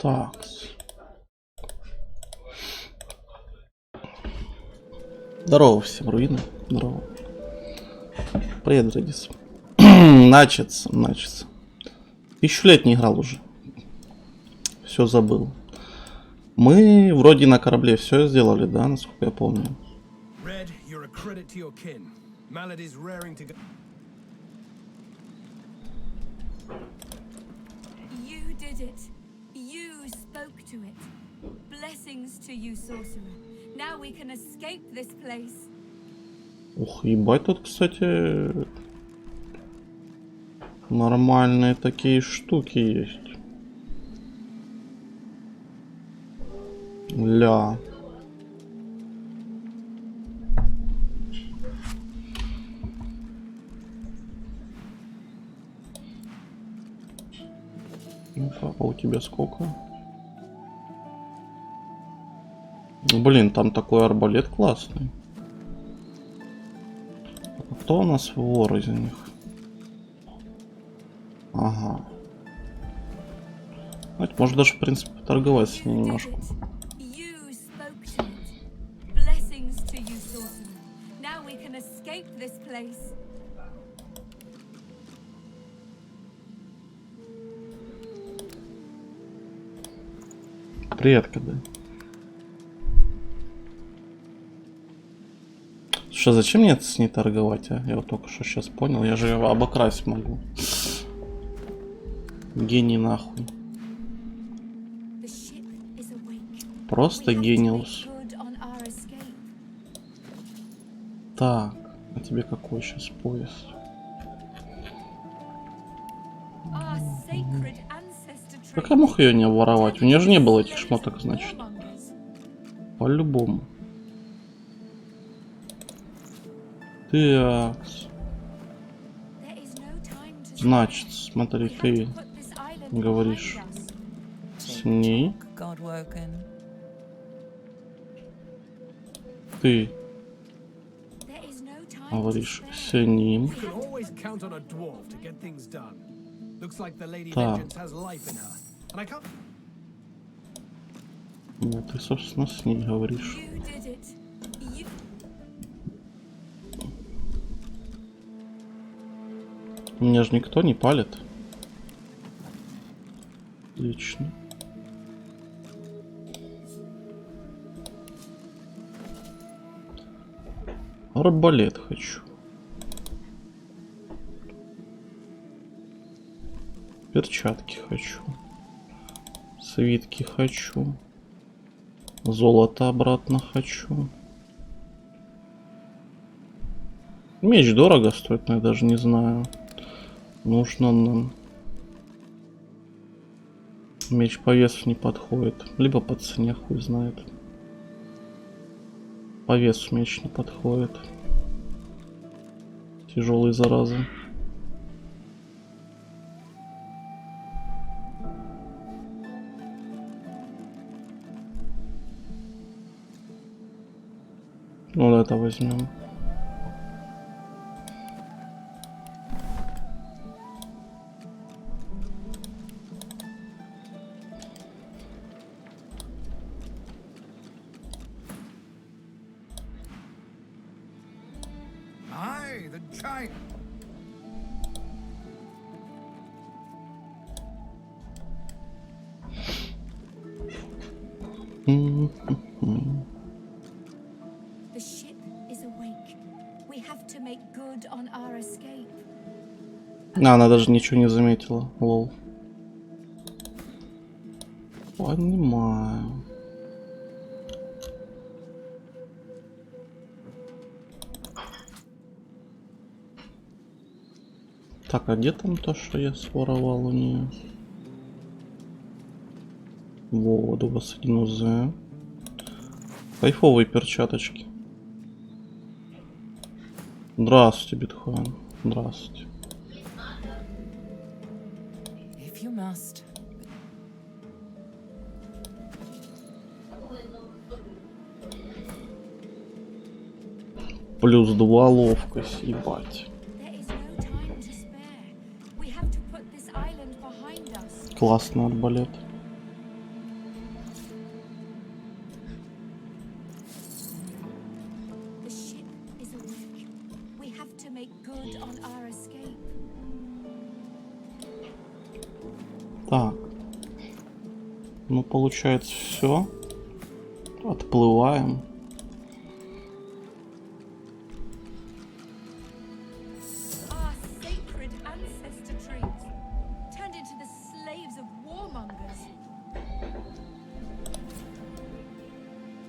Так. Здорово всем, руины. Здорово. Привет, Редис. Начаться. 1000 лет не играл уже. Все забыл. Мы вроде на корабле все сделали, да, насколько я помню. Ух, ебать, тут, кстати, нормальные такие штуки есть. Ля. Ну-ка, а у тебя сколько? Блин, там такой арбалет классный. А кто у нас вор из них? Ага. Может даже, в принципе, поторговать с ней немножко. Привет, КД. Слушай, зачем мне с ней торговать, а? Я вот только что сейчас понял. Я же его обокрасть могу. Гений нахуй. Просто гениус. Так, а тебе какой сейчас пояс? Как я мог ее не воровать? У нее же не было этих шмоток, значит. По-любому. Так. Значит, смотри, ты говоришь с ней. Ты говоришь с ним. Так. Ну, ты, собственно, с ней говоришь. Меня же никто не палит. Отлично. Арбалет хочу. Перчатки хочу. Свитки хочу. Золото обратно хочу. Меч дорого стоит, но я даже не знаю. Нужно нам. Меч по весу не подходит. Либо по цене, хуй знает. По весу меч не подходит. Тяжелый, зараза. Ну, это возьмем. Она даже ничего не заметила, лол. Понимаю. Так, а где там то, что я своровал у нее? Вот, у вас один УЗ. Кайфовые перчаточки. Здравствуйте, биткоин. Здравствуйте. Плюс 2 ловкость, ебать. Классный арбалет. Так. Ну, получается, все. Отплываем.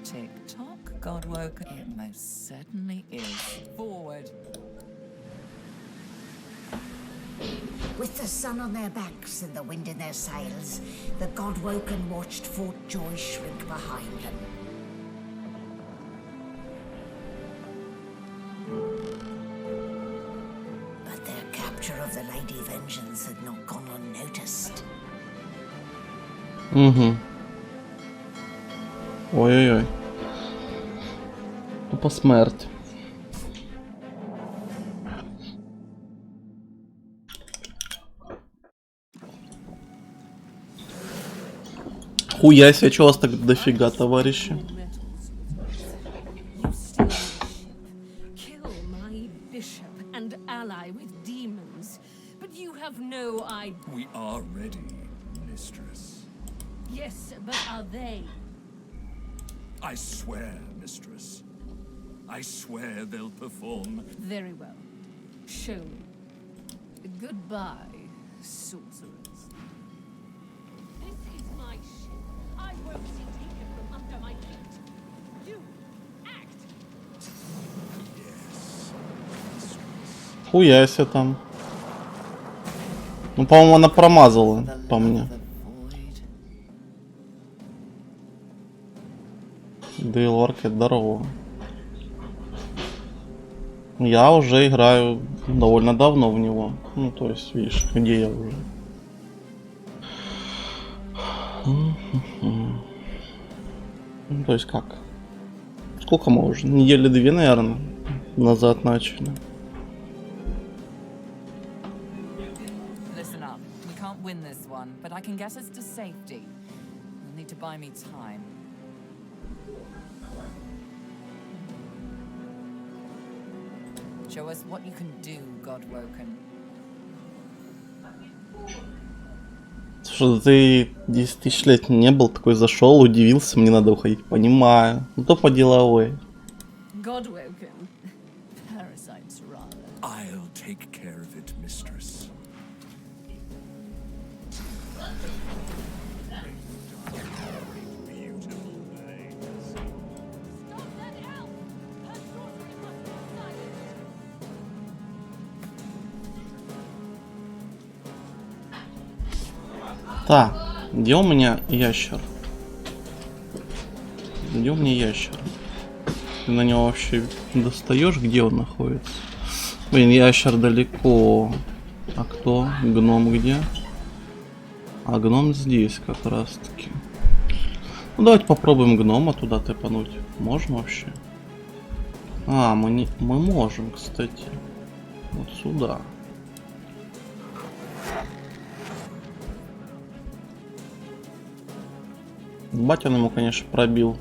Tick-tock, Godwoken. It most certainly is. Forward. With the sun on their backs and the wind in their sails, the Godwoken watched Fort Joy shrink behind them. But their capture of the Lady Vengeance had not gone unnoticed. Угу. Ой-ой-ой. Тупо смерть. Хуя себе, чё у вас так дофига, товарищи? We are ready, mistress. Yes, but are they? I swear, mistress. I swear they'll perform. Very well. Show me. Goodbye, sorcerers. This is my ship. I won't see taken from under my feet. You act. Yes, mistress. Хуя себе там. Ну, по-моему, она промазала по мне. Дейлорке, здорово. Я уже играю довольно давно в него. Ну, то есть, видишь, где я уже. Ну, то есть как? Сколько мы уже? Недели 2, наверное, назад начали. Listen up. We can't win this one, but I can get us to safety. You'll need to buy me time. Show us what you can do, Godwoken. Слушай, ты 10 тысяч лет не был, такой зашел, удивился, мне надо уходить. Понимаю. Ну то по деловой. Godwoken. Parasites rather. I'll take care of it, mistress. Stop that elf! Her sorcery must be silenced. Так, где у меня ящер? Где у меня ящер? Ты на него вообще достаешь, где он находится? Блин, ящер далеко. А кто? Гном где? А гном здесь как раз таки. Ну давайте попробуем гнома туда тэпануть. Можем вообще? А, мы можем, кстати. Вот сюда. Бать он ему, конечно, пробил.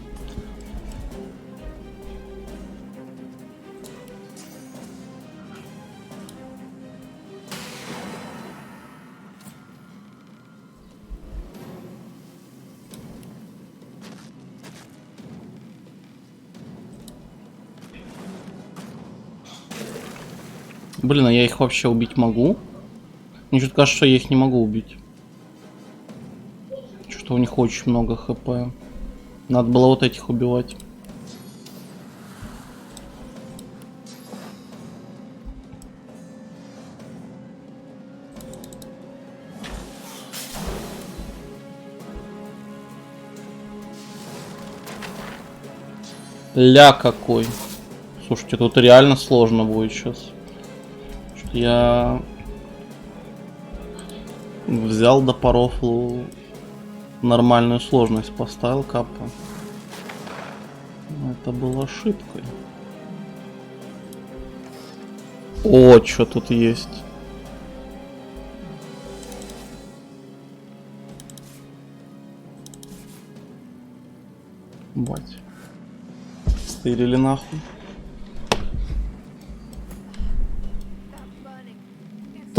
Блин, а я их вообще убить могу? Мне что-то кажется, что я их не могу убить. Что-то у них очень много хп. Надо было вот этих убивать. Ля какой. Слушайте, тут реально сложно будет сейчас. Я взял до порофлу нормальную сложность, поставил капа. Это было ошибкой. О, что тут есть? Бать. Стырили нахуй.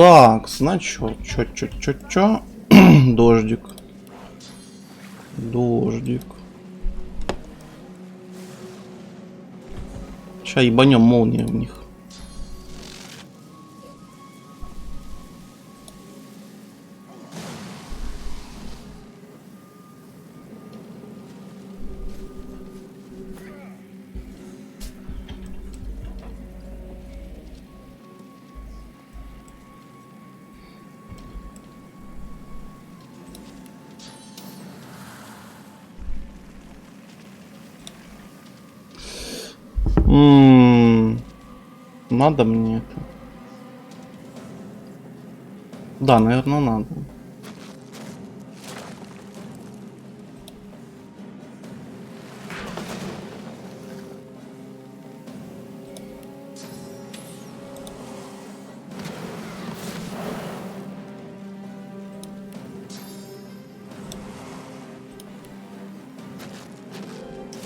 Так, значит, чё? Дождик. Дождик. Сейчас ебанем молния в них. Надо мне это? Да, наверное, надо.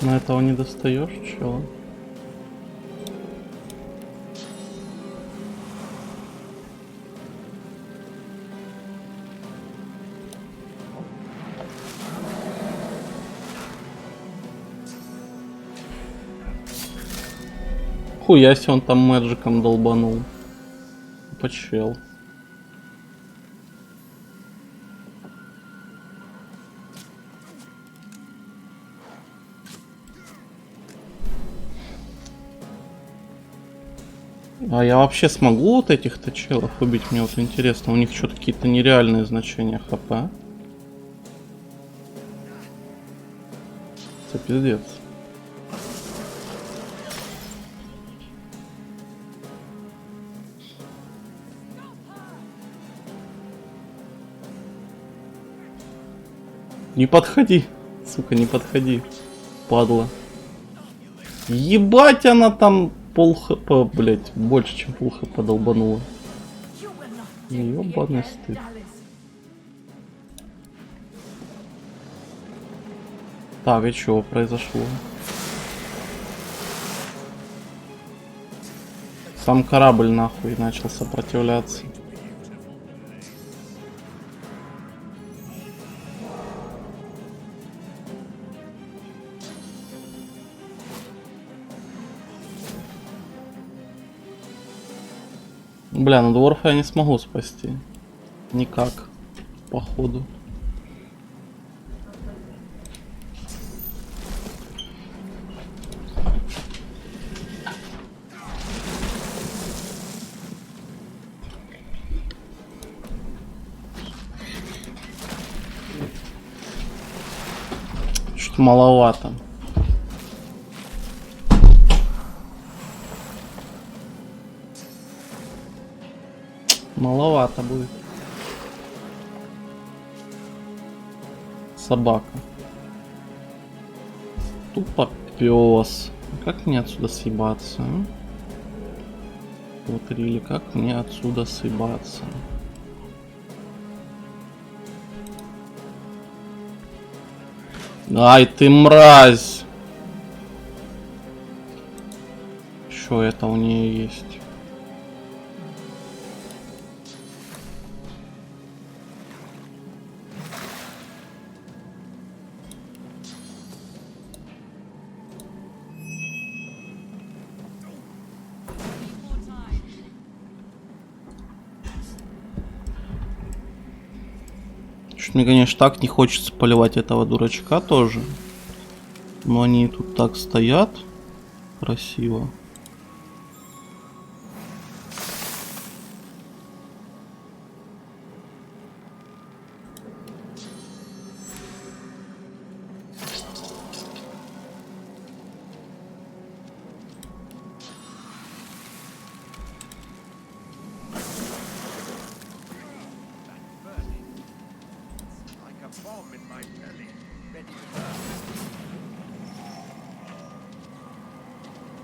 На этого не достаешь, чего? Хуя себе он там мэджиком долбанул. Почел. А я вообще смогу вот этих-то челов убить? Мне вот интересно, у них что-то какие-то нереальные значения хп. Это пиздец. Не подходи, сука, не подходи, падла. Ебать, она там пол хп, блять, больше, чем пол хп долбанула. Ёбаный стыд. Так, и чего произошло? Сам корабль нахуй начал сопротивляться. Бля, ну дворфа я не смогу спасти. Никак. Походу. Что-то маловато. Маловато будет. Собака. Тупо пес. Как мне отсюда съебаться? А? Вот или как мне отсюда съебаться? Ай ты мразь! Что это у нее есть? Мне, конечно, так не хочется поливать этого дурачка тоже. Но они тут так стоят. Красиво.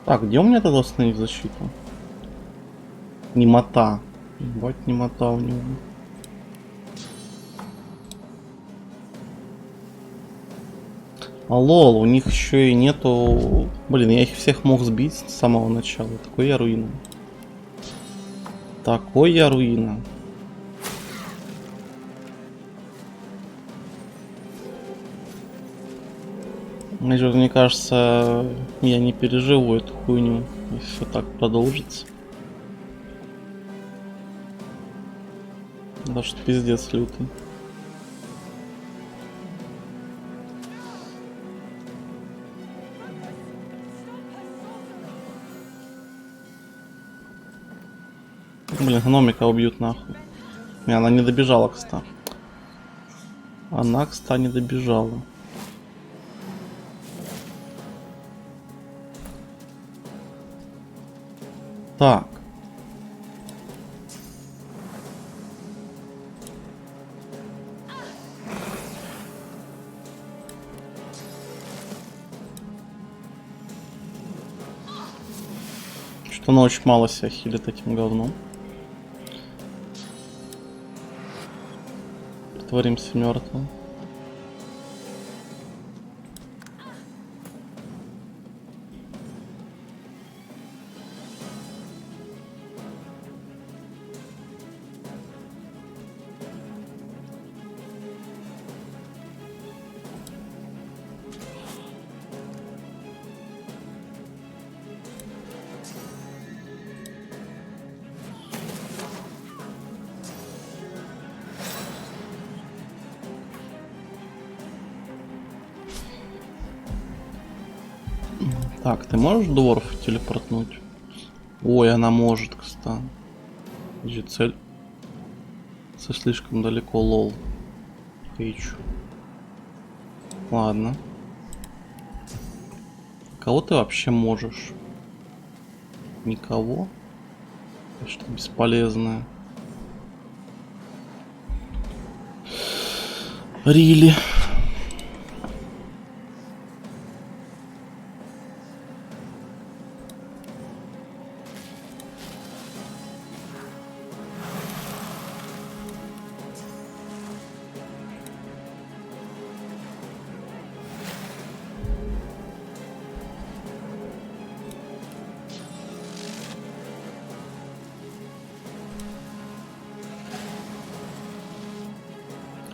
Так, где у меня тогда остановить защиту? Немота. Ебать, немота у него. А лол, у них еще и нету... Блин, я их всех мог сбить с самого начала. Такой я руина. Такой я руина. Мне кажется, я не переживу эту хуйню, если все так продолжится. Да что пиздец лютый. Блин, гномика убьют нахуй. Не, она не добежала, кстати. Она, кстати, не добежала. Так. Что она очень мало себя хилит этим говном. Притворимся мертвым. Так, ты можешь дворф телепортнуть? Ой, она может, кстати. Цель. Слишком далеко, лол. Хейчу. Ладно. Кого ты вообще можешь? Никого? Что бесполезное. Рили.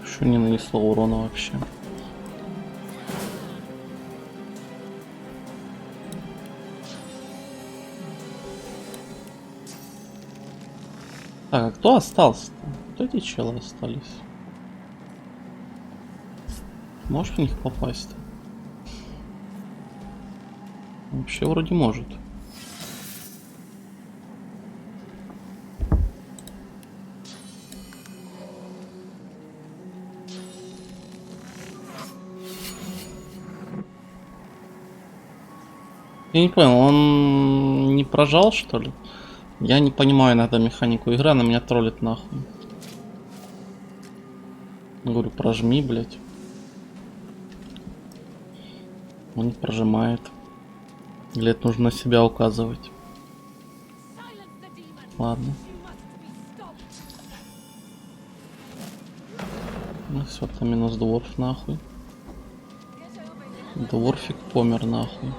Еще не нанесло урона вообще. Так, а кто остался-то? Кто эти челы остались? Можешь в них попасть-то? Вообще вроде может. Я не понял, он не прожал, что ли? Я не понимаю иногда механику игры, она меня троллит нахуй. Говорю, прожми, блять. Он не прожимает. Или это нужно на себя указывать? Ладно. Ну все, там минус дворф нахуй. Дворфик помер нахуй.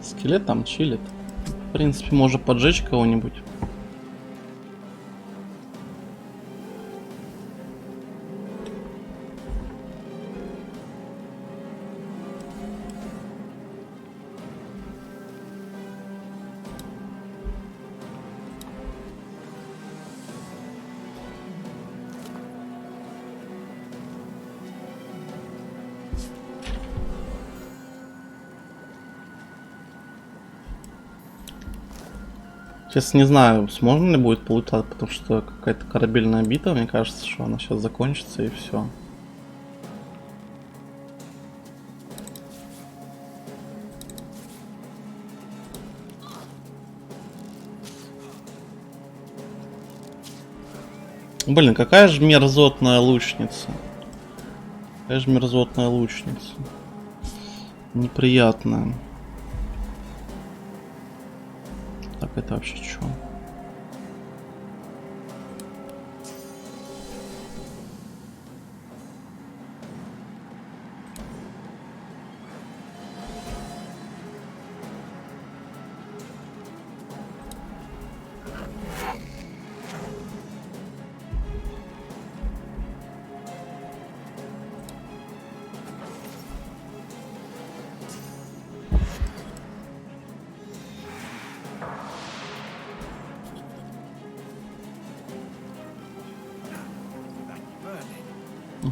Скелет там чилит. В принципе, можно поджечь кого-нибудь. Сейчас не знаю, сможно ли будет получать, потому что какая-то корабельная битва, мне кажется, что она сейчас закончится и все. Блин, какая же мерзотная лучница. Какая же мерзотная лучница. Неприятная. Так, это вообще что?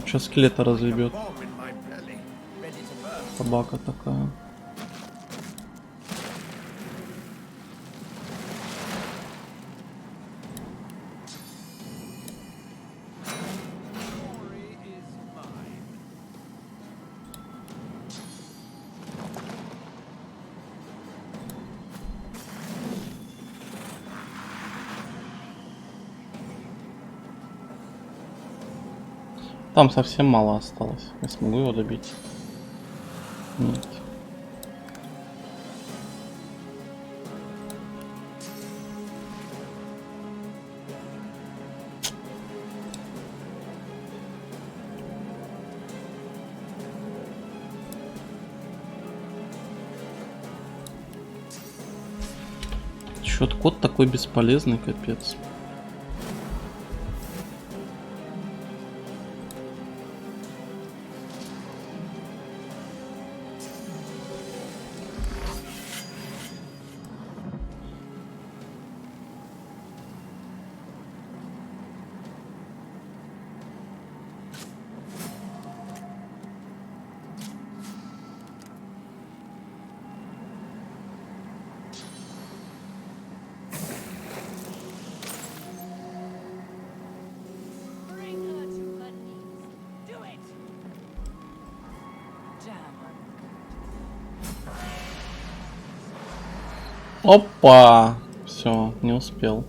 Сейчас скелета разъебет. Bomb in my belly, ready to burst. Собака такая. Glory is mine. Там совсем мало осталось. Я смогу его добить? Нет. Чё-то кот такой бесполезный, капец. Bring her to her knees. Do it! Jam. Опа! Все, не успел.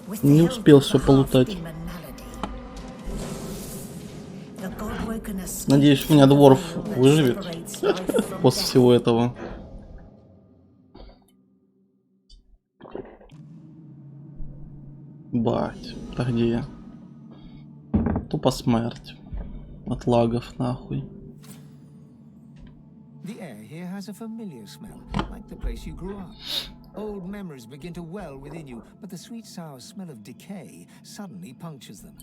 With Не the успел help of всё the полутать. half-demon malady, the God-woken escaped Надеюсь, меня from the дворф veil that выживет separates life from после death. всего этого. Бать, да где я? Тупо смерть. От лагов нахуй. The air here has a familiar smell, like the place you grew up. Old memories begin to well within you, but the sweet sour smell of decay suddenly punctures them.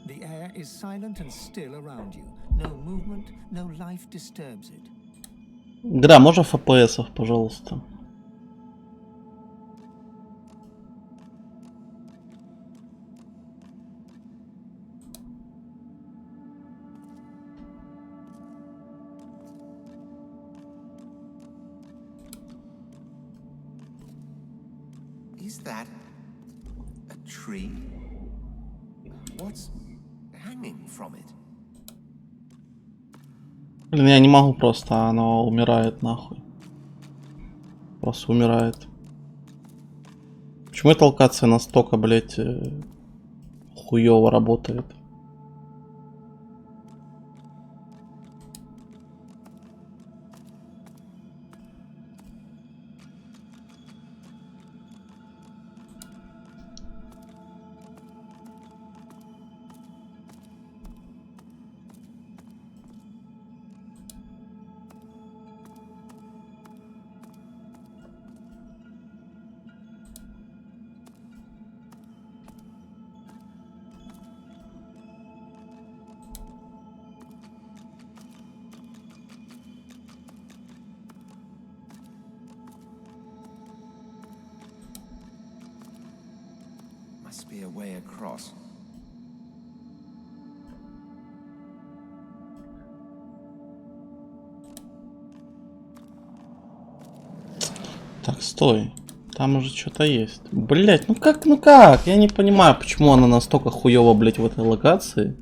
The air is silent and still around you. No movement, no life disturbs it. Игра, можно FPS-ов, пожалуйста? Is that a tree? What's hanging from it? Блин, я не могу просто, оно умирает нахуй. Просто умирает. Почему эта локация настолько, блять, хуёво работает? Must be a way across. Так, стой. Там уже что-то есть. Блять, ну как, ну как? Я не понимаю, почему она настолько хуёво, блять, в этой локации.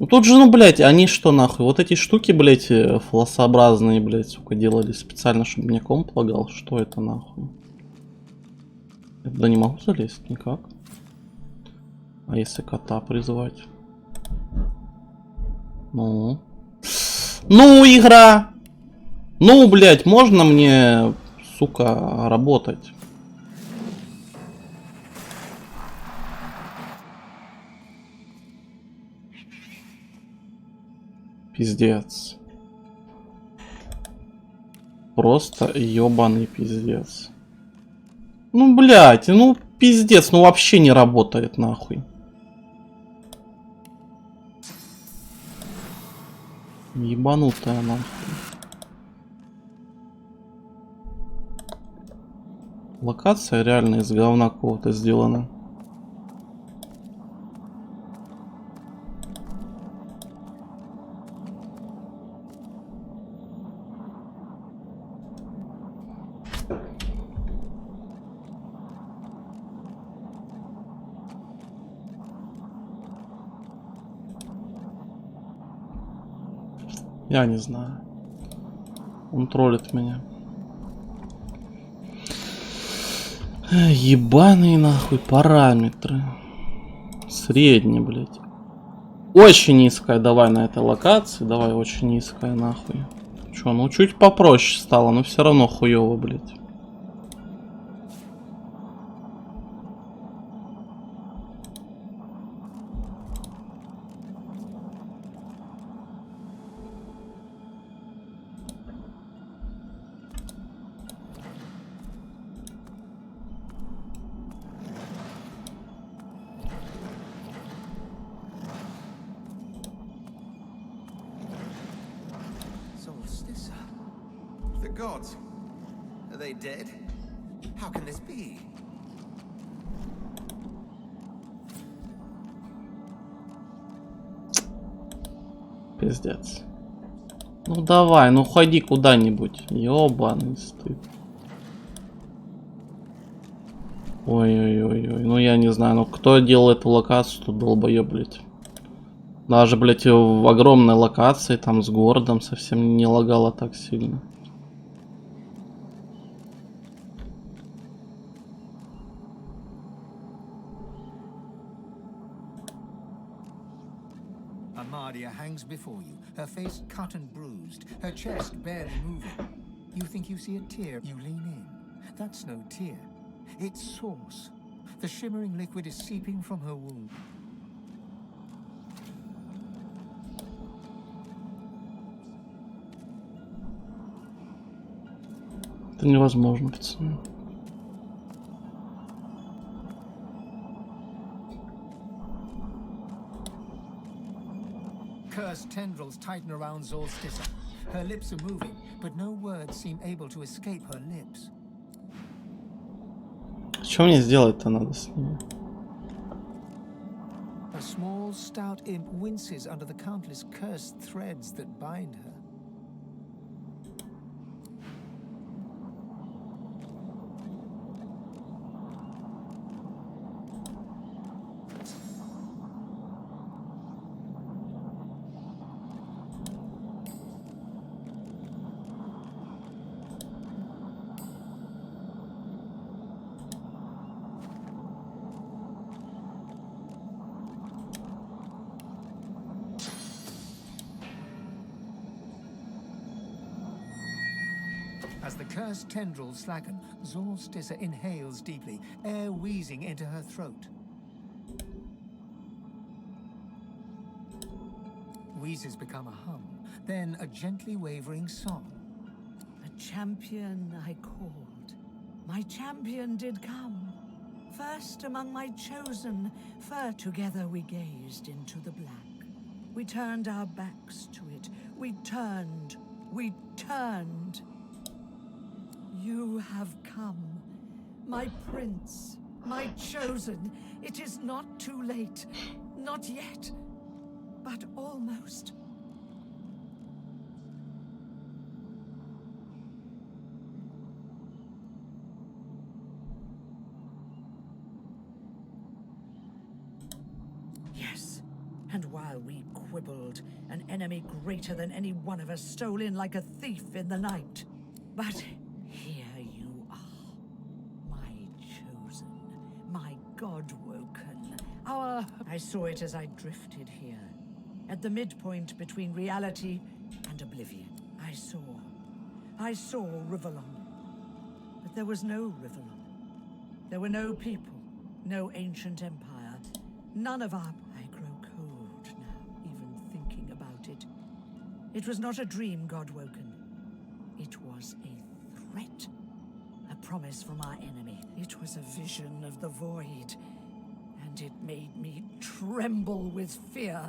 Ну тут же, ну, блять, они что нахуй? Вот эти штуки, блять, флосообразные, блять, сука, делали специально, чтобы мне комп лагал. Что это нахуй? Я туда не могу залезть никак. А если кота призвать? Ну? Ну, игра! Ну, блять, можно мне, сука, работать? Пиздец. Просто ебаный пиздец. Ну, блядь, ну, пиздец, ну вообще не работает, нахуй. Ебанутая, нахуй. Локация реально из говна какого-то сделана. Я не знаю. Он троллит меня. Ебаные нахуй параметры. Средний, блядь. Очень низкая давай на этой локации. Давай очень низкая нахуй. Чё, ну чуть попроще стало, но все равно хуёво, блядь. Solstice? The gods? Are they dead? How can this be? Пиздец. Ну давай, ну ходи куда-нибудь. Ёбаный стыд. Ой-ой-ой-ой. Ну я не знаю, ну кто делал эту локацию, тут долбоёб, блядь. Даже, блядь, в огромной локации, там с городом совсем не лагало так сильно. Amadia hangs before you, her face cut and bruised, her chest barely moving. You think you see a tear, you lean in. That's no tear. It's sauce. The shimmering liquid is seeping from her wound. Это невозможно, пацаны. Cursed tendrils tighten around Solstice. Her lips are moving, but no words seem able to escape her lips. Что мне сделать-то надо с ними? A small, stout imp winces under the countless cursed threads that bind her. As the cursed tendrils slacken, Solstice inhales deeply, air wheezing into her throat. Wheezes become a hum, then a gently wavering song. A champion I called. My champion did come. First among my chosen, for together we gazed into the black. We turned our backs to it. We turned. You have come, my prince, my chosen. It is not too late. Not yet, but almost. Yes, and while we quibbled, an enemy greater than any one of us stole in like a thief in the night. But here you are, my chosen, my God-woken, I saw it as I drifted here, at the midpoint between reality and oblivion. I saw Rivellon, but there was no Rivellon. There were no people, no ancient empire, none of our... I grow cold now, even thinking about it. It was not a dream, God-woken. It was a threat. A promise from our enemy. It was a vision of the void, and it made me tremble with fear.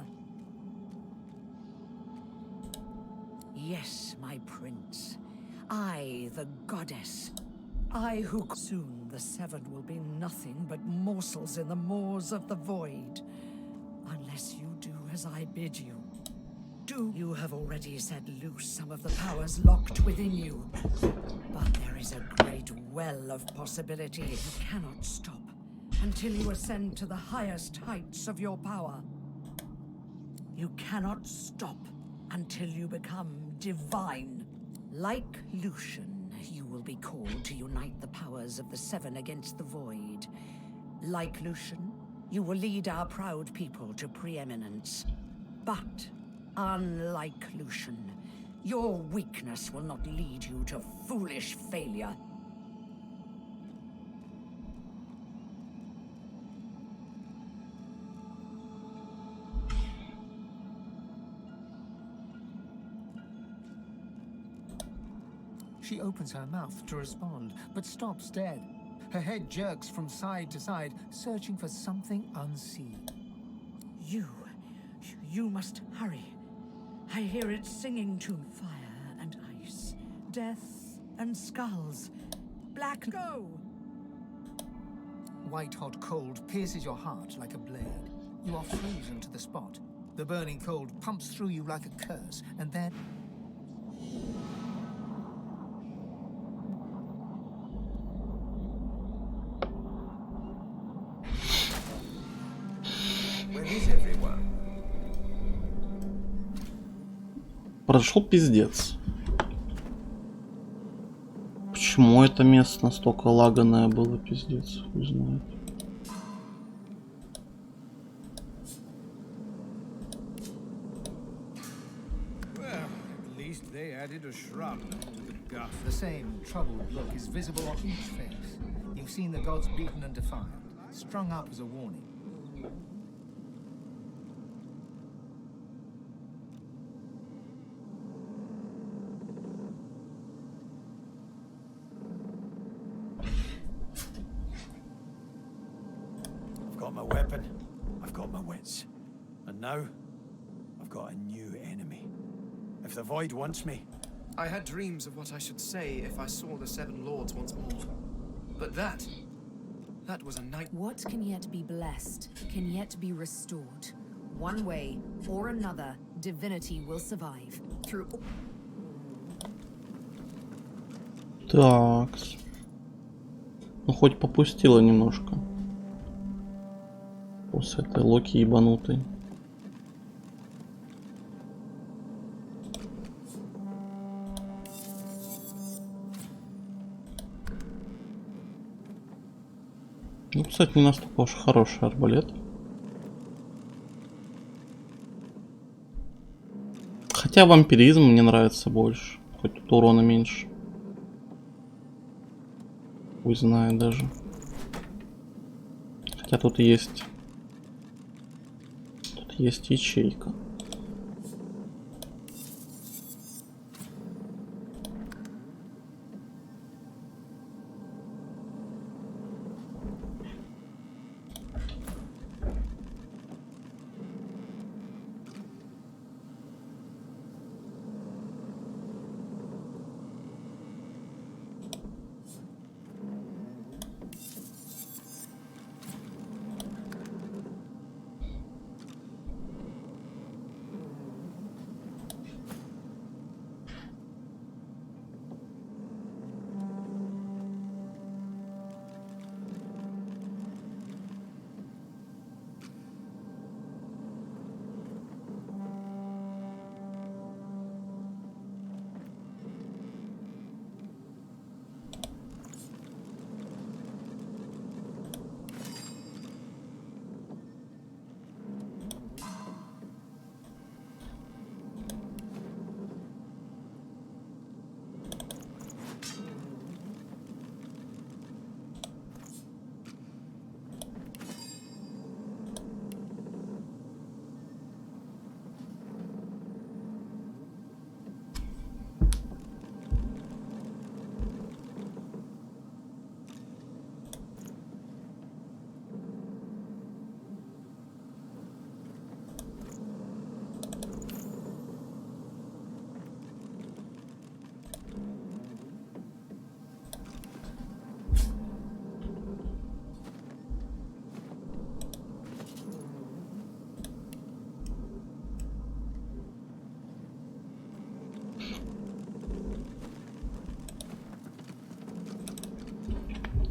Yes, my prince. I, the goddess. I who soon the seven will be nothing but morsels in the maws of the void. Unless you do as I bid you. You have already set loose some of the powers locked within you. But there is a great well of possibility you cannot stop until you ascend to the highest heights of your power. You cannot stop until you become divine. Like Lucian, you will be called to unite the powers of the seven against the void. Like Lucian, you will lead our proud people to preeminence. But, unlike Lucian, your weakness will not lead you to foolish failure. She opens her mouth to respond, but stops dead. Her head jerks from side to side, searching for something unseen. You must hurry. I hear it singing to fire and ice, death and skulls. Black, go! White-hot cold pierces your heart like a blade. You are frozen to the spot. The burning cold pumps through you like a curse, and then... Where is everyone? Прошел пиздец. Почему это место настолько лаганое было, пиздец, хуй знает. Well, at least they added a shrub to the guff. The same troubled look is visible on each face. You've seen the gods beaten and defiled, strung up as a warning. I've got my weapon, I've got my wits. And now, I've got a new enemy. If the Void wants me... I had dreams of what I should say if I saw the Seven Lords once more. But that was a night. What can yet be blessed, can yet be restored. One way or another, divinity will survive. Through... Так. Ну хоть попустила немножко. После этой Локи ебанутой. Ну, кстати, не настолько уж хороший арбалет. Хотя вампиризм мне нравится больше. Хоть тут урона меньше. Хуй знает даже. Хотя тут есть... Тут есть ячейка.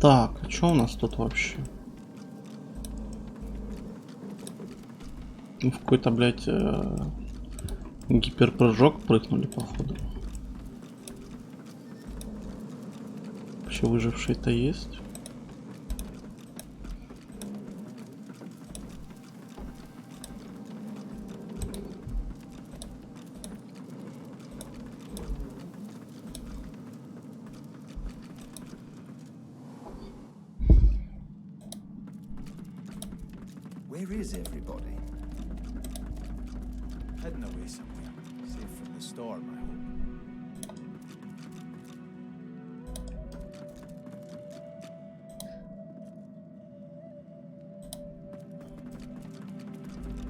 Так, а что у нас тут вообще? В какой-то, блядь, гиперпрыжок прыгнули, походу. Вообще выживший-то есть? Where is everybody? Hidden away somewhere, safe from the storm, I hope.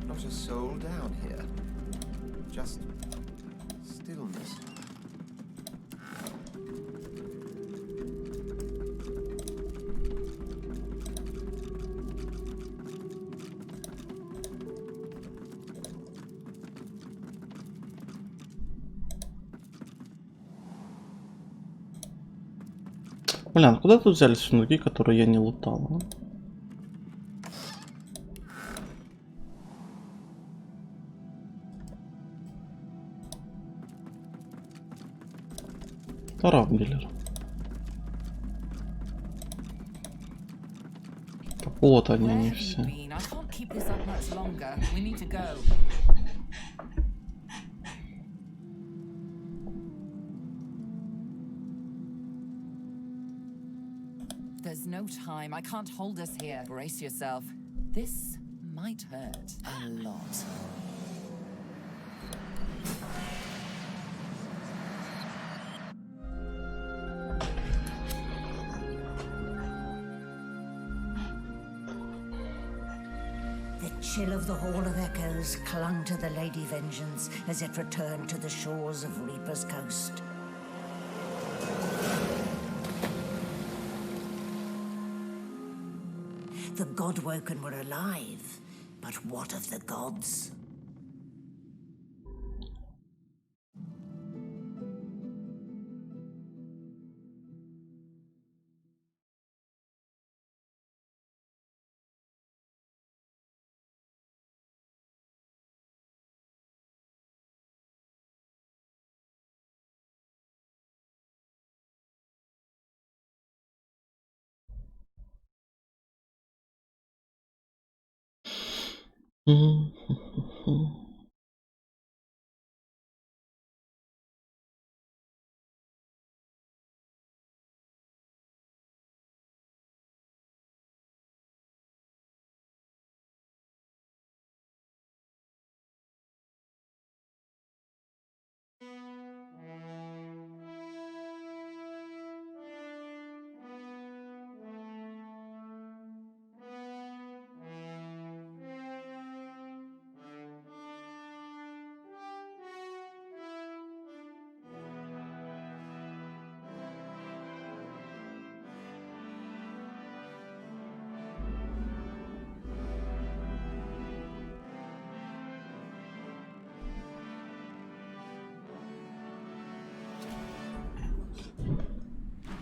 Not a soul down here. Just stillness. Блин, а куда тут взялись сундуки, которые я не лутал? А? Тарафгелер. Вот они, Where они have you все. been? I can't keep this up much longer. We need to go. There's no time. I can't hold us here. Brace yourself. This might hurt a lot. The chill of the Hall of Echoes clung to the Lady Vengeance as it returned to the shores of Reaper's Coast. The Godwoken were alive, but what of the gods?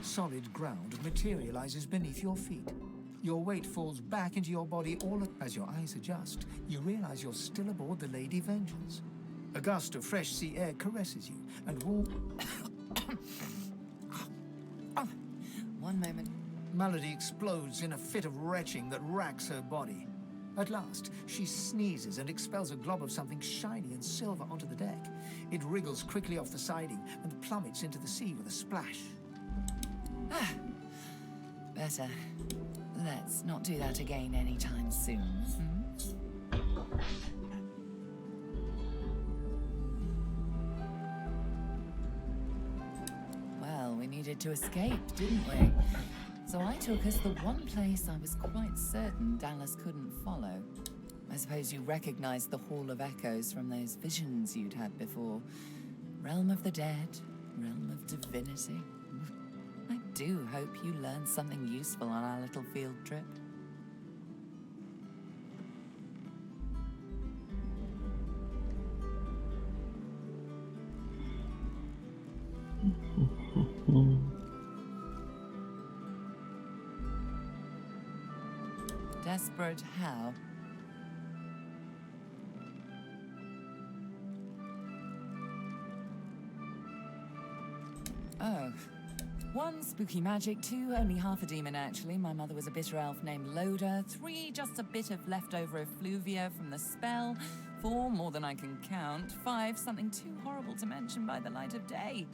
Solid ground materializes beneath your feet. Your weight falls back into your body as your eyes adjust. You realize you're still aboard the Lady Vengeance. A gust of fresh sea air caresses you and warm. One moment. Melody explodes in a fit of retching that racks her body. At last, she sneezes and expels a glob of something shiny and silver onto the deck. It wriggles quickly off the siding and plummets into the sea with a splash. Better. Let's not do that again anytime soon. Well, we needed to escape, didn't we? So I took us the one place I was quite certain Dallas couldn't follow. I suppose you recognized the Hall of Echoes from those visions you'd had before. Realm of the dead, realm of divinity. I do hope you learned something useful on our little field trip. desperate how? Oh. 1, spooky magic. 2, only half a demon actually. My mother was a bitter elf named Loda. 3, just a bit of leftover effluvia from the spell. 4, more than I can count. 5, something too horrible to mention by the light of day.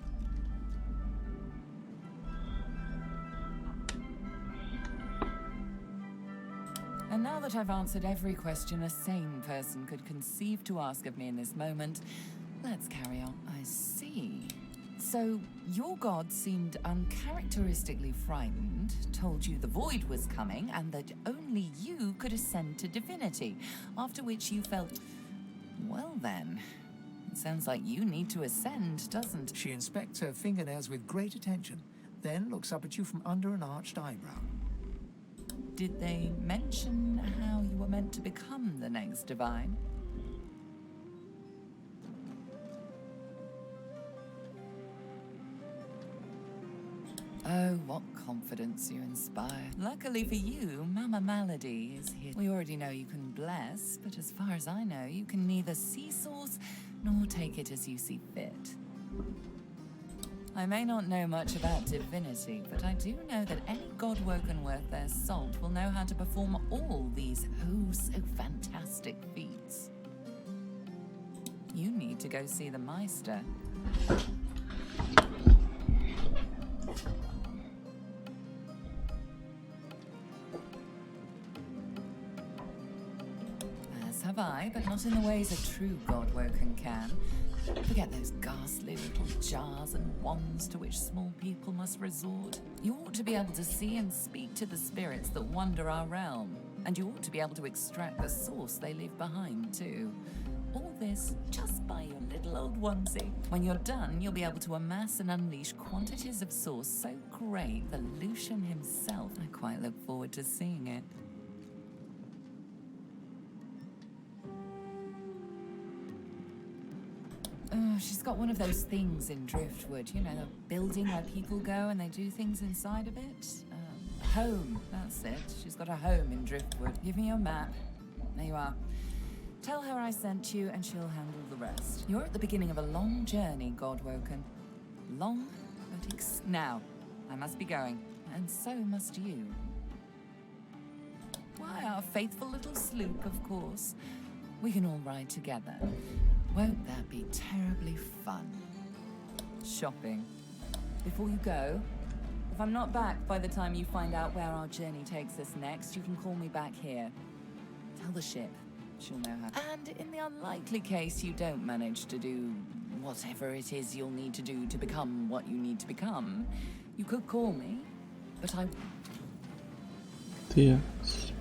And now that I've answered every question a sane person could conceive to ask of me in this moment, let's carry on. I see. So, your god seemed uncharacteristically frightened, told you the void was coming, and that only you could ascend to divinity, after which you felt, well then, it sounds like you need to ascend, doesn't it? She inspects her fingernails with great attention, then looks up at you from under an arched eyebrow. Did they mention how you were meant to become the next divine? Oh, what confidence you inspire. Luckily for you, Mama Malady is here. We already know you can bless, but as far as I know, you can neither see source nor take it as you see fit. I may not know much about divinity, but I do know that any god woken worth their salt will know how to perform all these so fantastic feats. You need to go see the Meister. As have I, but not in the ways a true god woken can. Forget those ghastly little jars and wands to which small people must resort. You ought to be able to see and speak to the spirits that wander our realm. And you ought to be able to extract the source they leave behind, too. All this just by your little old onesie. When you're done, you'll be able to amass and unleash quantities of source so great that Lucian himself, I quite look forward to seeing it. She's got one of those things in Driftwood, you know, the building where people go and they do things inside of it. Home, that's it. She's got a home in Driftwood. Give me your map. There you are. Tell her I sent you and she'll handle the rest. You're at the beginning of a long journey, Godwoken. Long, but now, I must be going, and so must you. Why, our faithful little sloop, of course. We can all ride together. Won't that be terribly fun? Shopping. Before you go, if I'm not back by the time you find out where our journey takes us next, you can call me back here. Tell the ship. She'll know how. And in the unlikely case you don't manage to do whatever it is you'll need to do to become what you need to become, you could call me, but I... Yes.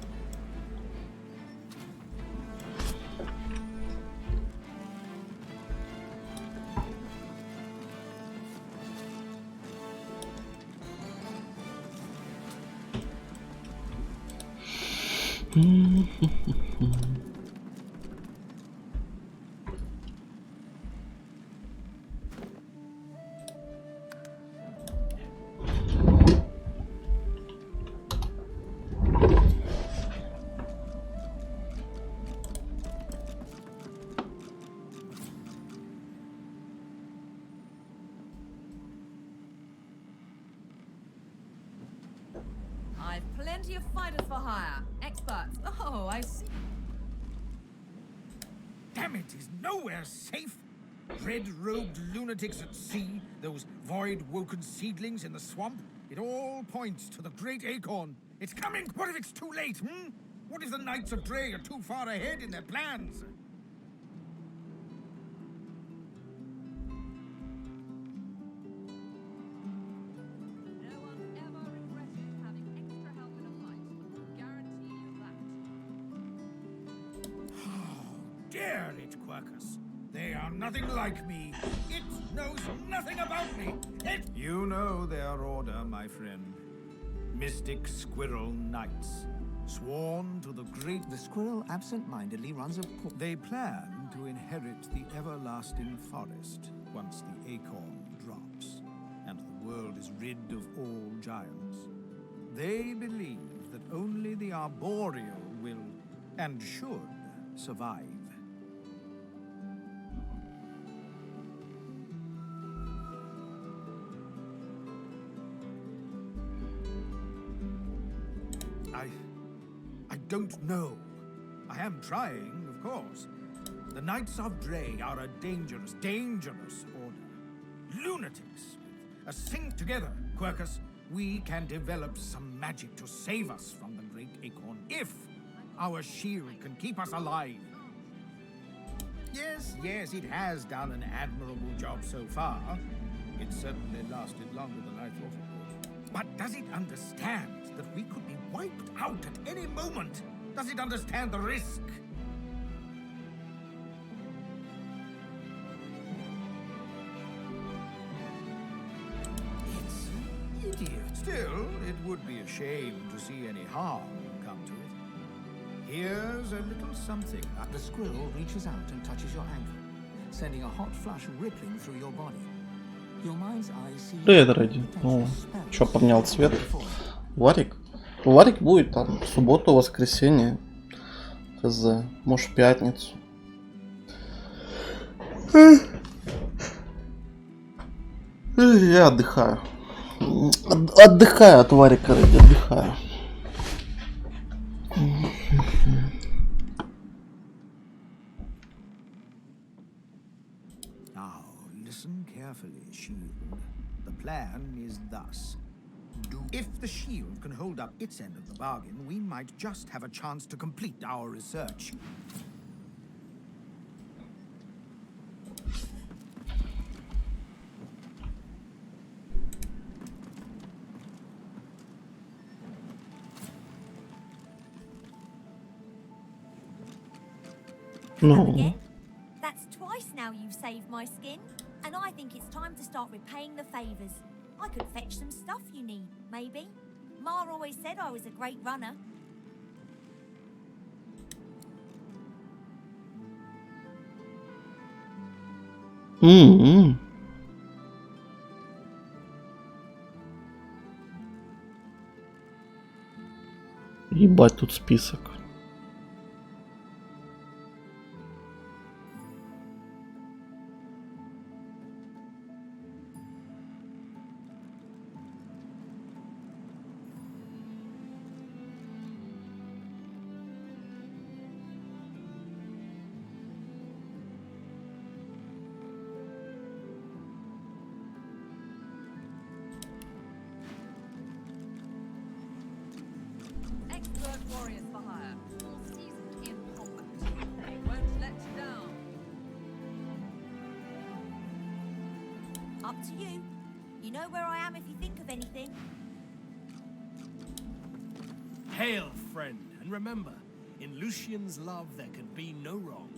I've plenty of fighters for hire. Experts. Oh, I see. Damn it, is nowhere safe. Red-robed lunatics at sea, those void-woken seedlings in the swamp. It all points to the great acorn. It's coming! What if it's too late, hmm? What if the Knights of Dre are too far ahead in their plans? Dare it, Quercus. They are nothing like me. It knows nothing about me. You know their order, my friend. Mystic Squirrel Knights. Sworn to the great... The squirrel absent-mindedly runs a... They plan to inherit the everlasting forest once the acorn drops, and the world is rid of all giants. They believe that only the arboreal and should survive. I don't know. I am trying, of course. The Knights of Dre are a dangerous, dangerous order. Lunatics. Sync together, Quercus. We can develop some magic to save us from the Great Acorn if our shield can keep us alive. Yes, it has done an admirable job so far. It certainly lasted longer than I thought it would. But does it understand that we could be wiped out at any moment? Does it understand the risk? It's idiot. Still, it would be a shame to see any harm come to it. Here's a little something. The squirrel reaches out and touches your ankle, sending a hot flush rippling through your body. Your mind's eye sees... Привет, ради. Ну, чё, поменял цвет? Варик? Варик будет там в субботу, воскресенье. ХЗ. Может, в пятницу. Я отдыхаю. Отдыхаю от Варика, ради, отдыхаю. Now, listen carefully, Shield. The plan is thus. If the shield can hold up its end of the bargain, we might just have a chance to complete our research. No. That's twice now you've saved my skin, and I think it's time to start repaying the favors. I could fetch some stuff you need, maybe. Ma always said I was a great runner. Ебать, тут список. Expert warriors for hire, all seasoned in combat. Won't let you down. Up to you. You know where I am if you think of anything. Hail, friend, and remember, in Lucian's love there can be no wrong.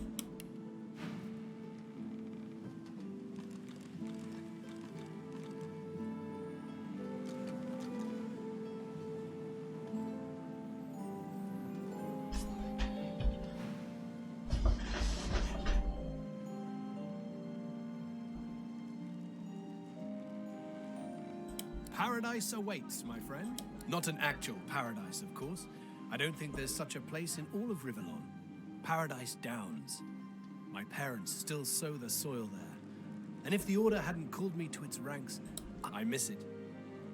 Paradise awaits, my friend. Not an actual paradise, of course. I don't think there's such a place in all of Rivellon. Paradise Downs. My parents still sow the soil there. And if the Order hadn't called me to its ranks, I miss it.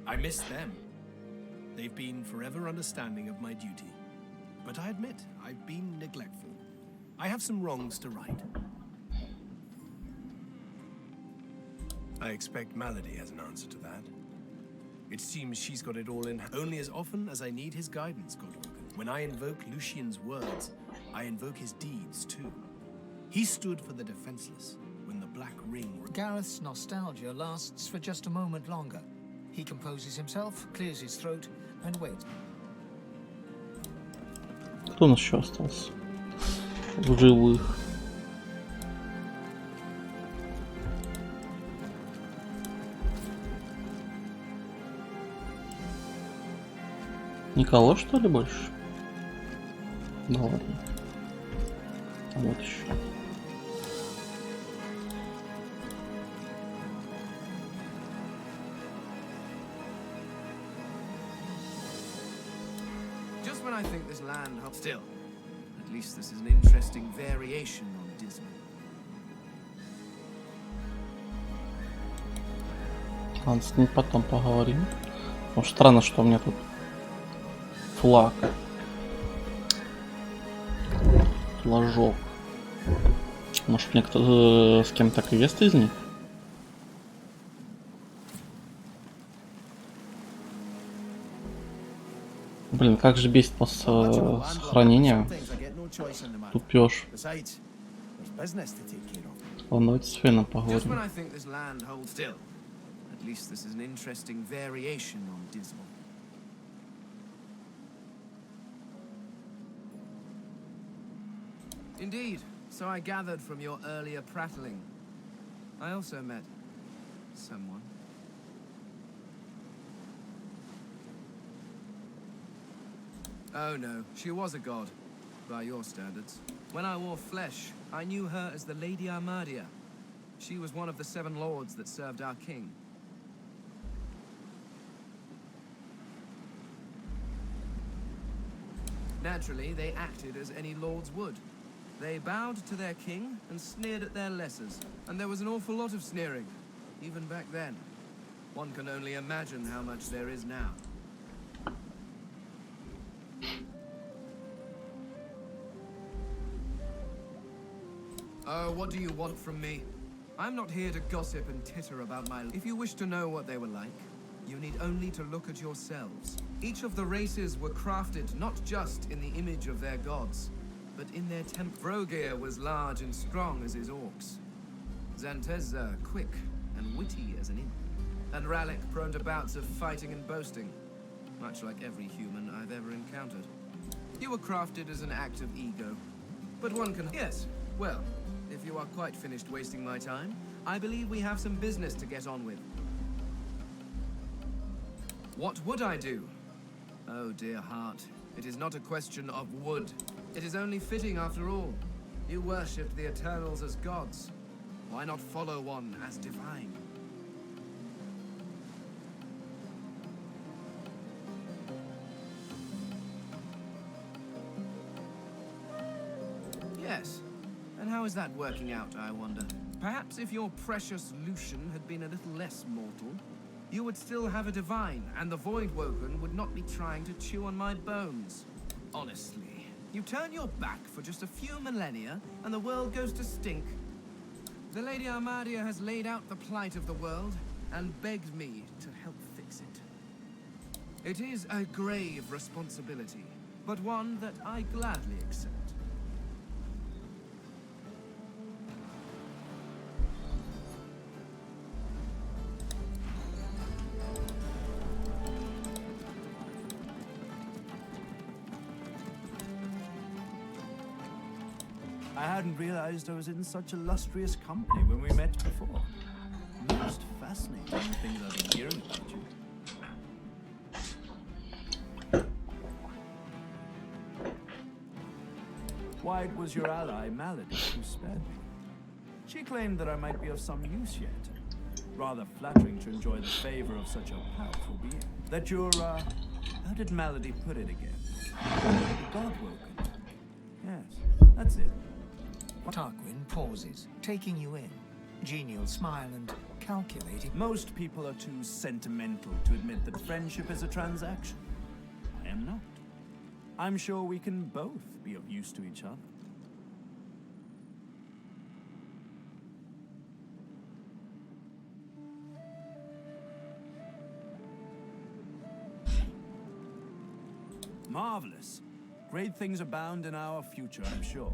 I miss them. They've been forever understanding of my duty. But I admit, I've been neglectful. I have some wrongs to right. I expect Malady has an answer to that. It seems she's got it all in only as often as I need his guidance, Godwalker. When I invoke Lucian's words, I invoke his deeds too. He stood for the defenseless when the Black Ring... Gareth's nostalgia lasts for just a moment longer. He composes himself, clears his throat, and waits. Кто у нас еще остался? В живых. Никого, что ли, больше? Ну ладно. А вот еще. Just when I think this land... Still, at least this is an interesting variation on dismal. Ладно, с ним потом поговорим. Может, странно, что у меня тут флаг. Флажок. Может, мне кто-то с кем-то квест из них? Блин, как же бесит после сохранения. Тупёшь. Ладно, давайте с Феном поговорим. At least this is an interesting variation on dismal. Indeed, so I gathered from your earlier prattling. I also met someone. Oh no, she was a god, by your standards. When I wore flesh, I knew her as the Lady Armadia. She was one of the 7 lords that served our king. Naturally, they acted as any lords would. They bowed to their king and sneered at their lessers. And there was an awful lot of sneering, even back then. One can only imagine how much there is now. Oh, what do you want from me? I'm not here to gossip and titter about my... If you wish to know what they were like, you need only to look at yourselves. Each of the races were crafted not just in the image of their gods, but in their Vrogir was large and strong as his orcs. Zantezza quick and witty as an imp. And Rallic prone to bouts of fighting and boasting, much like every human I've ever encountered. You were crafted as an act of ego, but one can... Yes, well, if you are quite finished wasting my time, I believe we have some business to get on with. What would I do? Oh, dear heart, it is not a question of would. It is only fitting after all. You worshipped the Eternals as gods. Why not follow one as divine? Yes. And how is that working out, I wonder? Perhaps if your precious Lucian had been a little less mortal, you would still have a divine, and the Voidwoken would not be trying to chew on my bones. Honestly, you turn your back for just a few millennia, and the world goes to stink. The Lady Armadia has laid out the plight of the world, and begged me to help fix it. It is a grave responsibility, but one that I gladly accept. I hadn't realized I was in such illustrious company when we met before. Most fascinating things I've been hearing about you. Why, it was your ally, Malady, who spared me. She claimed that I might be of some use yet. Rather flattering to enjoy the favor of such a powerful being. That you're, how did Malady put it again? God-woken. Yes, that's it. Tarquin pauses, taking you in. Genial smile and calculating. Most people are too sentimental to admit that friendship is a transaction. I am not. I'm sure we can both be of use to each other. Marvelous. Great things abound in our future, I'm sure.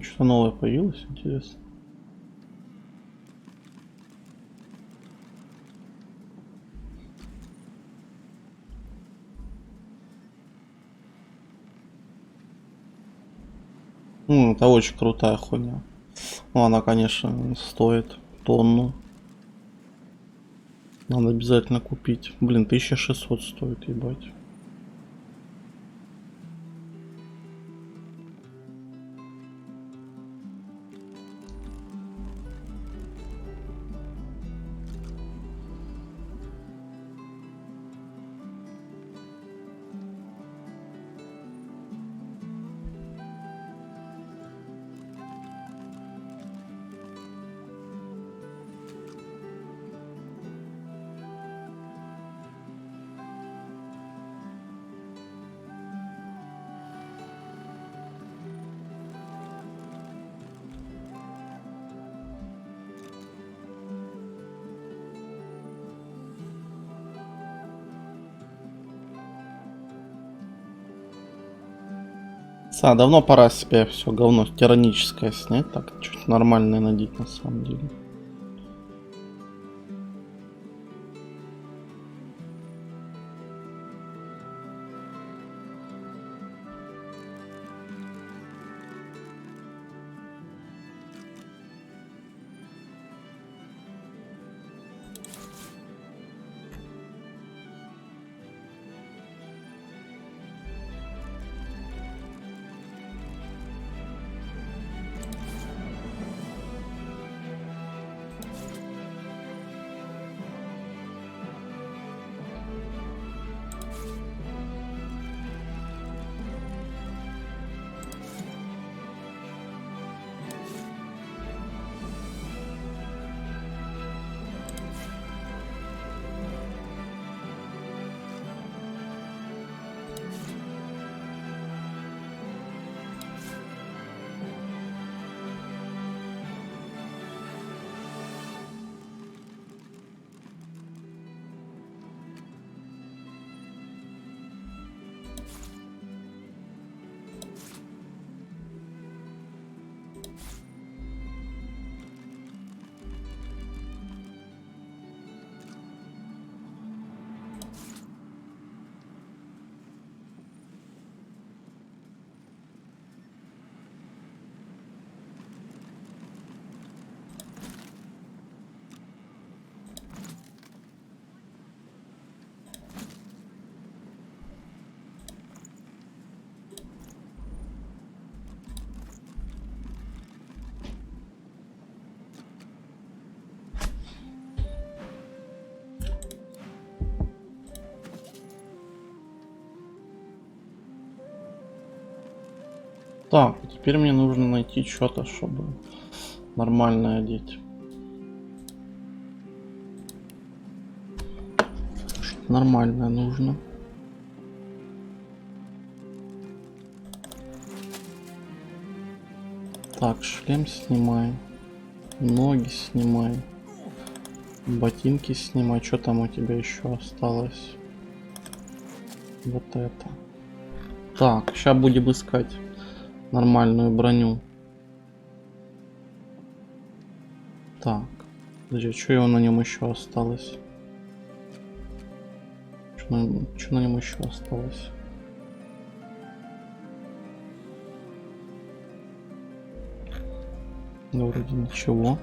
Что-то новое появилось, интересно. Это очень крутая хуйня. Ну, она, конечно, стоит тонну. Надо обязательно купить. Блин, 1600 стоит, ебать. Давно пора с себя все говно тираническое снять. Так, что-то нормальное надеть на самом деле. Так, теперь мне нужно найти что-то, чтобы нормально одеть. Что-то нормальное нужно. Так, шлем снимай. Ноги снимай. Ботинки снимай. Что там у тебя еще осталось? Вот это. Так, сейчас будем искать нормальную броню. Так, подожди, что его на нем еще осталось? Что на нем еще осталось? Да вроде ничего.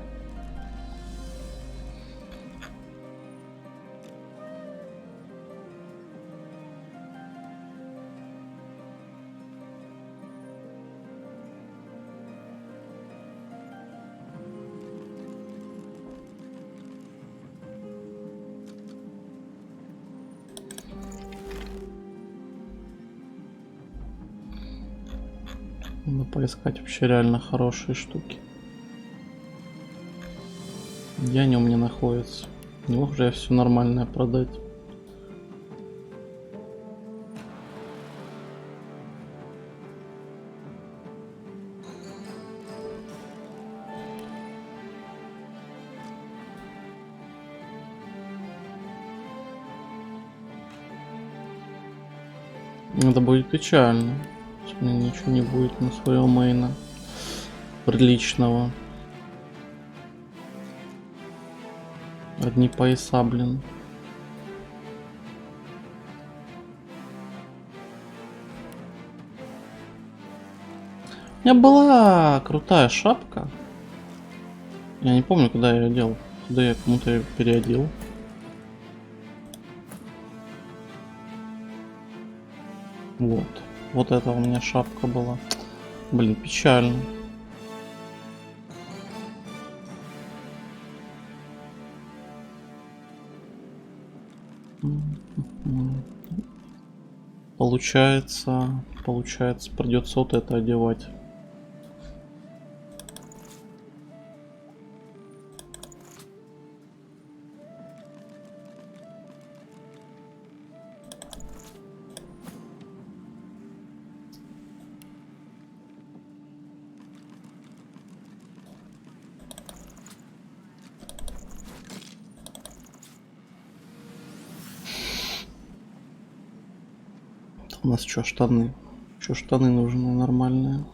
Надо поискать вообще реально хорошие штуки. Где они у меня находятся? Не мог же я все нормальное продать. Это будет печально. У меня ничего не будет на своего мейна приличного. Одни пояса, блин. У меня была крутая шапка. Я не помню, куда я ее делал. Куда я кому-то ее переодел. Вот. Вот это у меня шапка была. Блин, печально. Получается, придется вот это одевать. У нас что, штаны? Еще штаны нужны нормальные.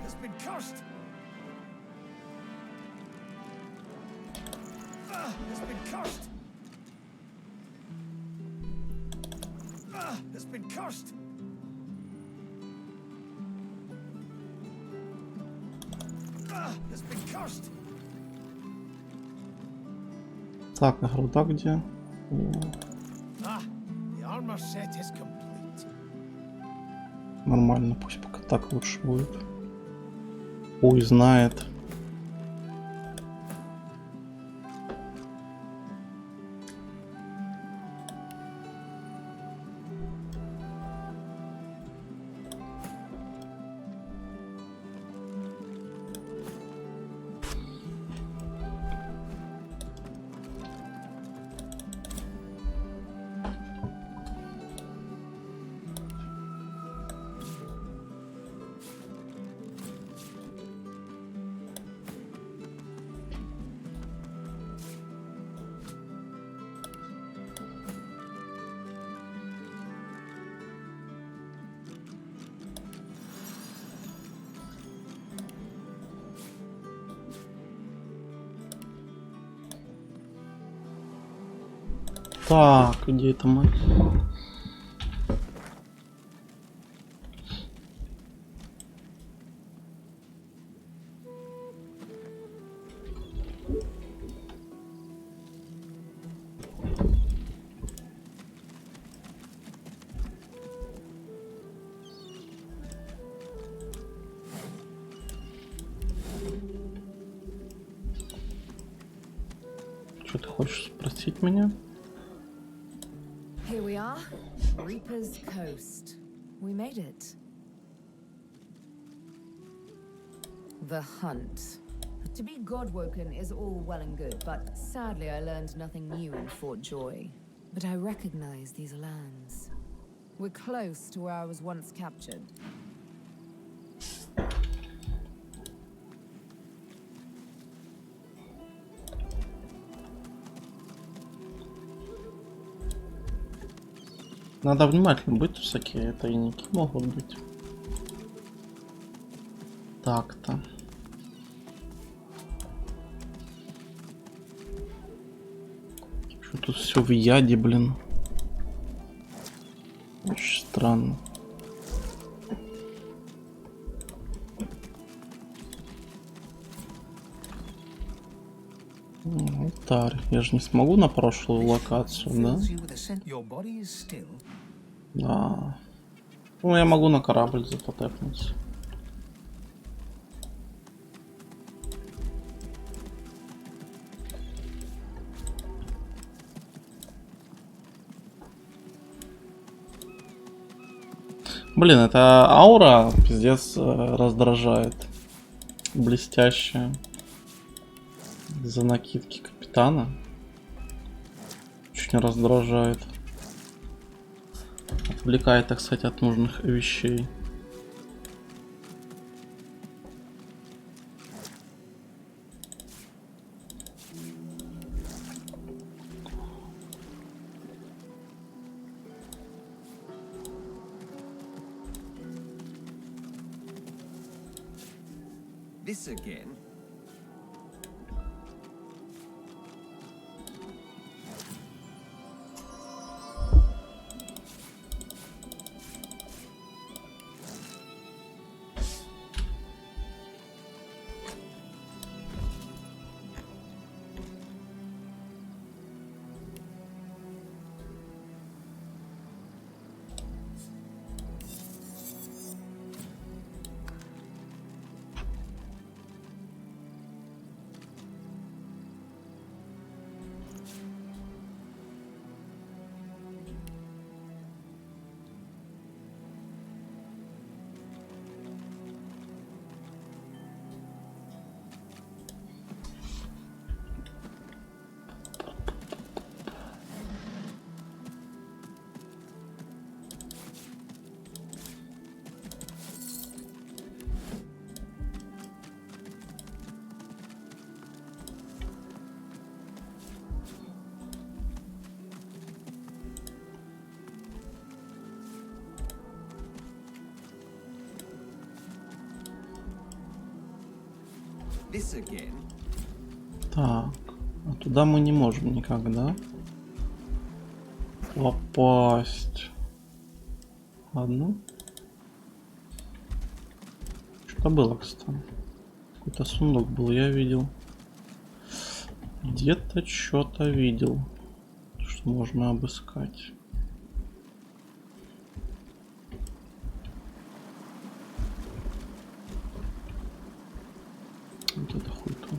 Has been cursed. Has been cursed. Has been cursed. Has been cursed. Так, а груда где? The armor set is complete. Нормально, пусть пока так лучше будет. Ой, знает. Так, где это мы? Что ты хочешь спросить меня? Here we are, Reaper's Coast. We made it. The hunt. To be God-woken is all well and good, but sadly I learned nothing new in Fort Joy. But I recognize these lands. We're close to where I was once captured. Надо внимательно быть, всякие тайники могут быть. Так-то. Что тут все в яде, блин. Очень странно. Алтарь. Я же не смогу на прошлую локацию, да? Да. Ну, я могу на корабль запотепнуться. Блин, эта аура пиздец раздражает. Блестящая. За накидки капитана. Очень раздражает. Отвлекает, так сказать, от нужных вещей. This again? This again? Так, а туда мы не можем никогда попасть. Ладно. Что-то было, кстати. Какой-то сундук был, я видел. Где-то что-то видел, что можно обыскать. Вот это хуйто.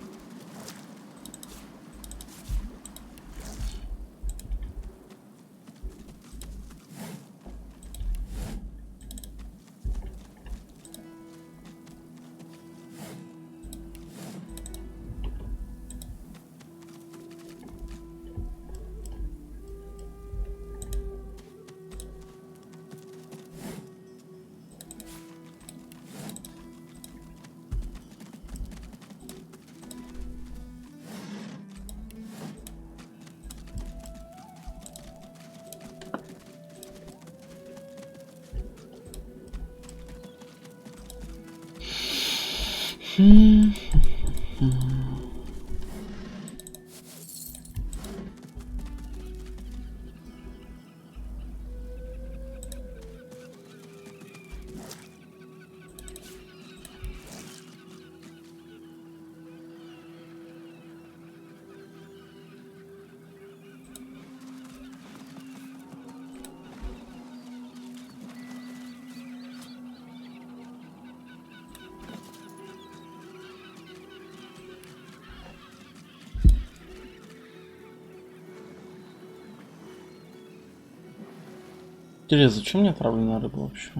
Интересно, зачем мне отравленная рыба вообще?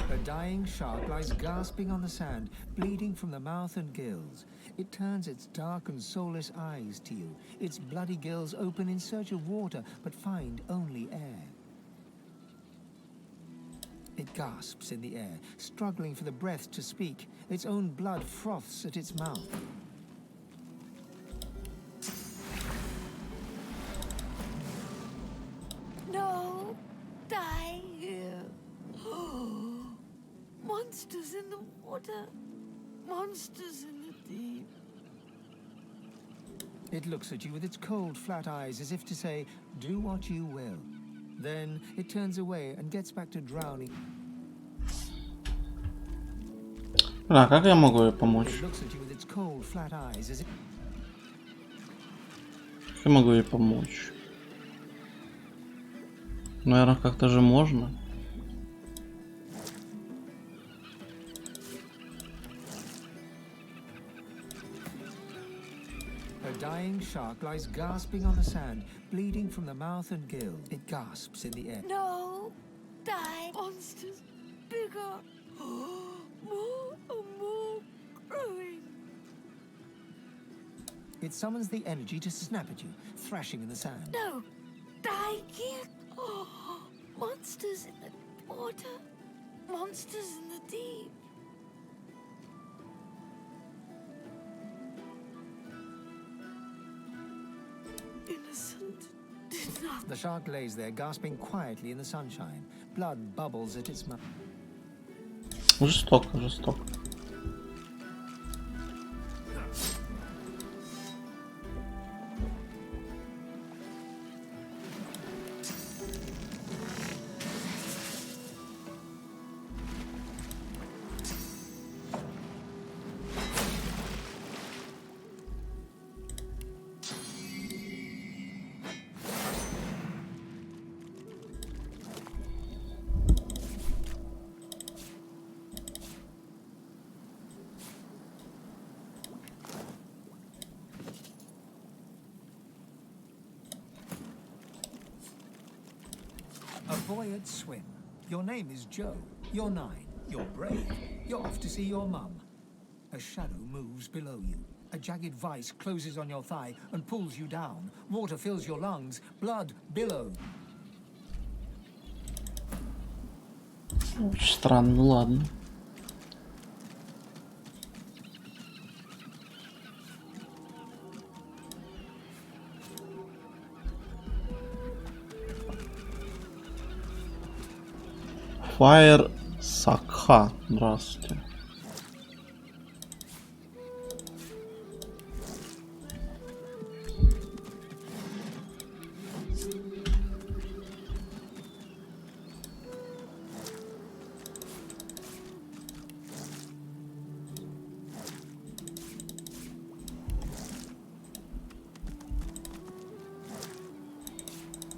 A dying shark lies gasping on the sand, bleeding from the mouth and gills. It turns its dark and soulless eyes to you. Its bloody gills open in search of water, but find only air. It gasps in the air, struggling for the breath to speak. Its own blood froths at its mouth. No, die here. Monsters in the water. Monsters in the deep. It looks at you with its cold, flat eyes as if to say, do what you will. Then it turns away and gets back to drowning. А как я могу ей помочь? It looks at you with its cold, flat eyes as if... Как я могу ей помочь? Наверное, как-то же можно. A dying shark lies gasping on the sand, bleeding from the mouth and gills. It gasps in the air. No, die. Monsters, bigger. More and more growing. It summons the energy to snap at you, thrashing in the sand. No, die here. Oh, monsters in the water. Monsters in the deep. Innocent did not. The shark lays there, gasping quietly in the sunshine. Blood bubbles at its mouth. Жестоко, жестоко. A boy at swim. Your name is Joe. You're 9. You're brave. You're off to see your mum. A shadow moves below you. A jagged vice closes on your thigh and pulls you down. Water fills your lungs. Blood billows. Очень странно, ну ладно. Fire Сакха, здравствуйте.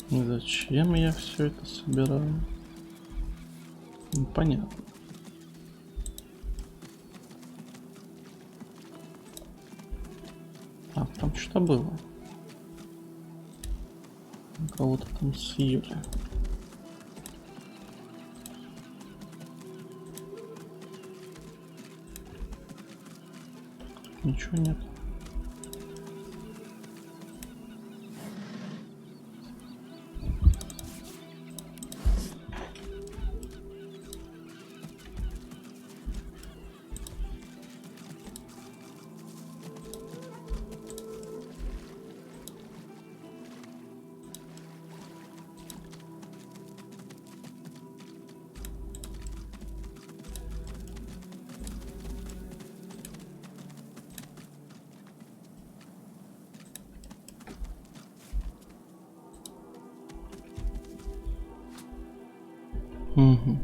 И зачем я все это собираю? Непонятно. Так, там что было? Кого-то там съели. Ничего нет. Угу.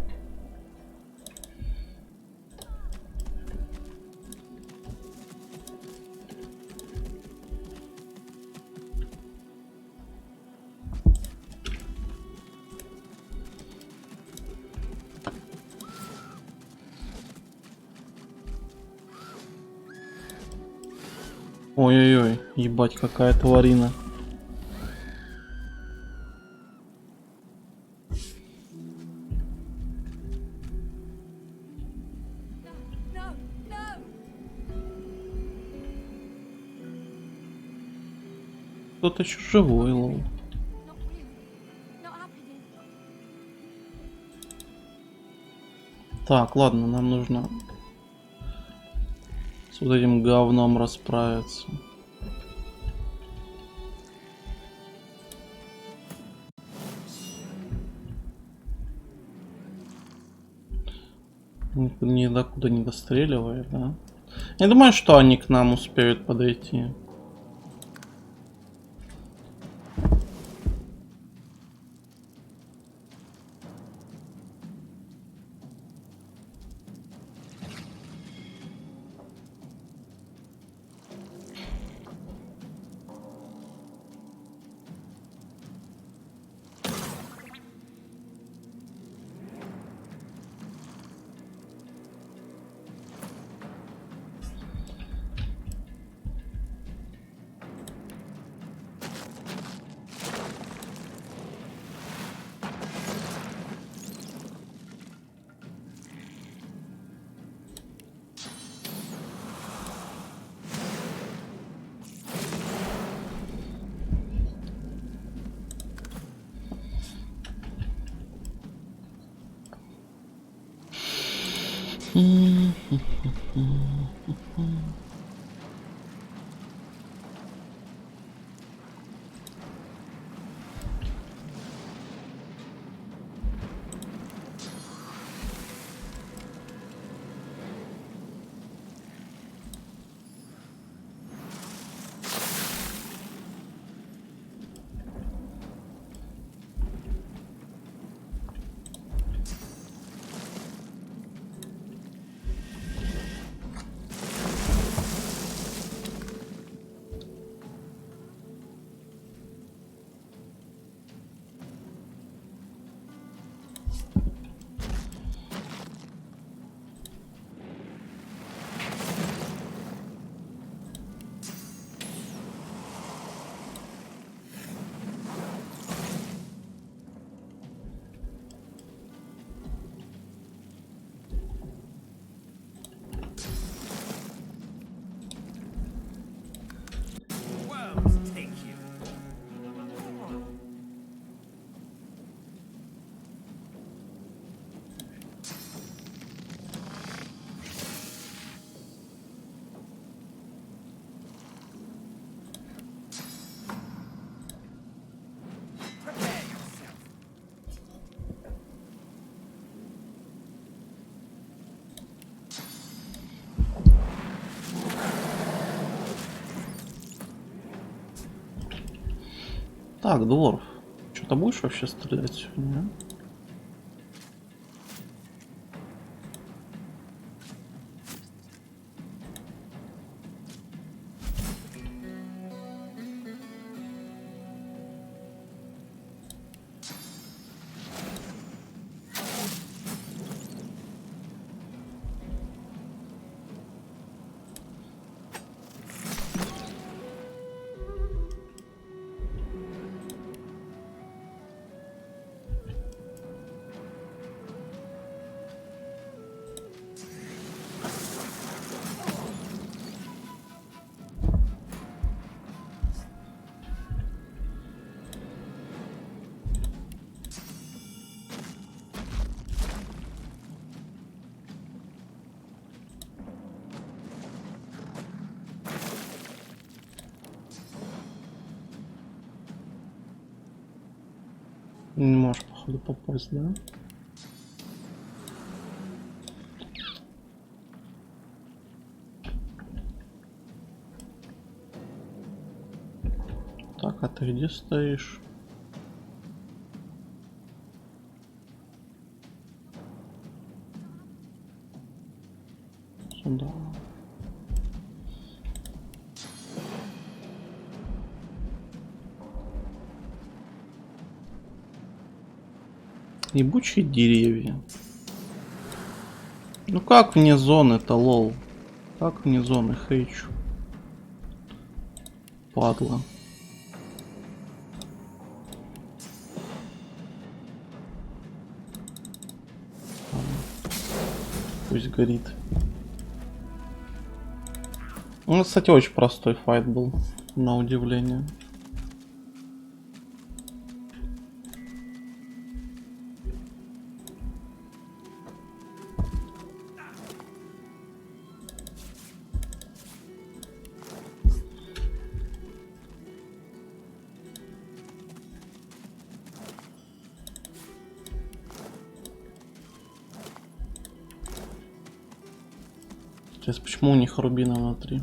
Ой-ой-ой, ебать, какая тварина. Кто-то еще живой, лол. Так, ладно, нам нужно с вот этим говном расправиться. Ни докуда не достреливает, да? Я думаю, что они к нам успеют подойти. Так, дворф. Что-то будешь вообще стрелять сегодня? Не можешь, походу, попасть, да? Так, а ты где стоишь? Сюда. Ебучие деревья. Ну как вне зоны-то, лол? Как вне зоны, хейчу? Падла. Пусть горит. Ну, кстати, очень простой файт был, на удивление. Сейчас почему у них рубина внутри?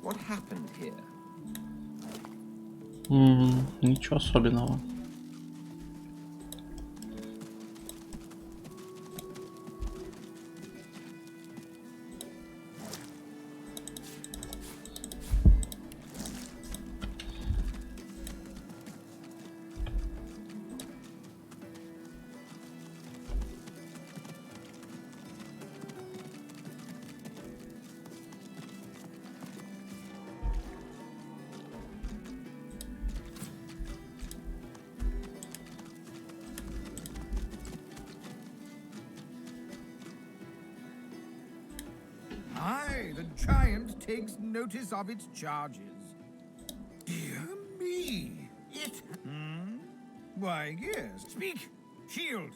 What happened here? Ничего особенного. Aye, the giant takes notice of its charges. Dear me, it... Why, yes. Speak, shield.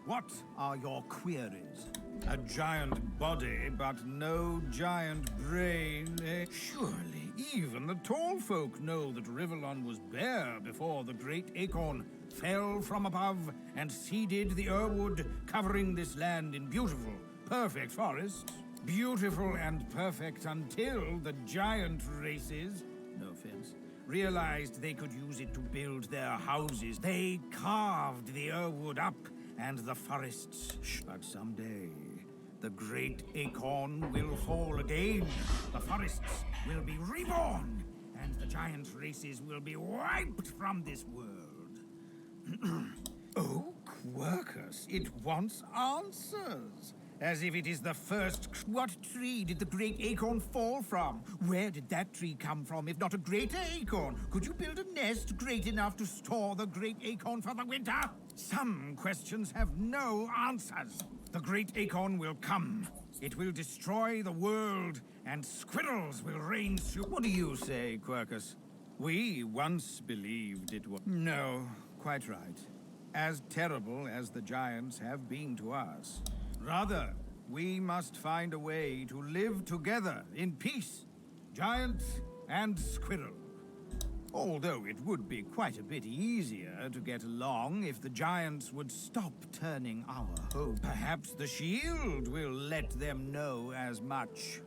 What are your queries? A giant body, but no giant brain, eh? Surely, even the tall folk know that Rivellon was bare before the great acorn fell from above and seeded the Irwood, covering this land in beautiful, perfect forests. Beautiful and perfect until the giant races, no offense, realized they could use it to build their houses. They carved the Irwood up and the forests. But someday, the great acorn will fall again. The forests will be reborn, and the giant races will be wiped from this world. Oh, Quercus, it wants answers. As if it is the first... What tree did the great acorn fall from? Where did that tree come from, if not a greater acorn? Could you build a nest great enough to store the great acorn for the winter? Some questions have no answers. The great acorn will come. It will destroy the world, and squirrels will reign supreme. What do you say, Quercus? We once believed it was... No, quite right. As terrible as the giants have been to us. Rather, we must find a way to live together in peace. Giant and squirrel. Although it would be quite a bit easier to get along if the giants would stop turning our home. Perhaps the shield will let them know as much.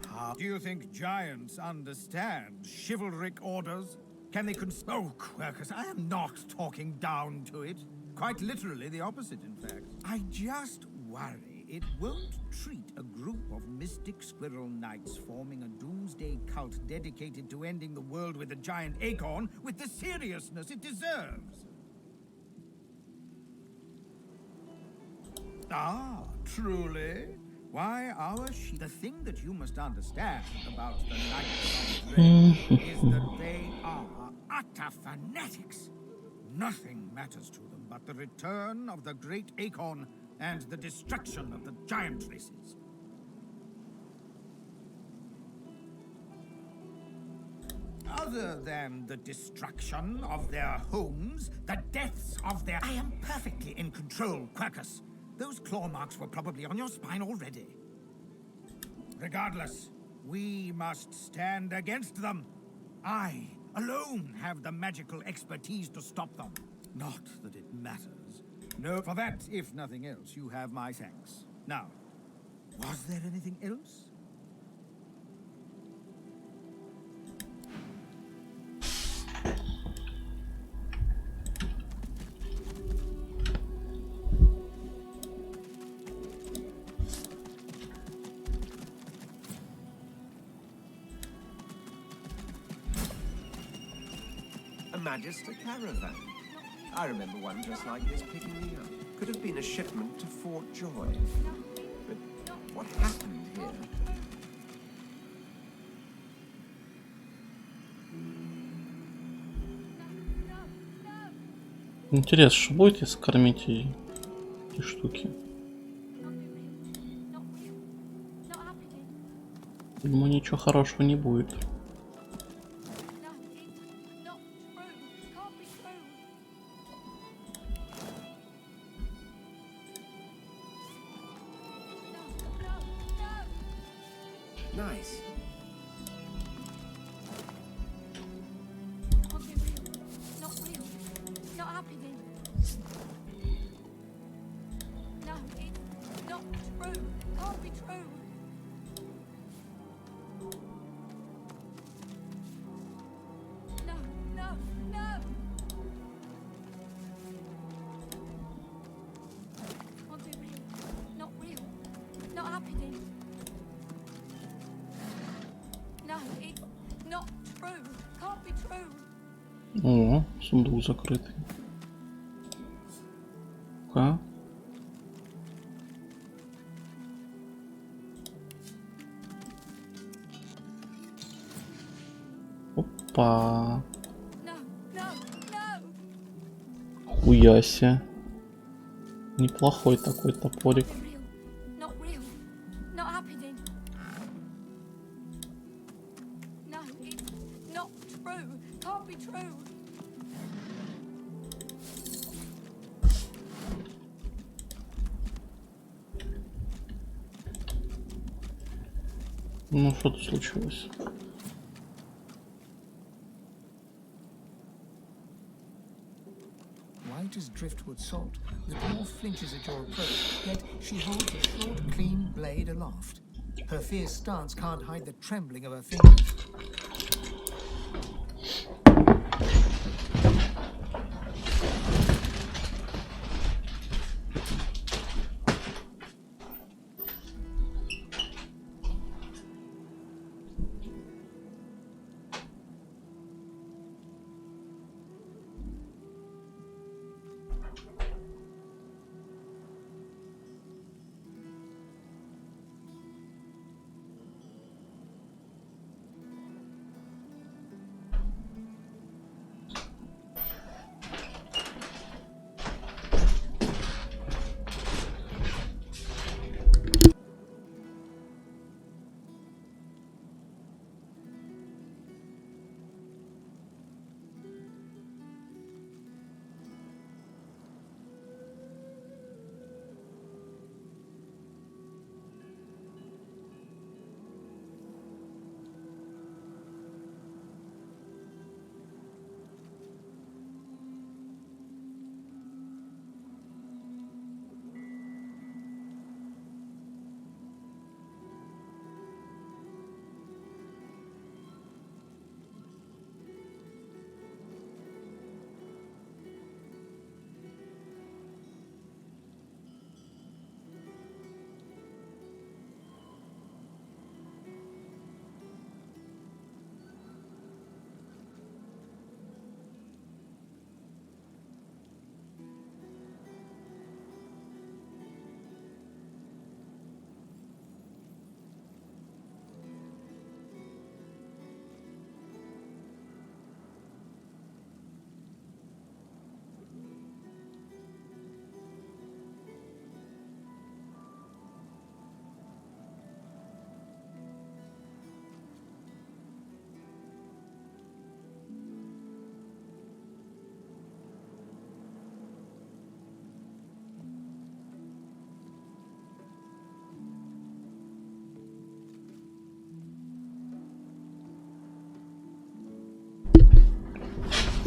How do you think giants understand chivalric orders? Can they Oh, Quercus, I am not talking down to it. Quite literally the opposite, in fact. I just worry it won't treat a group of mystic squirrel knights forming a doomsday cult dedicated to ending the world with a giant acorn with the seriousness it deserves. Ah, truly? Why, the thing that you must understand about the Knights of Dread is that they are utter fanatics. Nothing matters to them but the return of the great acorn and the destruction of the giant races. Other than the destruction of their homes, the deaths of their... I am perfectly in control, Quercus. Those claw marks were probably on your spine already. Regardless, we must stand against them. I alone have the magical expertise to stop them. Not that it matters. No, for that, if nothing else, you have my thanks. Now, was there anything else? A Magister caravan. I remember one just like this picking me up. Could have been a shipment to Fort Joy. But what happened here? Интересно, что будет, если кормить эти штуки? Думаю, ничего хорошего не будет. Nice. Not real. Not happening. No, it's not true. Can't be true. No, no, no. Can't be real. Not real. Not happening. No, it's not true. Can't be true. О, сундук закрытый. Ну-ка. Опа. Хуяся. Неплохой такой топорик. Not real. Not happening. No, it's not true. Can't be true. Ну, что тут случилось? White as driftwood salt, the dwarf flinches at your approach, yet she holds a short, clean blade aloft. Her fierce stance can't hide the trembling of her fingers.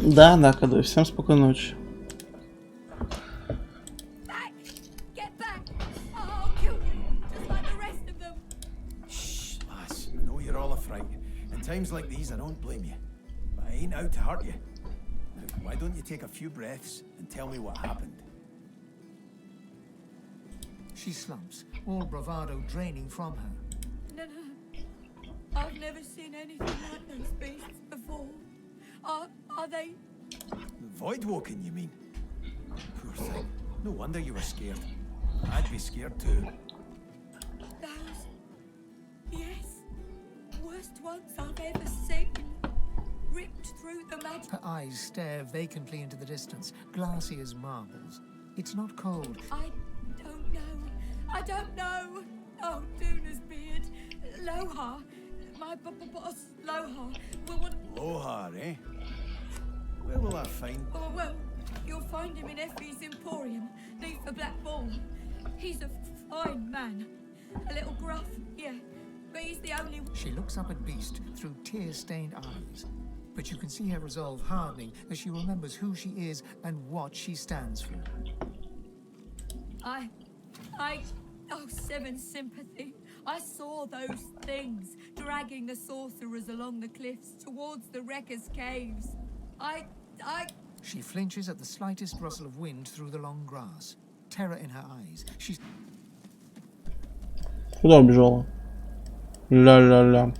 Да, да, Кадой, всем спокойной ночи. Get back! I'll kill you, just like the rest of them. Shh, lass. I know you're all afraid. In times like these, I don't blame you. But I ain't out to hurt you. Now, why don't you take a few breaths and tell me what happened? She slumps, all bravado draining from her. No. I've never seen anything like those beasts before. Are they? Voidwoken, you mean? Poor thing. No wonder you were scared. I'd be scared too. Those? Yes. Worst ones I've ever seen. Ripped through the magic. Her eyes stare vacantly into the distance, glassy as marbles. It's not cold. I don't know. Oh, Duna's beard. Lohar. My boss, Lohar. Will want... Lohar, eh? Where will I find... Oh, well, you'll find him in Effie's Emporium, neath the Black Ball. He's a fine man. A little gruff, yeah. But he's the only... She looks up at Beast through tear-stained eyes. But you can see her resolve hardening as she remembers who she is and what she stands for. Oh, Seven sympathy. I saw those things dragging the sorcerers along the cliffs towards the Wrecker's caves. She flinches at the slightest rustle of wind through the long grass. Terror in her eyes. She's... Куда убежала? Ля-ля-ля.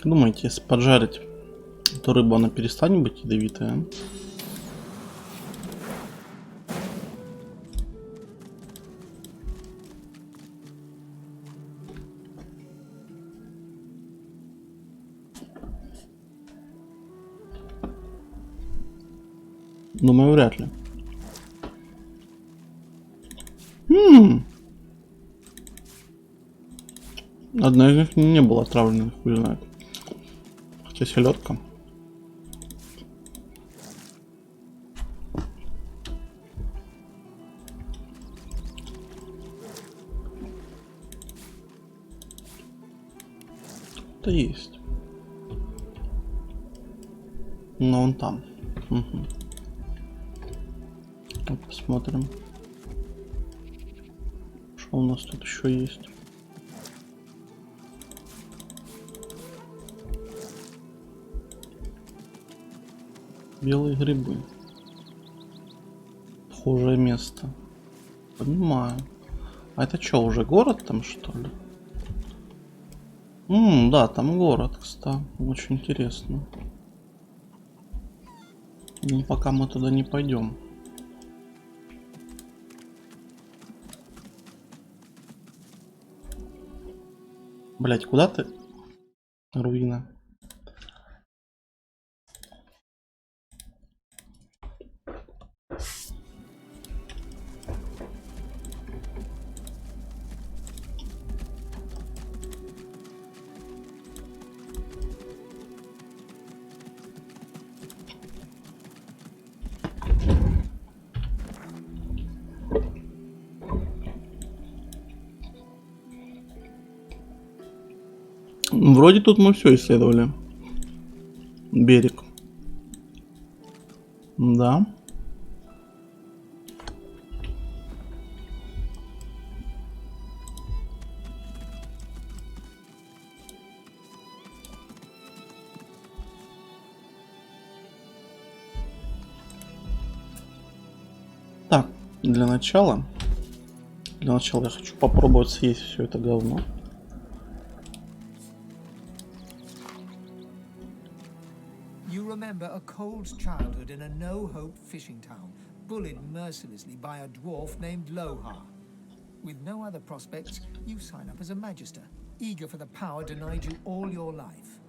Думаете, если поджарить, то рыба она перестанет быть ядовитая? А? Думаю, вряд ли. Одна из них не была отравлена, хуй знает. Хотя селедка. Это есть. Но он там. Угу. Вот посмотрим. Что у нас тут еще есть? Белые грибы. Похожее место. Понимаю. А это что, уже город там, что ли? Да, там город, кстати. Очень интересно. Но пока мы туда не пойдем. Блять, куда ты? Руина. Вроде тут мы все исследовали. Берег. Да. Так, для начала я хочу попробовать съесть все это говно. You remember a cold childhood in a no-hope fishing town, bullied mercilessly by a dwarf named Lohar. With no other prospects, you sign up as a magister. eager for the power denied you all your life.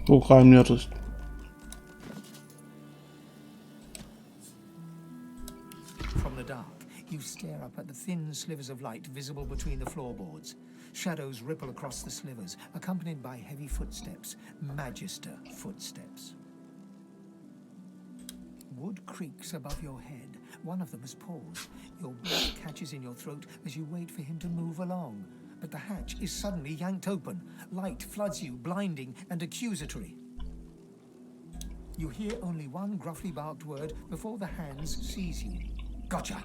Какая мерзость. From the dark, you stare up at the thin slivers of light visible between the floorboards. Shadows ripple across the slivers, accompanied by heavy footsteps, Magister footsteps. Wood creaks above your head. One of them has paused. Your breath catches in your throat as you wait for him to move along. But the hatch is suddenly yanked open. Light floods you, blinding and accusatory. You hear only one gruffly barked word before the hands seize you. Gotcha!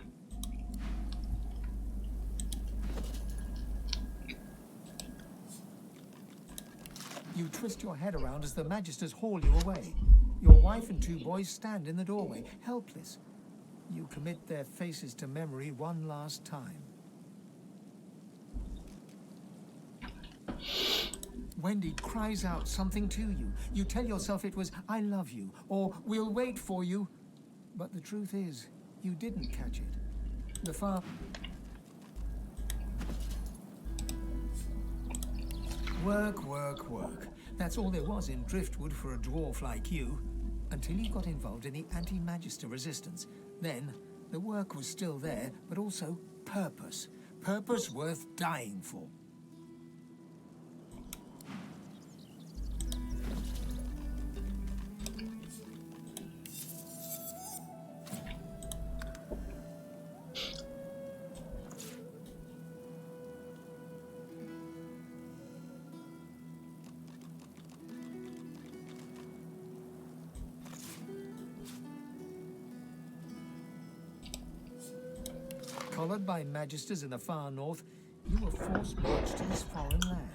You twist your head around as the Magisters haul you away. Your wife and 2 boys stand in the doorway, helpless. You commit their faces to memory one last time. Wendy cries out something to you. You tell yourself it was, "I love you," or "We'll wait for you." But the truth is, you didn't catch it. The farm... Work, work, work. That's all there was in Driftwood for a dwarf like you. Until you got involved in the anti-Magister resistance. Then, the work was still there, but also purpose. Purpose worth dying for. Collared by Magisters in the far north, you were forced marched to this foreign land.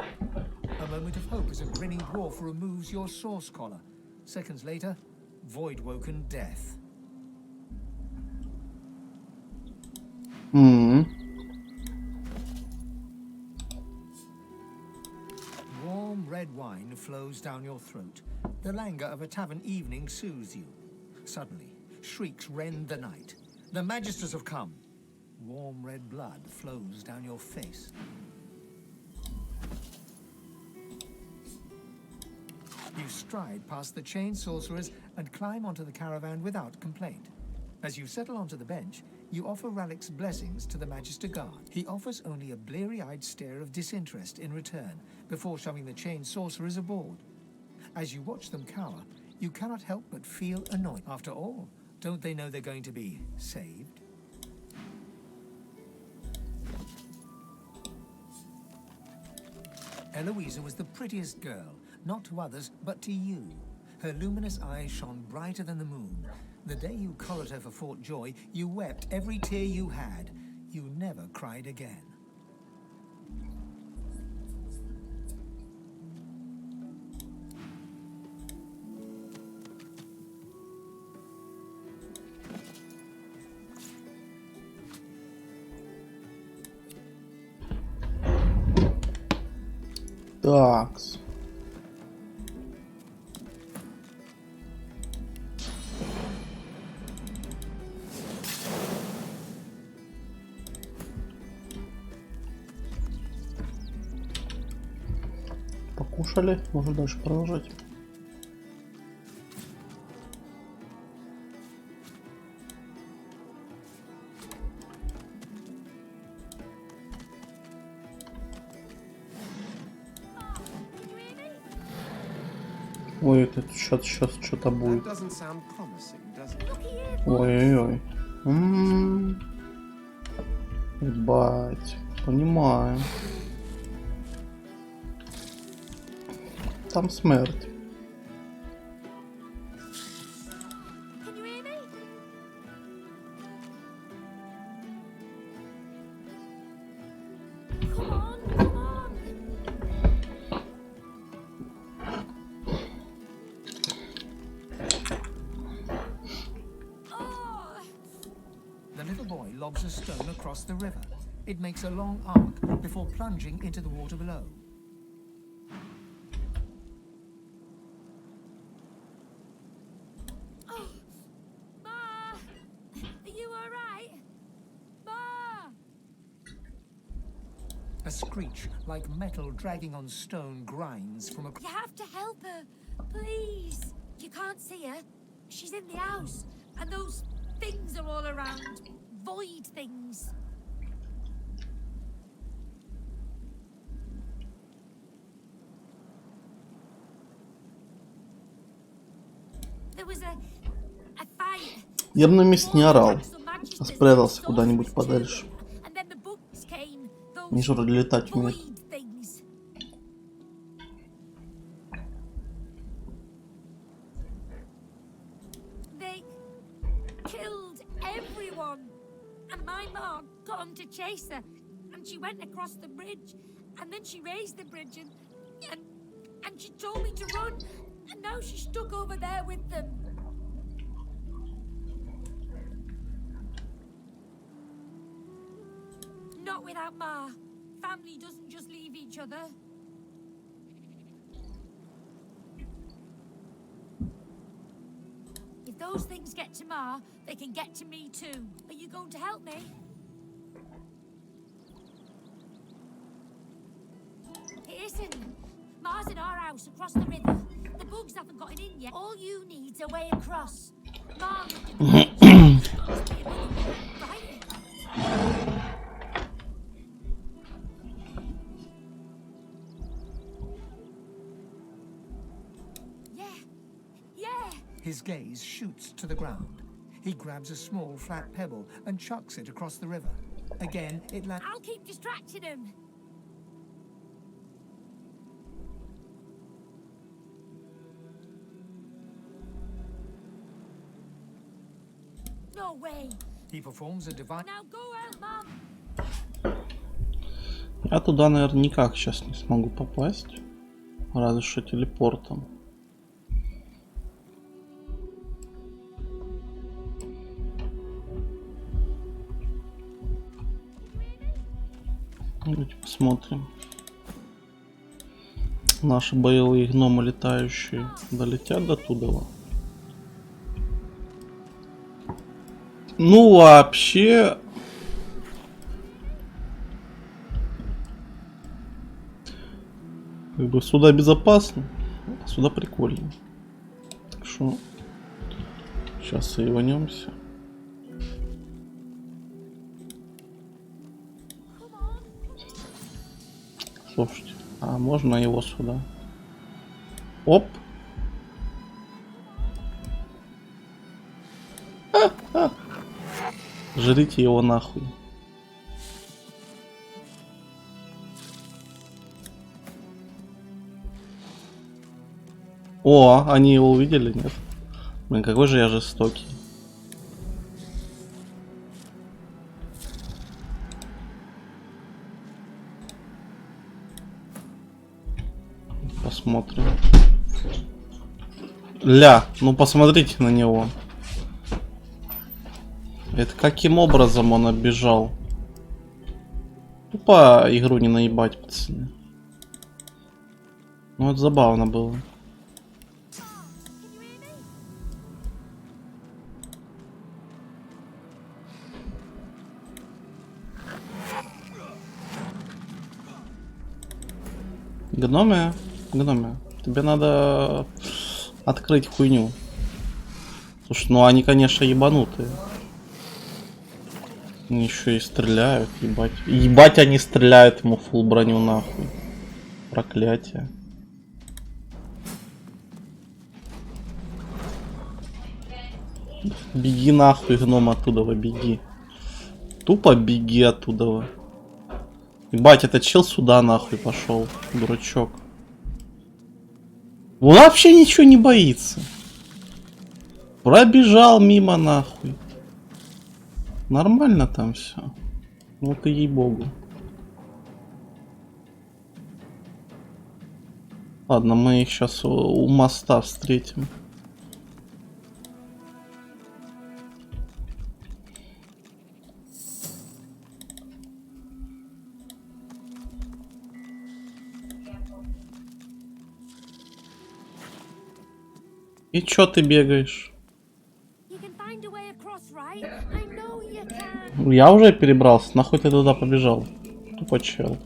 A moment of hope as a grinning dwarf removes your source collar. Seconds later, void-woken death. Warm red wine flows down your throat. The languor of a tavern evening soothes you. Suddenly, shrieks rend the night. The Magisters have come. Warm red blood flows down your face. You stride past the chained sorcerers and climb onto the caravan without complaint. As you settle onto the bench, you offer Ralik's blessings to the Magister Guard. He offers only a bleary-eyed stare of disinterest in return before shoving the chained sorcerers aboard. As you watch them cower, you cannot help but feel annoyed. After all, don't they know they're going to be saved? Eloisa was the prettiest girl, not to others, but to you. Her luminous eyes shone brighter than the moon. The day you collared her for Fort Joy, you wept every tear you had. You never cried again. Такс. Покушали, можно дальше продолжать. Ой, это сейчас что-то будет. Ой-ой-ой. Ебать. Понимаю. Там смерть. Lobs a stone across the river. It makes a long arc before plunging into the water below. Oh, Ma! Are you alright? Ma! A screech like metal dragging on stone grinds from a... You have to help her, please. You can't see her. She's in the house, and those things are all around. Void things. There was a fight. Я бы на месте не орал, а спрятался куда-нибудь подальше. Не же летать умеет. They killed everyone, and my mom got them to chase her, and she went across the bridge, and then she raised the bridge, and she told me to run, and now she's stuck over there with them. Not without Ma. Family doesn't just leave each other. If those things get to Ma, they can get to me too. Are you going to help me? Pearson, Ma's in our house across the river. The bugs haven't gotten in yet. All you need's a way across. Ma looked at the right? His gaze shoots to the ground. He grabs a small flat pebble and chucks it across the river. Again, it lands. I'll keep distracting him. No way. He performs a divine. Now go out, Mom. Я туда, наверное, никак сейчас не смогу попасть. Разве что телепортом. Давайте посмотрим. Наши боевые гномы летающие долетят до туда. Ну вообще... Как бы сюда безопасно, а сюда прикольно. Так что сейчас и рванемся. Слушайте, а можно его сюда? Оп! Жрите его нахуй. О, они его увидели, нет? Блин, какой же я жестокий. Посмотрим. Ля, ну посмотрите на него. Это каким образом он оббежал? Тупо игру не наебать, пацаны. Ну это забавно было. Гномия? Гномия. Тебе надо открыть хуйню. Слушай, ну они, конечно, ебанутые. Они еще и стреляют, ебать. Ебать, они стреляют ему фулл броню нахуй. Проклятие. Беги нахуй, гном, оттуда, беги. Тупо беги оттуда. Ебать, этот чел сюда нахуй пошел, дурачок. Он вообще ничего не боится. Пробежал мимо нахуй. Нормально там все. Ну ты ей-богу. Ладно, мы их сейчас у моста встретим. И чё ты бегаешь? Я уже перебрался, нахуй ты туда побежал? Тупо чел.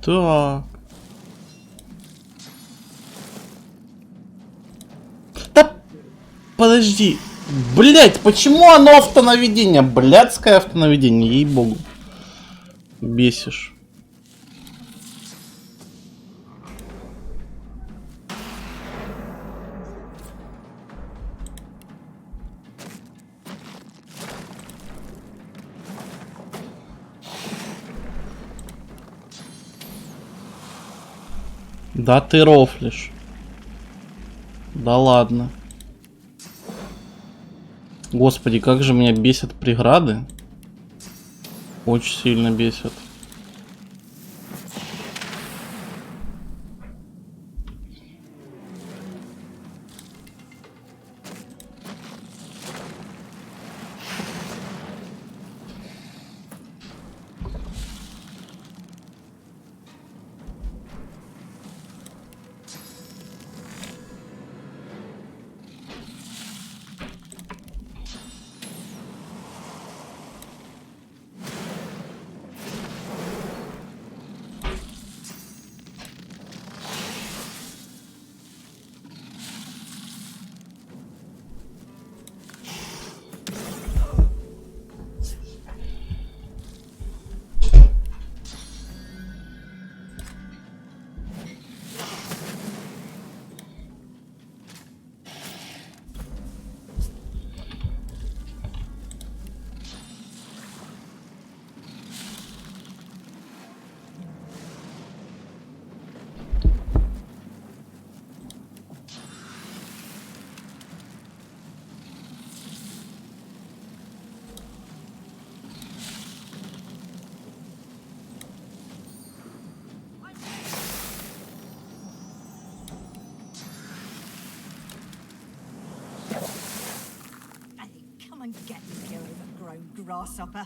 Так. Да подожди. Блять, почему оно автонаведение? Блядское автонаведение, ей-богу. Бесишь. Да ты рофлишь. Да ладно. Господи, как же меня бесят преграды. Очень сильно бесят. Come and get me, you overgrown grasshopper.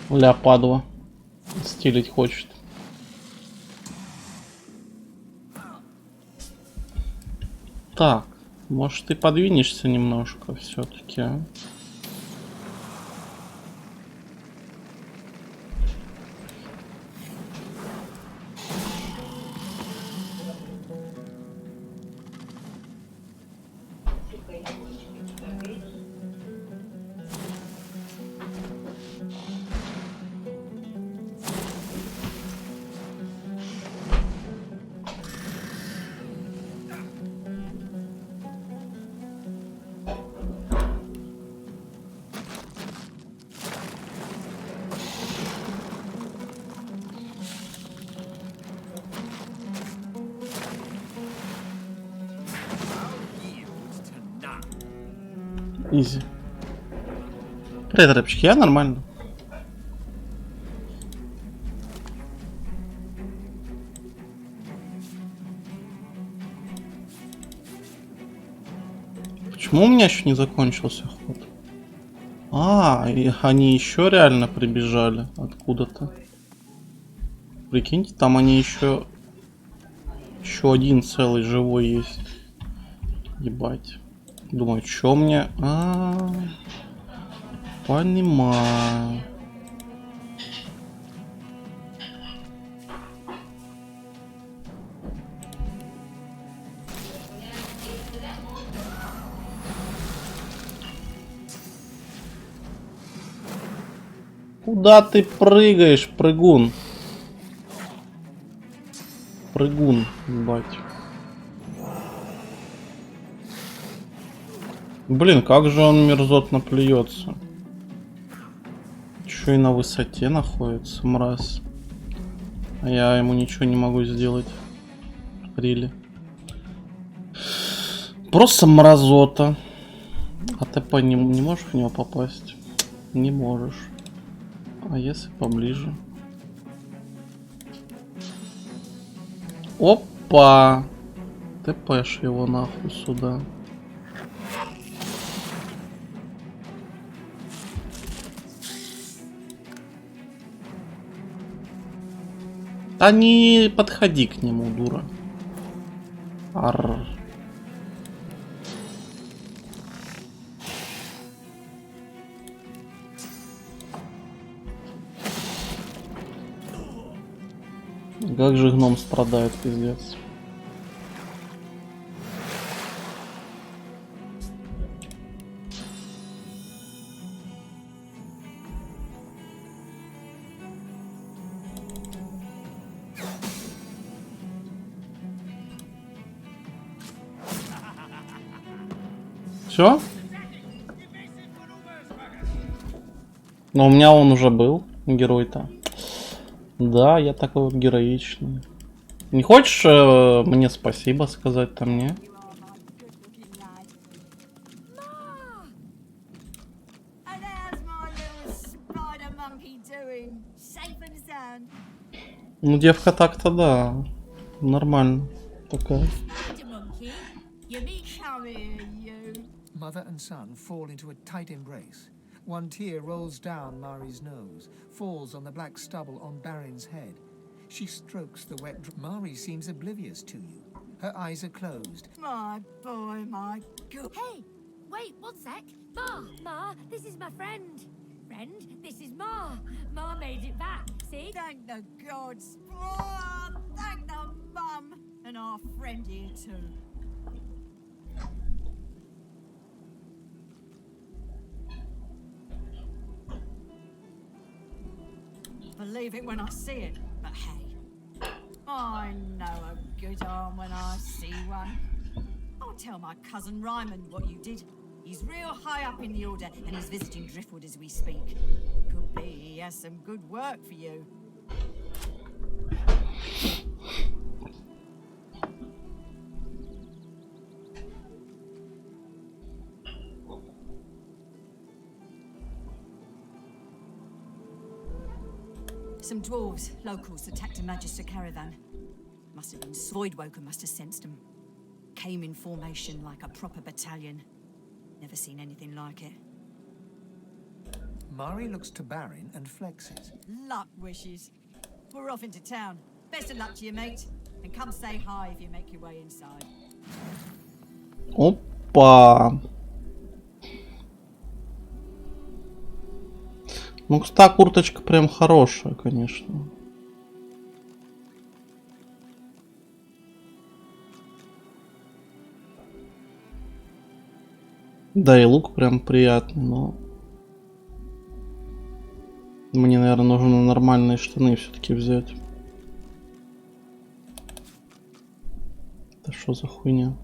Ля, падла. Стилить хочет. Так, может ты подвинешься немножко все-таки, а? Изи. Привет, рыбчики, я нормально. Почему у меня еще не закончился ход? А, и они еще реально прибежали откуда-то. Прикиньте, там они еще один целый живой есть. Ебать. Думаю, что мне... Понимаю. Куда ты прыгаешь, прыгун? Прыгун, ебать. Блин, как же он мерзотно плюется. Еще и на высоте находится, мразь. А я ему ничего не могу сделать. Рили. Просто мразота. А ты по нему не можешь в него попасть? Не можешь. А если поближе? Опа! ТПшь его нахуй сюда. Да не подходи к нему, дура. Арр. Как же гном страдает, пиздец. Все? Но у меня он уже был, герой-то. Да, я такой вот героичный. Не хочешь мне спасибо сказать-то мне? Ну, девка так-то да. Нормально. Такая. Mother and son fall into a tight embrace. One tear rolls down Mari's nose, falls on the black stubble on Barin's head. She strokes the wet... Mari seems oblivious to you. Her eyes are closed. My boy, my good. Hey, wait, one sec. Ma, this is my friend. Friend, this is Ma. Ma made it back, see? Thank the gods. Oh, thank the mum. And our friend here too. Believe it when I see it, but hey, I know a good arm when I see one. I'll tell my cousin Ryman what you did. He's real high up in the order and he's visiting Driftwood as we speak. Could be he has some good work for you. Some dwarves, locals, attacked a Magister caravan. Must have been Voidwoken must have sensed them. Came in formation like a proper battalion. Never seen anything like it. Mari looks to Barin and flexes. Luck wishes. We're off into town. Best of luck to you, mate. And come say hi if you make your way inside. Опа. Ну, та курточка прям хорошая, конечно. Да, и лук прям приятный, но... Мне, наверное, нужно нормальные штаны все-таки взять. Это что за хуйня?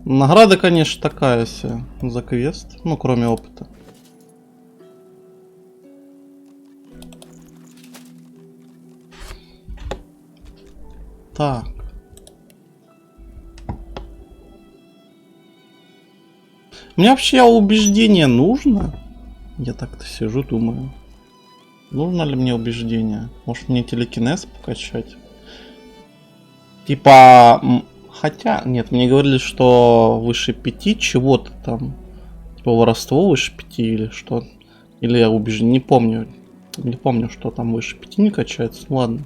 Награда, конечно, такая себе за квест. Ну, кроме опыта. Так. Мне вообще убеждение нужно? Я так-то сижу, думаю. Нужно ли мне убеждение? Может мне телекинез покачать? Типа... Хотя... Нет, мне говорили, что выше 5 чего-то там. Типа воровство выше 5 или что. Или я убежден. Не помню. Не помню, что там выше 5 не качается. Ну ладно.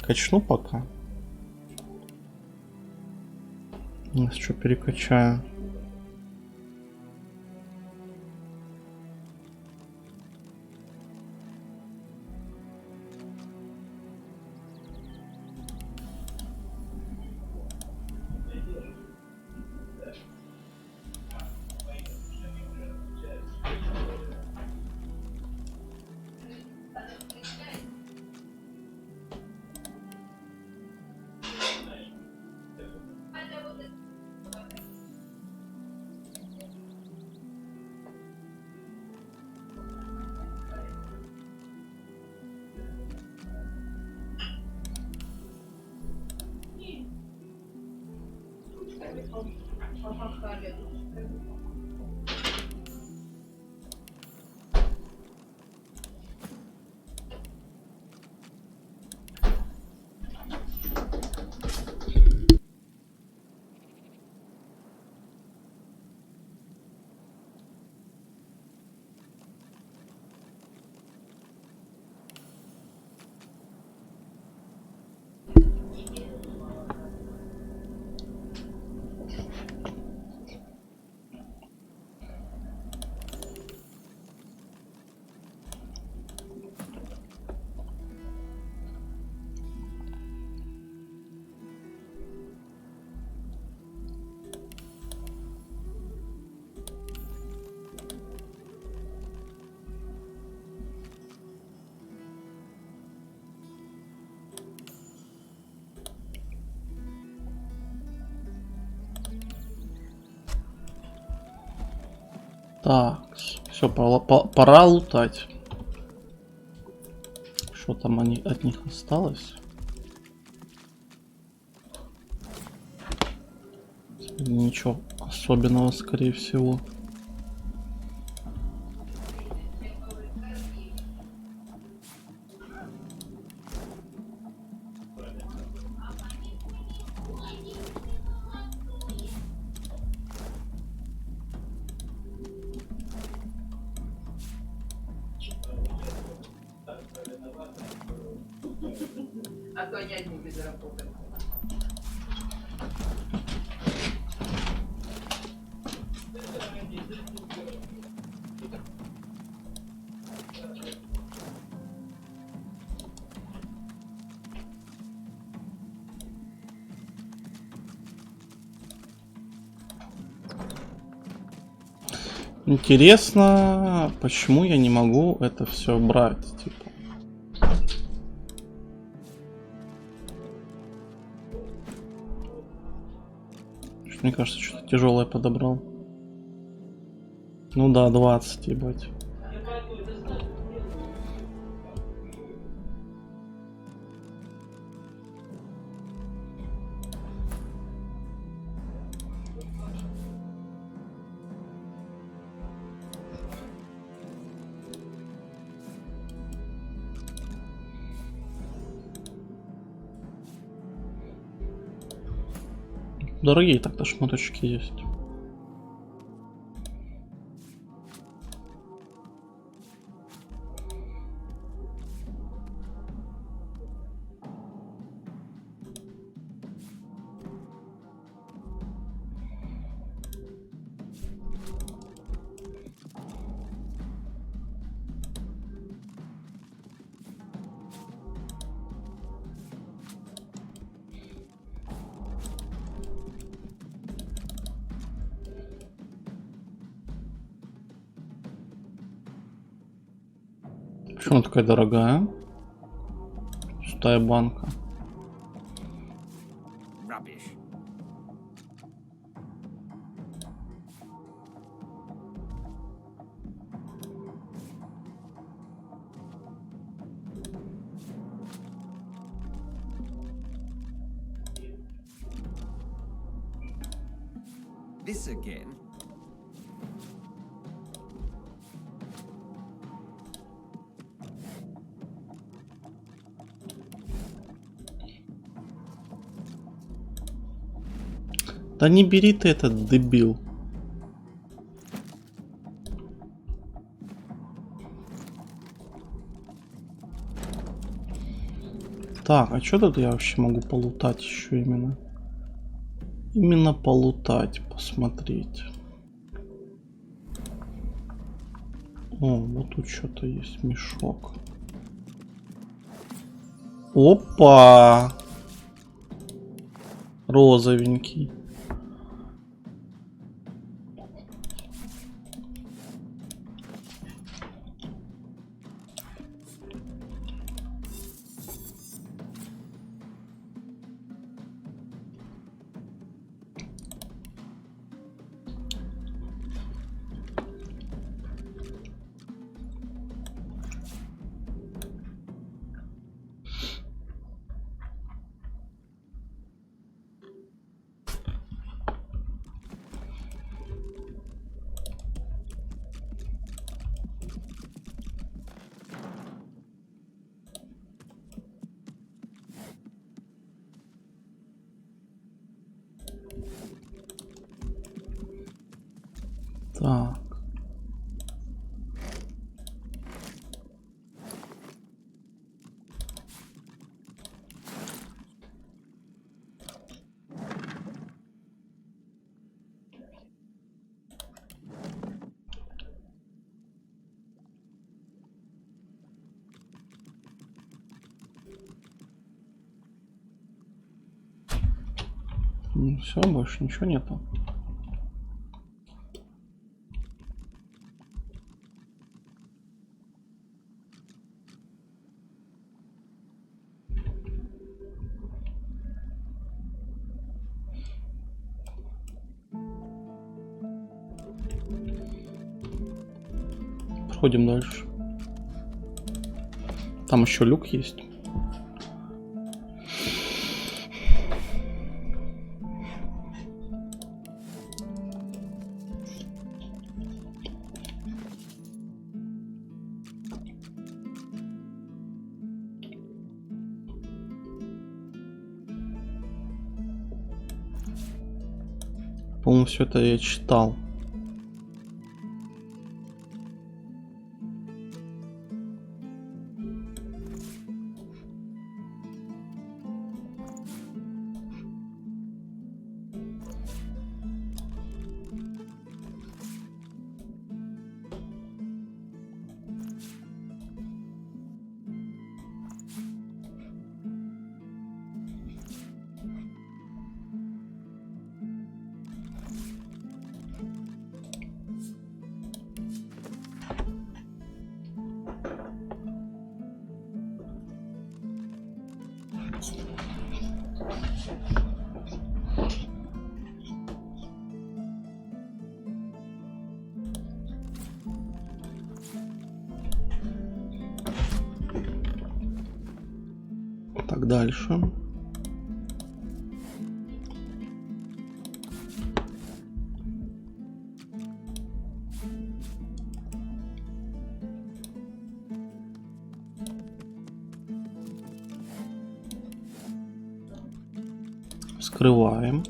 Качну пока. Что перекачаю. Так, все, пора лутать. Что там от них осталось? Ничего особенного, скорее всего. А то я не без работы. Интересно, почему я не могу это все брать, типа. Мне кажется, что-то тяжелое подобрал. Ну да, 20, ебать. Дорогие так-то шмоточки есть. Почему она такая дорогая? Пустая банка. Rubbish. This again? Да не бери ты этот, дебил. Так, а что тут я вообще могу полутать еще именно? Именно полутать, посмотреть. О, вот тут что-то есть, мешок. Опа! Розовенький. Так. Все, больше ничего нету. Проходим дальше. Там еще люк есть. По-моему, все это я читал. Так, дальше. Вскрываем.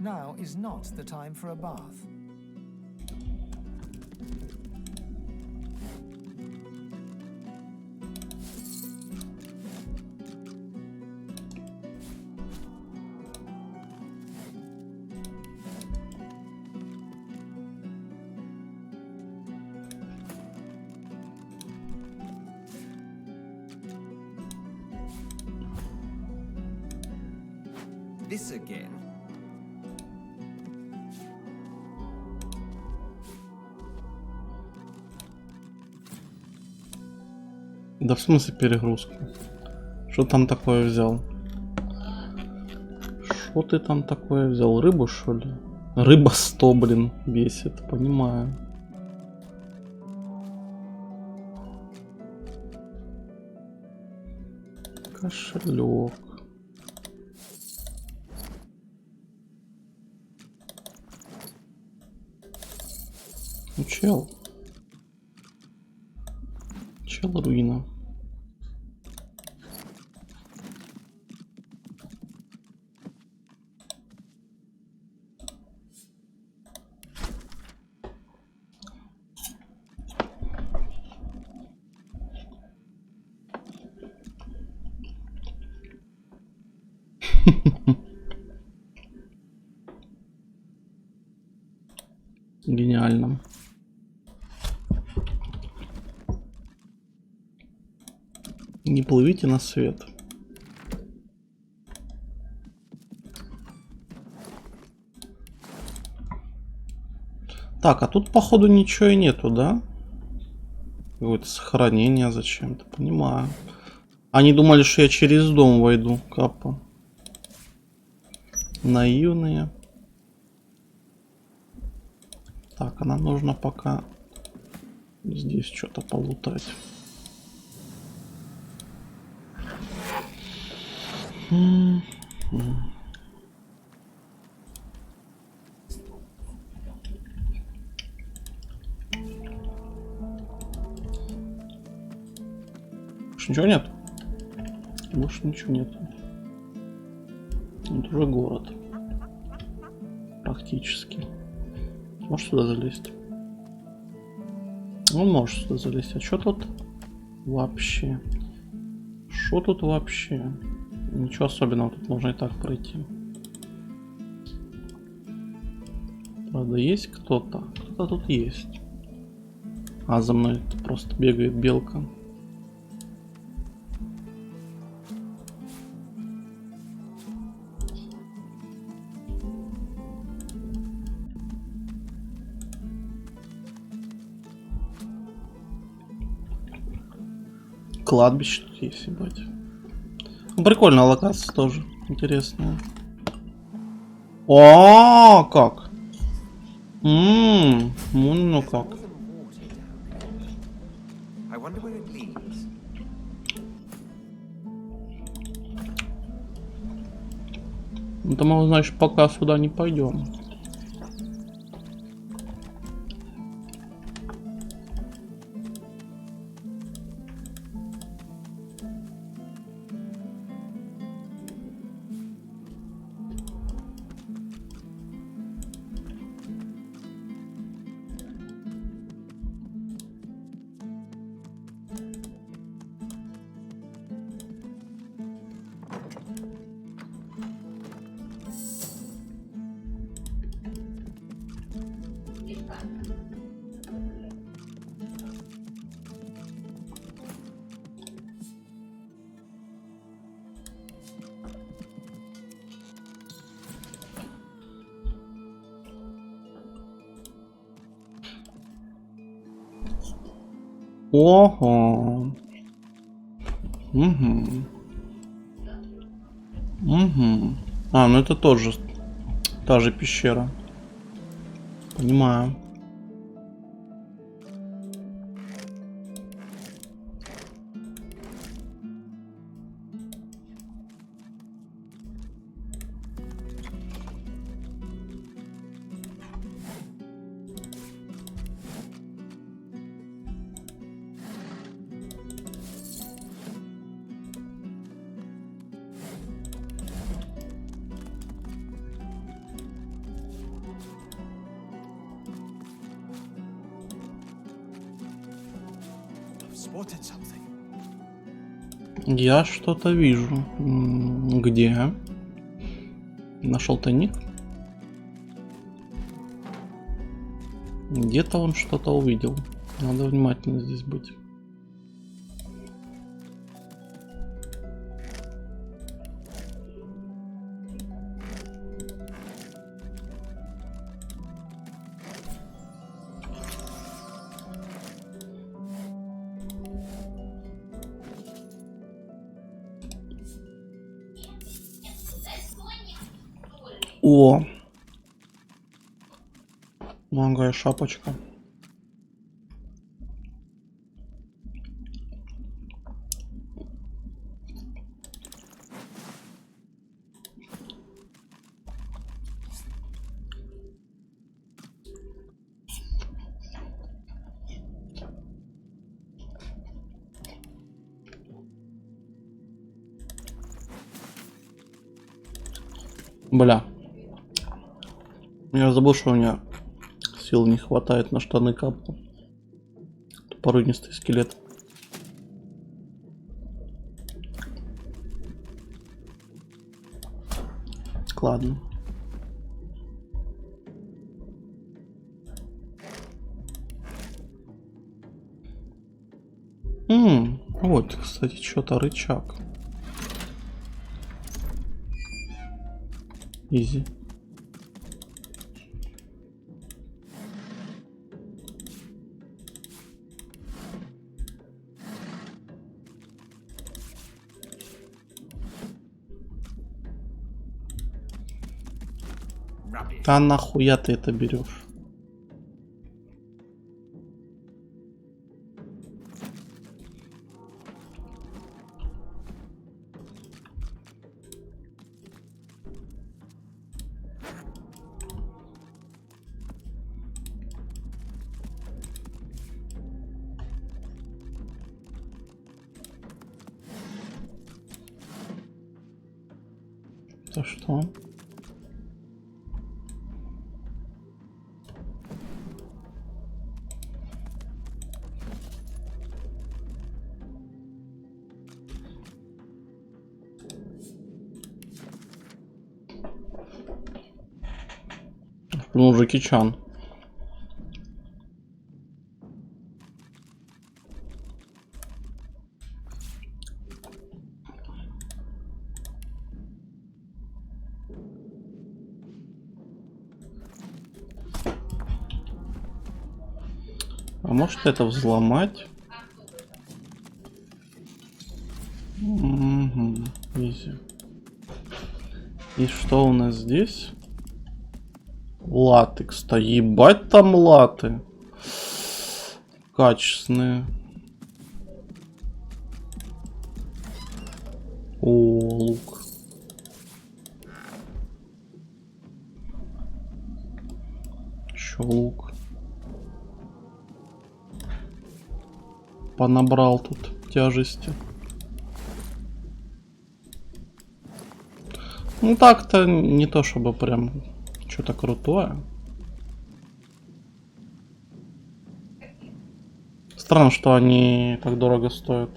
Now is not the time for a bath. This again. Да в смысле перегрузку? Что там такое взял? Что ты там такое взял? Рыбу, что ли? Рыба 100, блин, бесит, понимаю. Кошелек. Ну, чел. Чел руина. Гениально. Не плывите на свет. Так, а тут походу ничего и нету, да? Какое-то сохранение зачем-то, понимаю. Они думали, что я через дом войду, капа. Наивные. Так, а нам нужно пока здесь что-то полутать. Больше ничего нет? Больше ничего нет. Это уже город. Практически. Можешь сюда залезть? Он может сюда залезть. А что тут? Вообще. Что тут вообще? Ничего особенного, тут можно и так пройти. Правда, есть кто-то? Кто-то тут есть. А за мной просто бегает белка. Кладбище тут есть, ебать. Ну, прикольная локация тоже. Интересная. О, как? Ну как. I wonder where it leads. Ну, то мы, значит, пока сюда не пойдем. Ого. Угу. А, ну это тоже та же пещера. Понимаю. Spotted something. Я что-то вижу. Где? Нашел тайник? Где-то он что-то увидел. Надо внимательно здесь быть. О! Маленькая шапочка. Бля. Я забыл, что у меня сил не хватает на штаны капу. Породистый скелет. Ладно. Вот, кстати, что-то рычаг. Изи. А нахуя ты это берешь? Это что? Ну, Джеки Чан. А может это взломать? Угу, изи. И что у нас здесь? Латы, кстати. Ебать там латы. Качественные. О, лук. Еще лук. Понабрал тут тяжести. Ну так-то не то чтобы прям что-то крутое. Странно, что они так дорого стоят.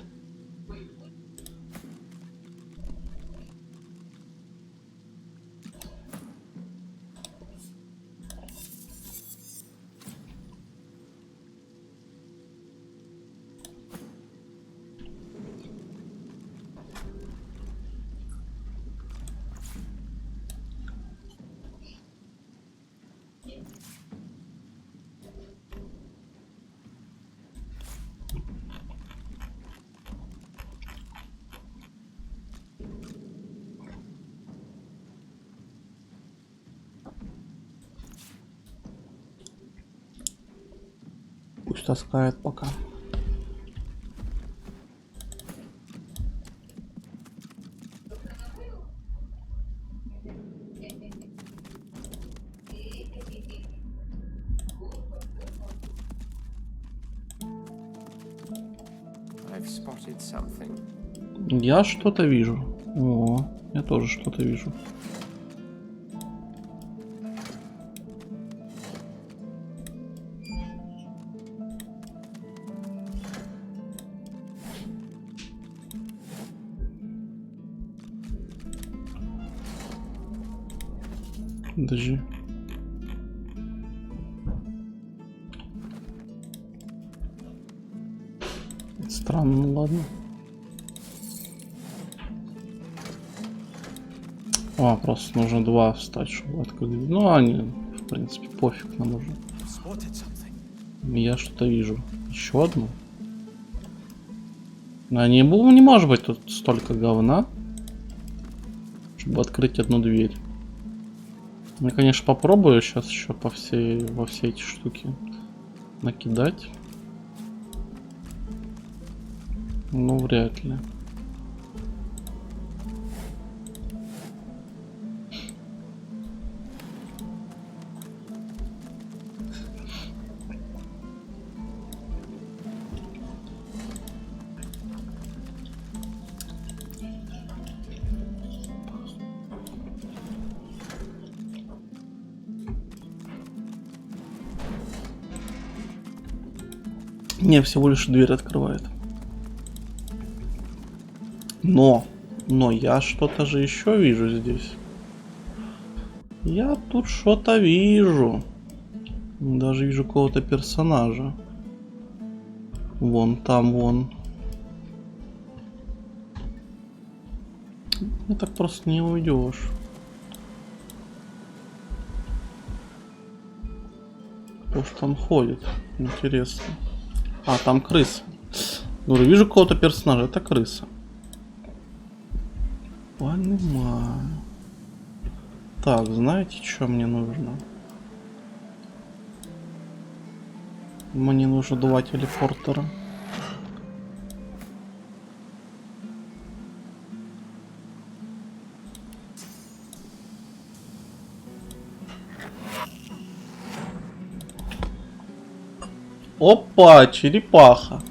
Пусть таскает пока. I've spotted something. Я что-то вижу. О, я тоже что-то вижу. Подожди. Странно, ну ладно. А, просто нужно два встать, чтобы открыть. Ну, они, в принципе, пофиг нам уже. Я что-то вижу. Еще одну. А не может быть тут столько говна, чтобы открыть одну дверь. Я, конечно, попробую сейчас еще во все эти штуки накидать. Ну, вряд ли. Не, всего лишь дверь открывает. Но я что-то же еще вижу здесь. Я тут что-то вижу. Даже вижу какого-то персонажа. Вон там, вон. И так просто не уйдешь. Потому что он ходит. Интересно. А, там крыса. Говорю, вижу какого-то персонажа. Это крыса. Понимаю. Так, знаете, что мне нужно? Мне нужно 2 телепортера. Опа, черепаха.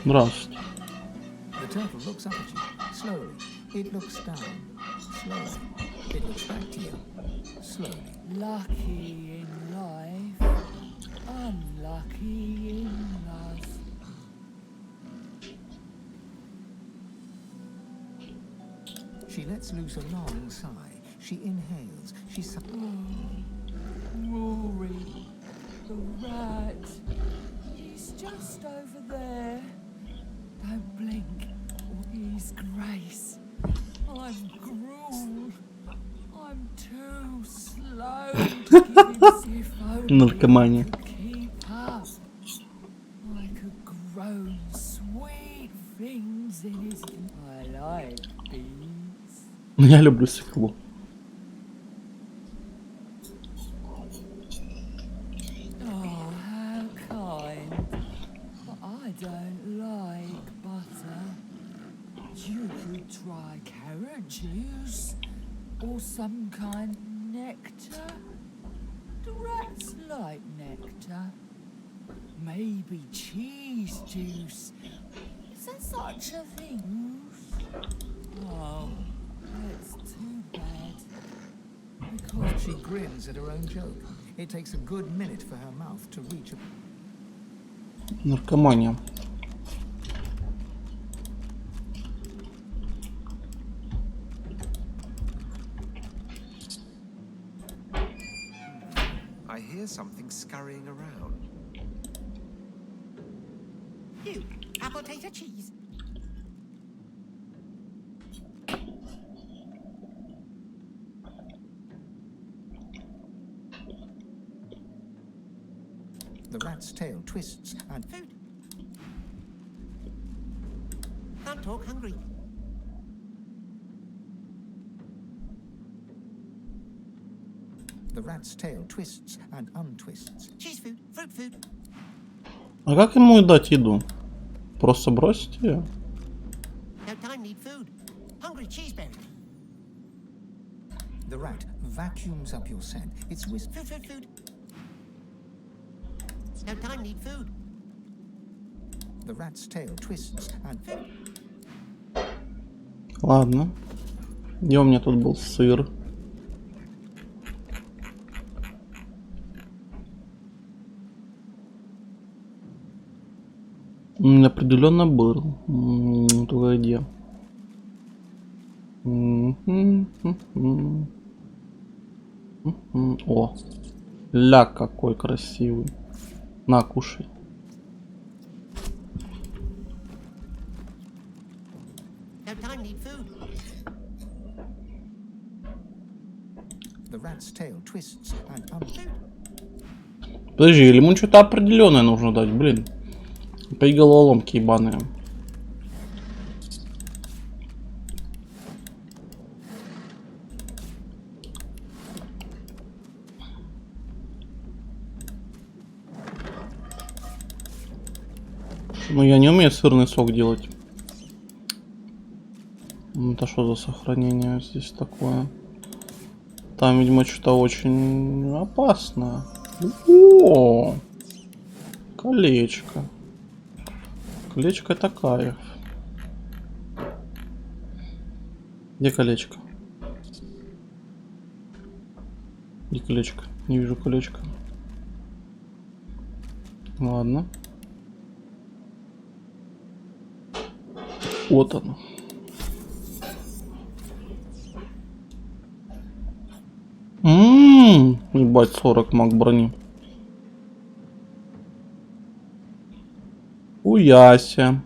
Здравствуйте. The turtle looks up at you, slowly. It looks down, slowly. It looks back to you, slowly. Lucky in life. Unlucky in-laws. She lets loose a long sigh. She inhales. She Rory, the rat. He's just over there. Don't blink, or he's Grace. I'm Gruel. I'm too slow to give him if Наркомания. keep up. I could grow sweet things in his. I like bees. Я люблю свеклу. Oh, how kind. But I don't like butter. You could try carrot juice or some kind of nectar. Do rats like nectar? Maybe cheese juice. Is there such a thing? Oh, it's too bad. Because she grins at her own joke. It takes a good minute for her mouth to reach a... Наркомания. I hear something scurrying around. You, apple tater cheese. The rat's tail twists and... Food. Can't talk, hungry. The rat's tail twists and untwists. Cheese food, fruit food. А как ему дать еду? Просто бросить ее? No time, need food. Hungry cheeseberry. The rat vacuums up your scent. It's whisk... Food, food, food. No time, need food. The rat's tail twists and... Ладно. Где у меня тут был сыр? Определенно был. Только где? О, ля какой красивый. На, кушай. No time, need food. The rat's tail twists and Подожди, или ему что-то определенное нужно дать, блин. Опять головоломки ебаные. Ну я не умею сырный сок делать. Это что за сохранение здесь такое? Там, видимо, что-то очень опасное. О, колечко. Колечко это кайф. Где колечко? Где колечко? Не вижу колечко. Ладно. Вот оно. Ебать, 40 маг брони. Уяся.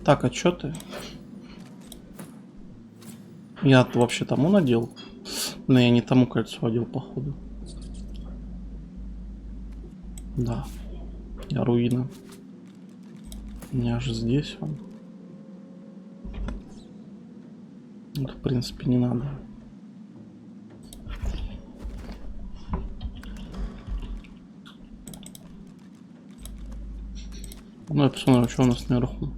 Так, а чё ты? Я вообще тому надел? Но я не тому кольцо одел, походу. Да. Я руина. У меня же здесь он. Это, в принципе, не надо. Ну, я посмотрю, что у нас наверху.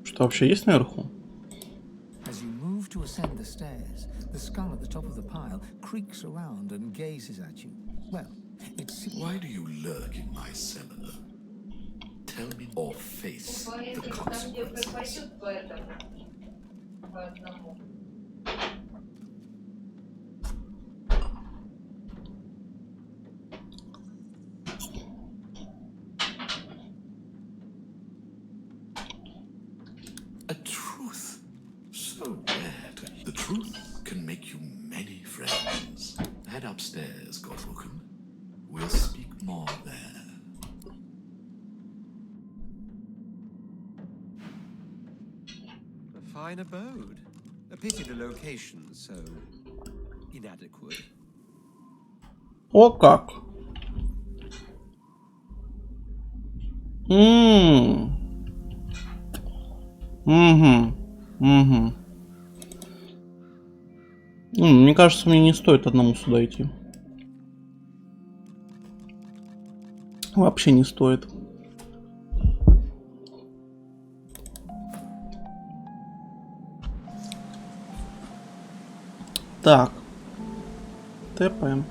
Что вообще есть наверху? As you move to ascend the stairs, the skull at the top of the pile creaks around and gazes at you. Well, it's... Why do you lurk in my cellar? Tell me or face the consequences. A truth so rare to hear. The truth can make you many friends. Head upstairs, Godwoken. We'll speak more there. A fine abode. A pity the location so inadequate. О как! Угу. Мне кажется, мне не стоит одному сюда идти. Вообще не стоит. Так. Тэпаем.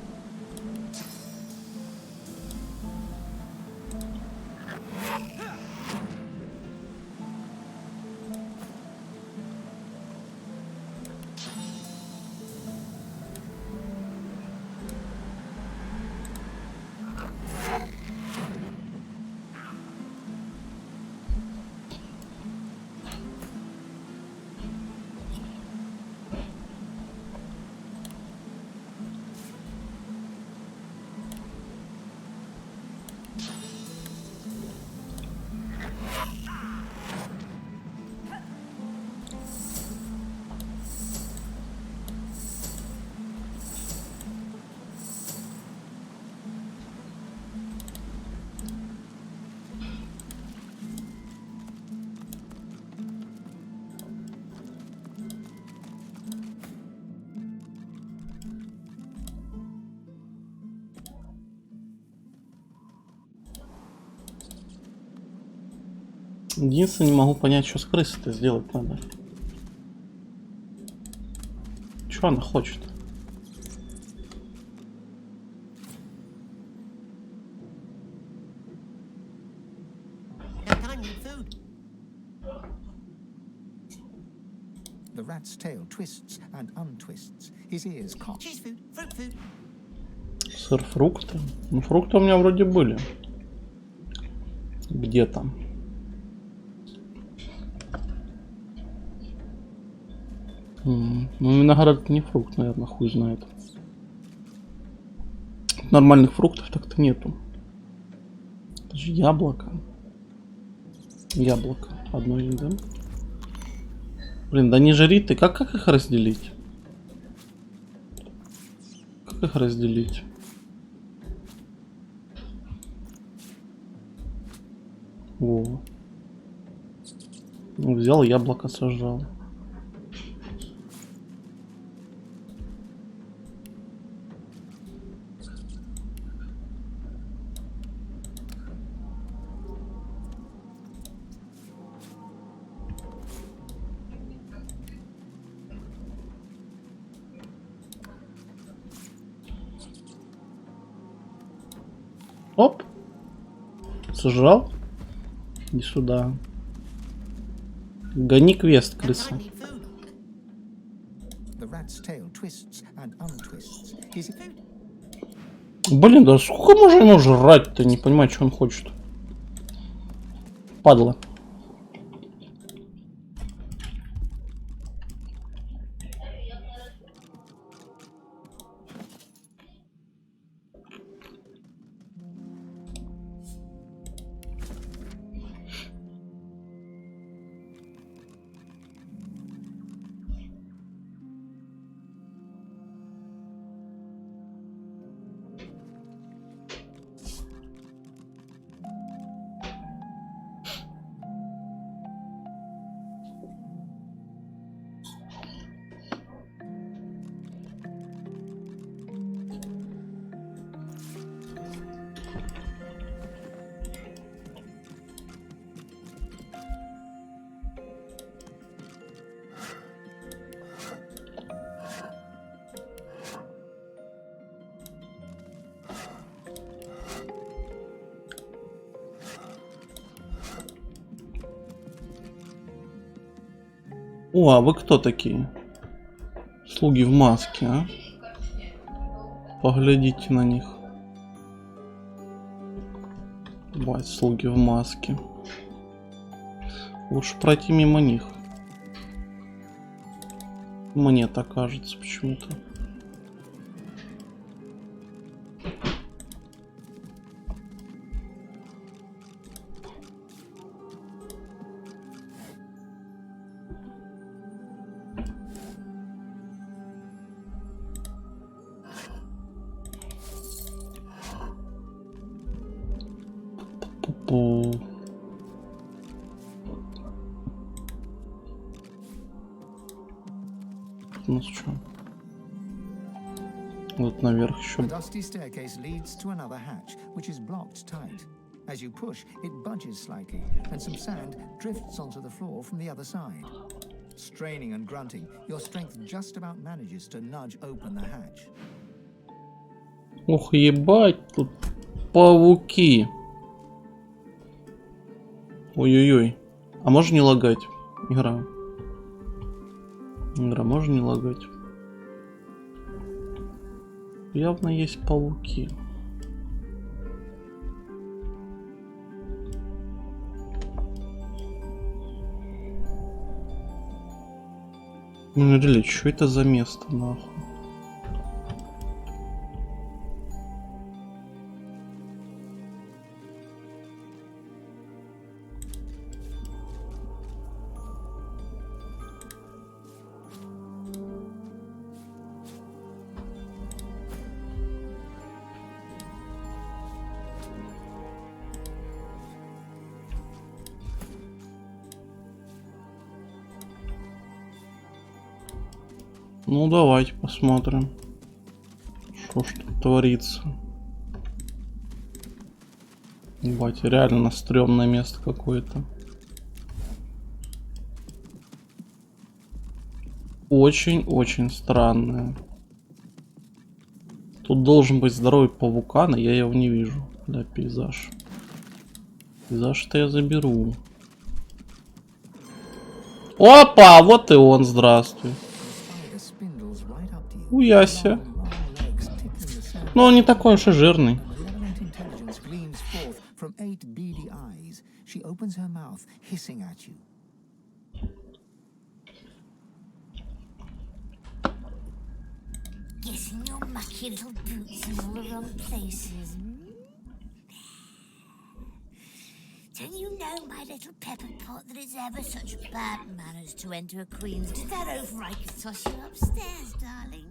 Единственное, не могу понять, что с крысой-то сделать надо. Что она хочет? The rat's tail twists and untwists. His ears cock. Cheese food, fruit food. Сыр, фрукты. Ну, фрукты у меня вроде были. Где-то. Ну, виноград не фрукт, наверное, хуй знает. Нормальных фруктов так-то нету. Это же яблоко. Яблоко. Одно есть, да? Блин, да не жри ты. Как их разделить? Как их разделить? Во. Взял яблоко, сожрал. Оп. Сожрал. Иди сюда. Гони квест, крыса. Блин, да сколько можно ему жрать-то? Не понимаю, что он хочет. Падла. О, а вы кто такие? Слуги в маске, а? Поглядите на них. Бать, слуги в маске. Лучше пройти мимо них. Мне так кажется почему-то. Пу-пу. Ну что? Вот наверх еще. A dusty staircase leads to another hatch, which is blocked tight. As you push, it budges slightly, and some sand drifts onto the floor from the other side. Straining and grunting, your strength just about manages to nudge open the hatch. Ох, ебать, тут пауки. Ой-ой-ой. А можно не лагать? Игра. Игра, можно не лагать? Явно есть пауки. Ну, реально, что это за место, нахуй? Ну, давайте посмотрим, что ж тут творится. Ебать, реально стрёмное место какое-то. Очень-очень странное. Тут должен быть здоровый павука, но я его не вижу. Да, пейзаж. Пейзаж-то я заберу. Опа, вот и он, здравствуй. Уяся. Но он не такой уж и жирный. Getting your mucky little boots in all the wrong places. Don't you know, my little pepper pot, that it's ever such bad manners to enter a queen's? Is that over I can toss you upstairs, darling?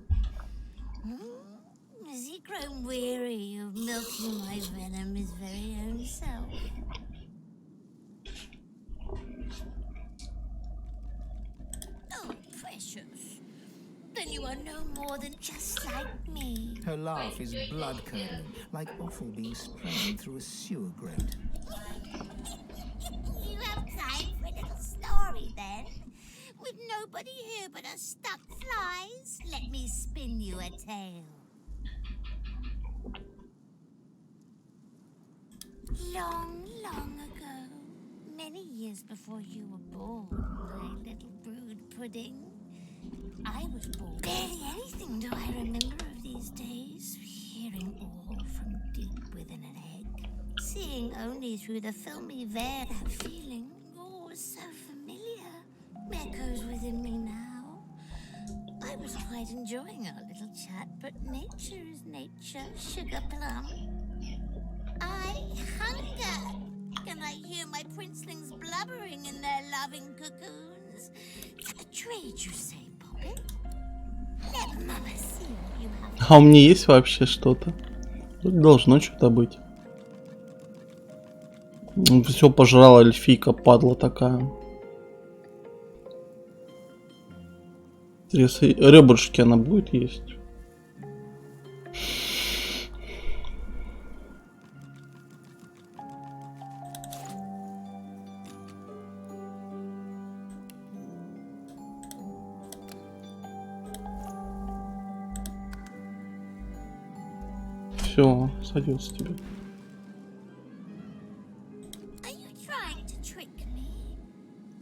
Has he grown weary of milking my venom his very own self? Oh, precious. Then you are no more than just like me. Her laugh is blood-curdling, like offal being sprayed through a sewer grate. You have time for a little story, then? With nobody here but us stuck flies? Let me spin you a tale. Long, long ago, many years before you were born, my little brood pudding, I was born. Barely anything do I remember of these days. Hearing all from deep within an egg. Seeing only through the filmy veil. That feeling, oh, was so familiar. Echoes within me now. I was quite enjoying our little chat, but nature is nature, sugar plum. I hunger. Can I hear my princelings blubbering in their loving cocoons? A trade, you say, Poppet? Let Mama see what you have. А у меня есть вообще что-то? Должно что-то быть. Все пожрала эльфийка, падла такая. Интересно, ребрышки она будет есть? Все, садился тебе. Are you trying to trick me?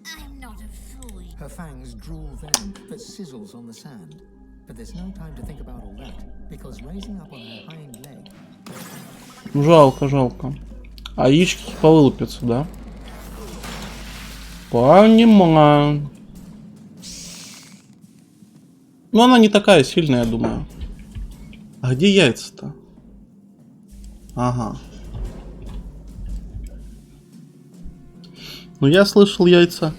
I'm not a fool. Her fangs drool venom that sizzles on the sand. But there's no time to think about all that, because raising up on her hind leg. Жалко, жалко. А яички повылупятся, да? Понимаю. Но она не такая сильная, я думаю. А где яйца-то? Ага. Ну, я слышал, яйца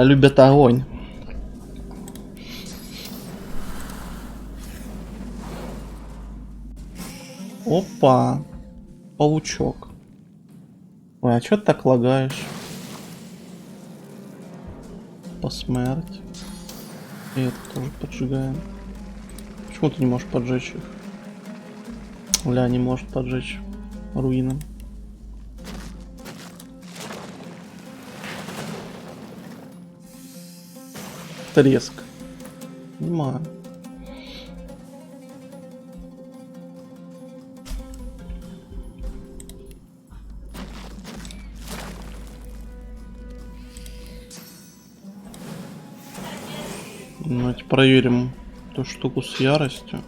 любят огонь. Опа. Паучок. Ой, а чё ты так лагаешь? Посмерть. И это тоже поджигаем. Почему ты не можешь поджечь их? Ля, не может поджечь руинам. Треск. Понимаю. Давайте проверим эту штуку с яростью.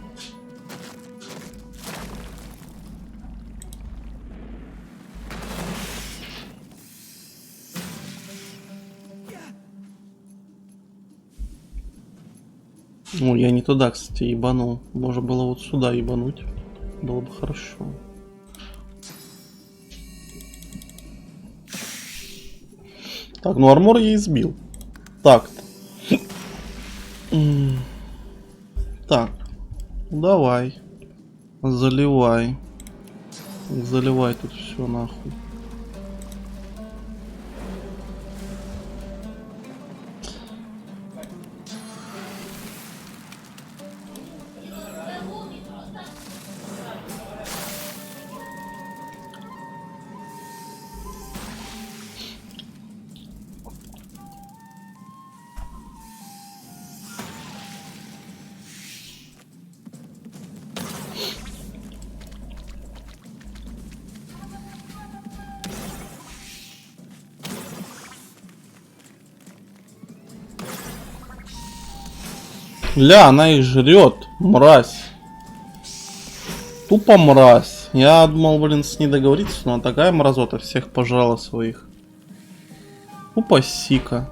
Ну, я не туда, кстати, ебанул. Можно было вот сюда ебануть. Было бы хорошо. Так, ну армор я избил. Так-то. Так. Давай. Заливай. Заливай тут все нахуй. Ля, она их жрет, мразь. Тупо мразь. Я думал, блин, с ней договориться, но она такая мразота, всех пожрала своих. Тупо сика.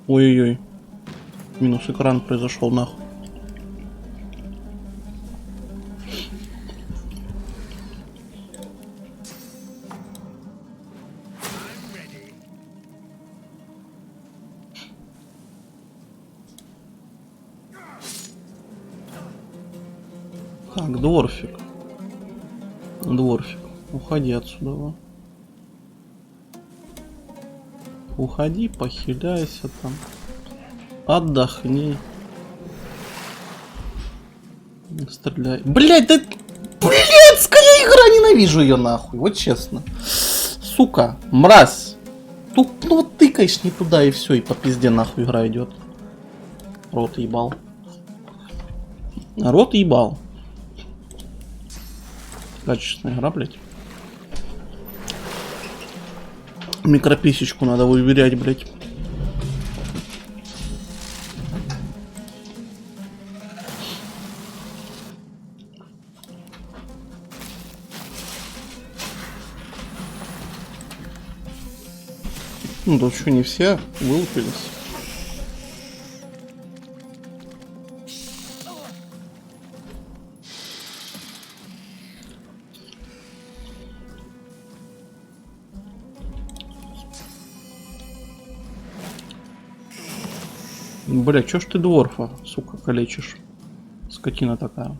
Ой-ой-ой. Минус экран произошел нахуй. Так, дворфик. Дворфик. Уходи отсюда. Уходи, похиляйся там. Отдохни. Стреляй. Блять, да... Блядская игра, ненавижу ее нахуй. Вот честно. Сука, мразь. Ну вот тыкаешь не туда и все, и по пизде нахуй игра идет. Рот ебал. Рот ебал. Качественная игра, блять. Микрописечку надо выверять, блять. Ну тут что, не все вылупились? Бля, чё ж ты дворфа, сука, калечишь? Скотина такая.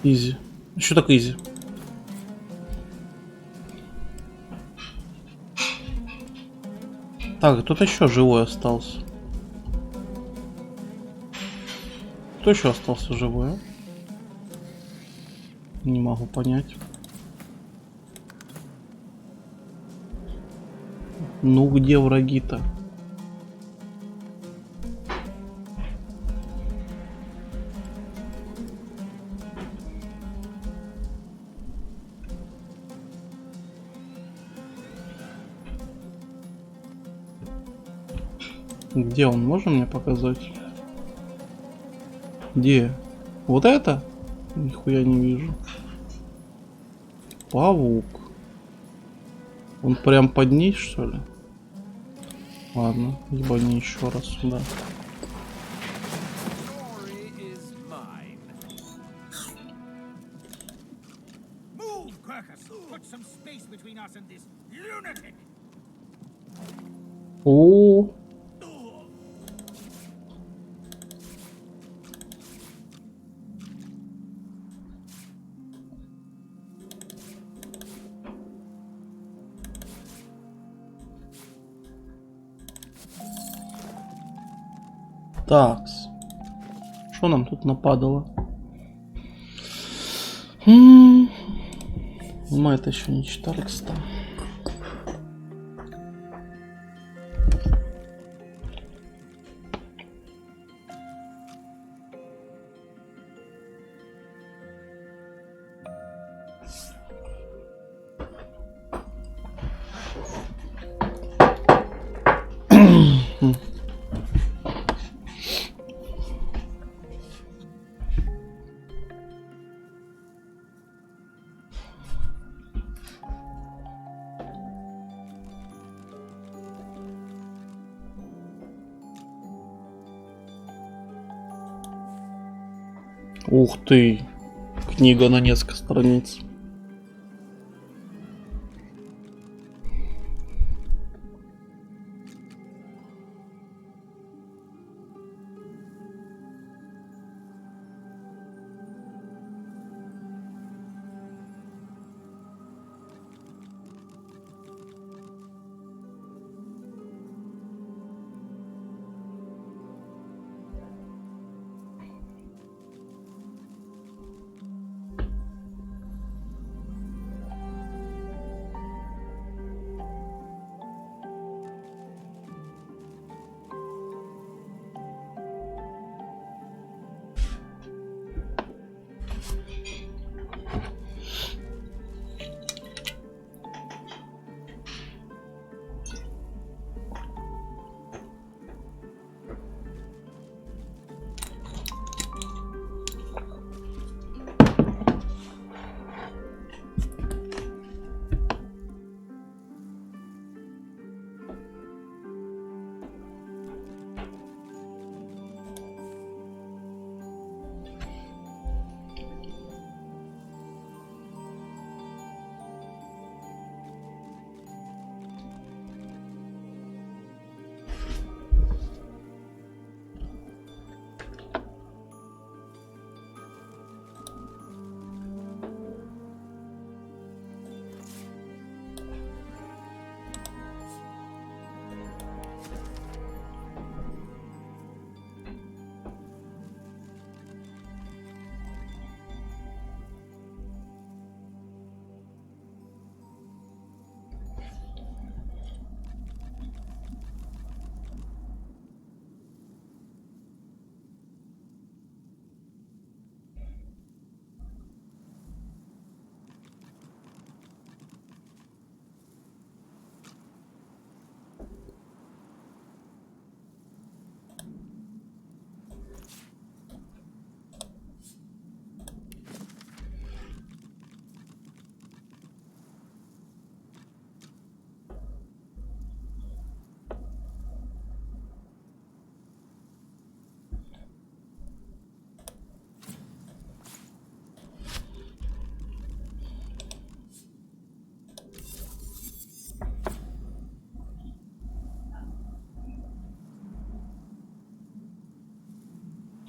Изи. Что так изи? Так, тут еще живой остался. Кто еще остался живой? А? Не могу понять. Ну где враги-то? Где он? Можно мне показать? Где? Вот это? Нихуя не вижу. Паук. Он прям под ней, что ли? Ладно, ебани еще раз сюда. Move, Quercus! Put some space between us and this lunatic! О. Такс. Что нам тут нападало? Мы это еще не читали, кстати. Ух ты, книга на несколько страниц.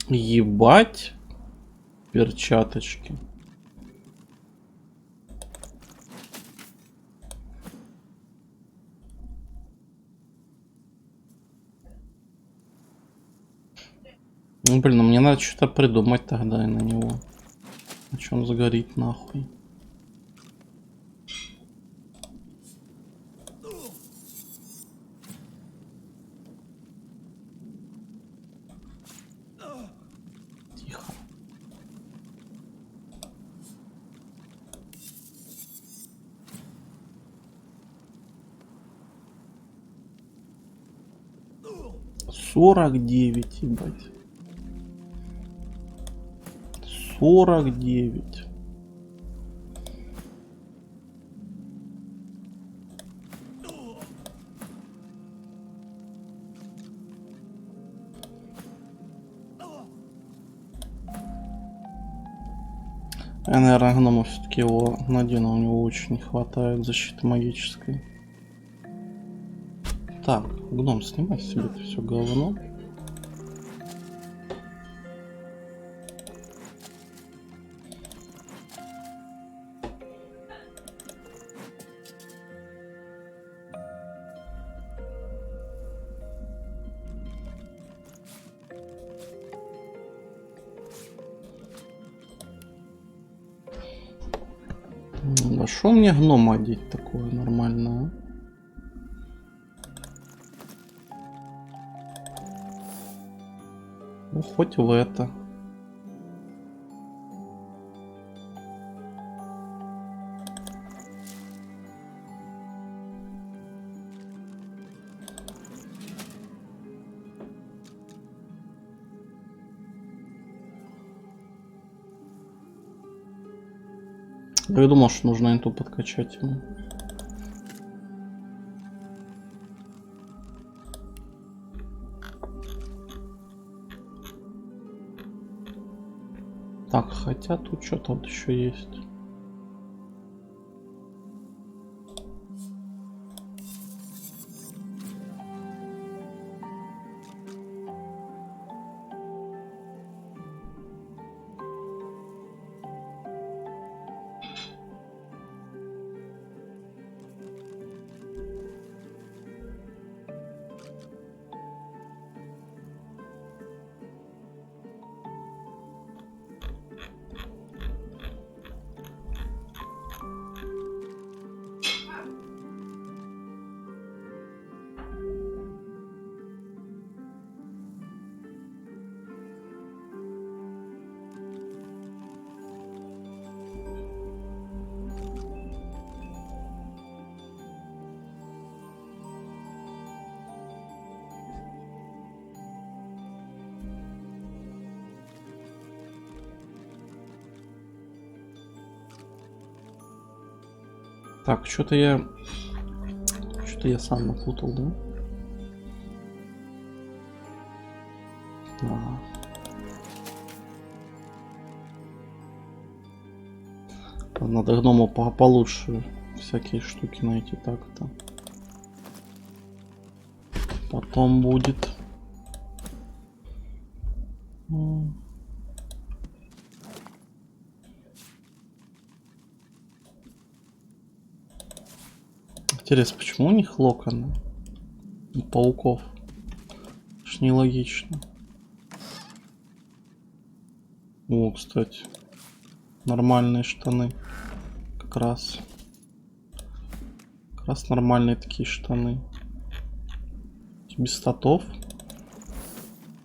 Ебать перчаточки. Ну блин, ну мне надо что-то придумать тогда и на него. А чё он загорит нахуй? Тихо. Сорок 49, ебать. 49. Я, наверное, гнома все-таки его надену, у него очень не хватает защиты магической. Так, гном, снимай себе это все говно. Да шо мне гнома одеть такое нормальное? Ну хоть в это. Я думал, что нужно инту подкачать ему. Так, хотя тут что-то вот еще есть. Так, что-то я сам напутал, да? Ага. Надо гному получше всякие штуки найти так-то. Потом будет. Интересно, почему у них локоны? У пауков. Аж нелогично. О, кстати. Нормальные штаны. Как раз нормальные такие штаны. Без статов.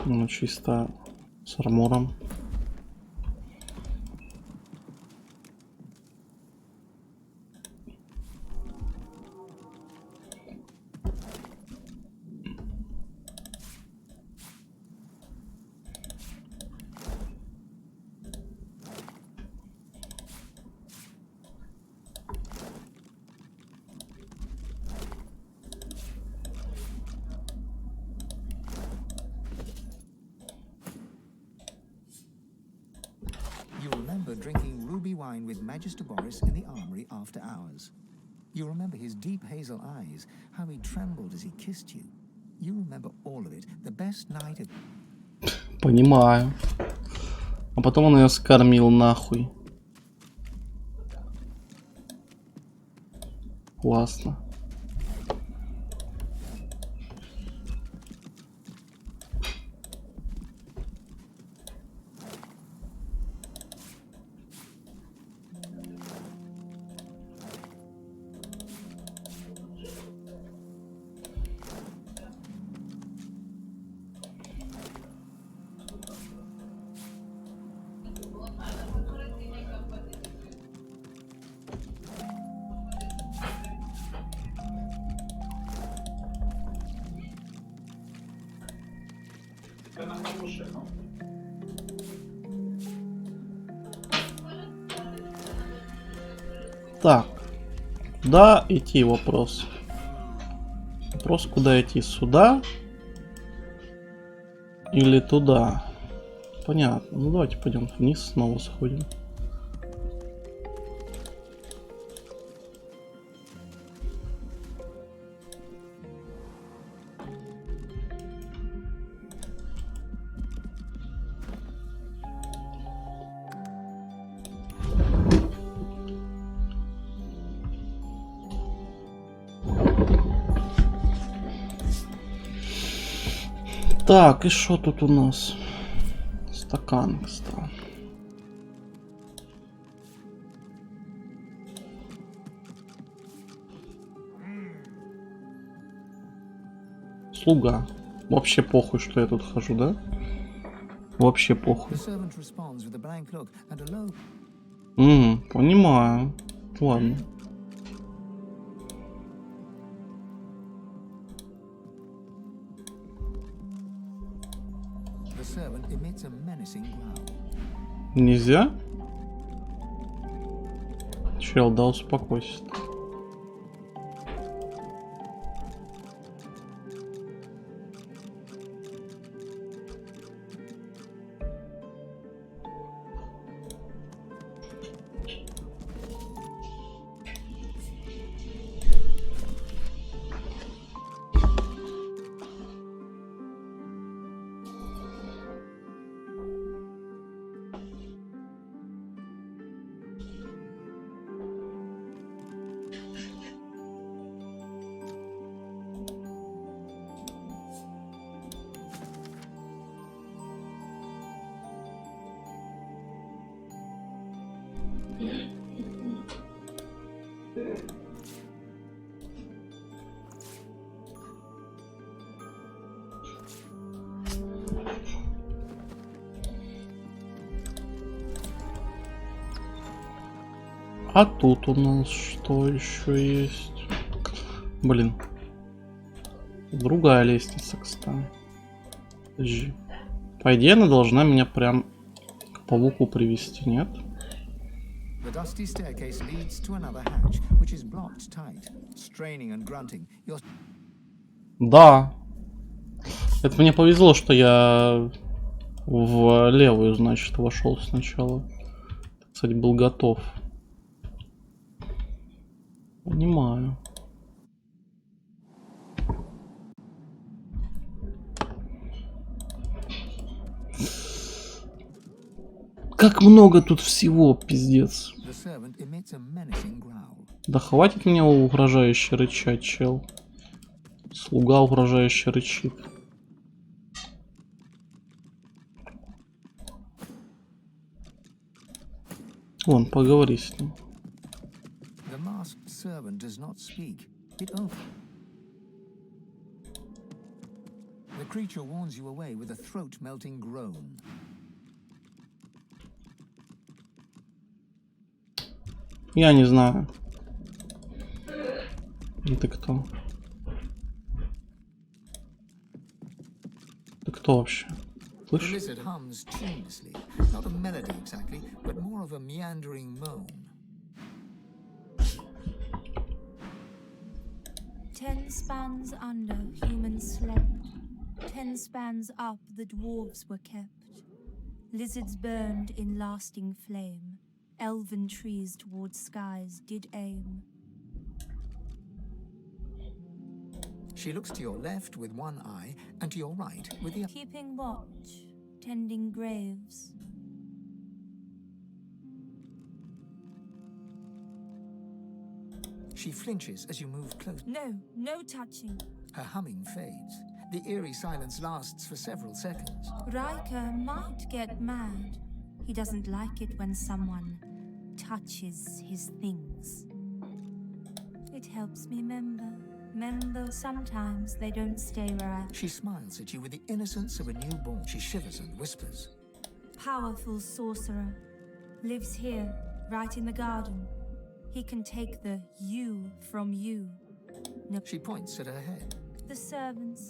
Ну, чисто с армором. You remember drinking ruby wine with Magister Boris in the armory after hours. You remember his deep hazel eyes, how he trembled as he kissed you. You remember all of it, the best night of... Понимаю. А потом он ее скормил нахуй. Классно. Так, куда идти вопрос? Вопрос, куда идти? Сюда или туда? Понятно. Ну давайте пойдем вниз, снова сходим. Так, и что тут у нас? Стакан стал. Слуга. Вообще похуй, что я тут хожу, да? Вообще похуй. Понимаю. Ладно. Нельзя? Чел, да успокойся. А тут у нас что еще есть? Блин. Другая лестница, кстати. Подожди. По идее, она должна меня прям к пауку привести, нет? The dusty staircase leads to another hatch, which is blocked tight. Straining and grunting, you're... Да. Это мне повезло, что я в левую, значит, вошел сначала. Кстати, был готов. Понимаю. Как много тут всего, пиздец. Да хватит мне угрожающе рычать, чел. Слуга угрожающе рычит. Вон, поговори с ним. The masked servant does not speak. The creature warns you away with a throat-melting groan. Я не знаю. Ты кто? Ты кто вообще? The lizard hums tunelessly, not a melody exactly, but more of a meandering moan. 10 spans under, humans slept. 10 spans up, the dwarves were kept. Lizards burned in lasting flame. Elven trees towards skies did aim. She looks to your left with one eye, and to your right with the other. Keeping watch, tending graves. She flinches as you move close. No, no touching. Her humming fades. The eerie silence lasts for several seconds. Riker might get mad. He doesn't like it when someone touches his things. It helps me remember sometimes they don't stay where I... She smiles at you with the innocence of a newborn. She shivers and whispers. Powerful sorcerer. Lives here, right in the garden. He can take the you from you. No. She points at her head. The servants,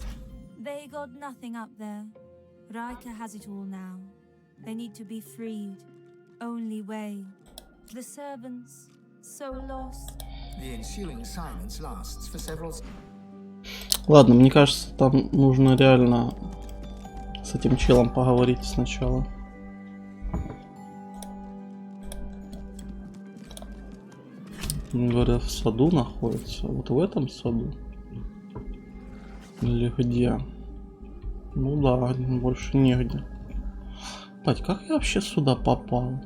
they got nothing up there. Rika has it all now. They need to be freed. Only way. The servants, so lost. The ensuing silence lasts for several... Ладно, мне кажется, там нужно реально с этим челом поговорить сначала. Говорят, в саду находится. Вот в этом саду? Или где? Ну да, больше негде. Бать, как я вообще сюда попал?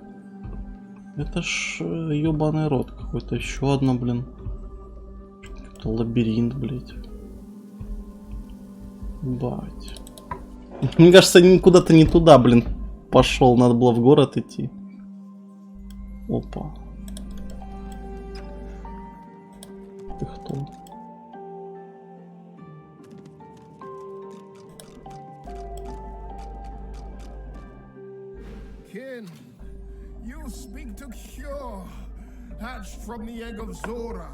Это ж ёбаный рот какой-то. Еще одна, блин. Какой-то лабиринт, блядь. Бать. Мне кажется, я куда-то не туда, блин, пошел. Надо было в город идти. Опа. Ты кто? Kin, you speak to Cure, hatched from the egg of Zora.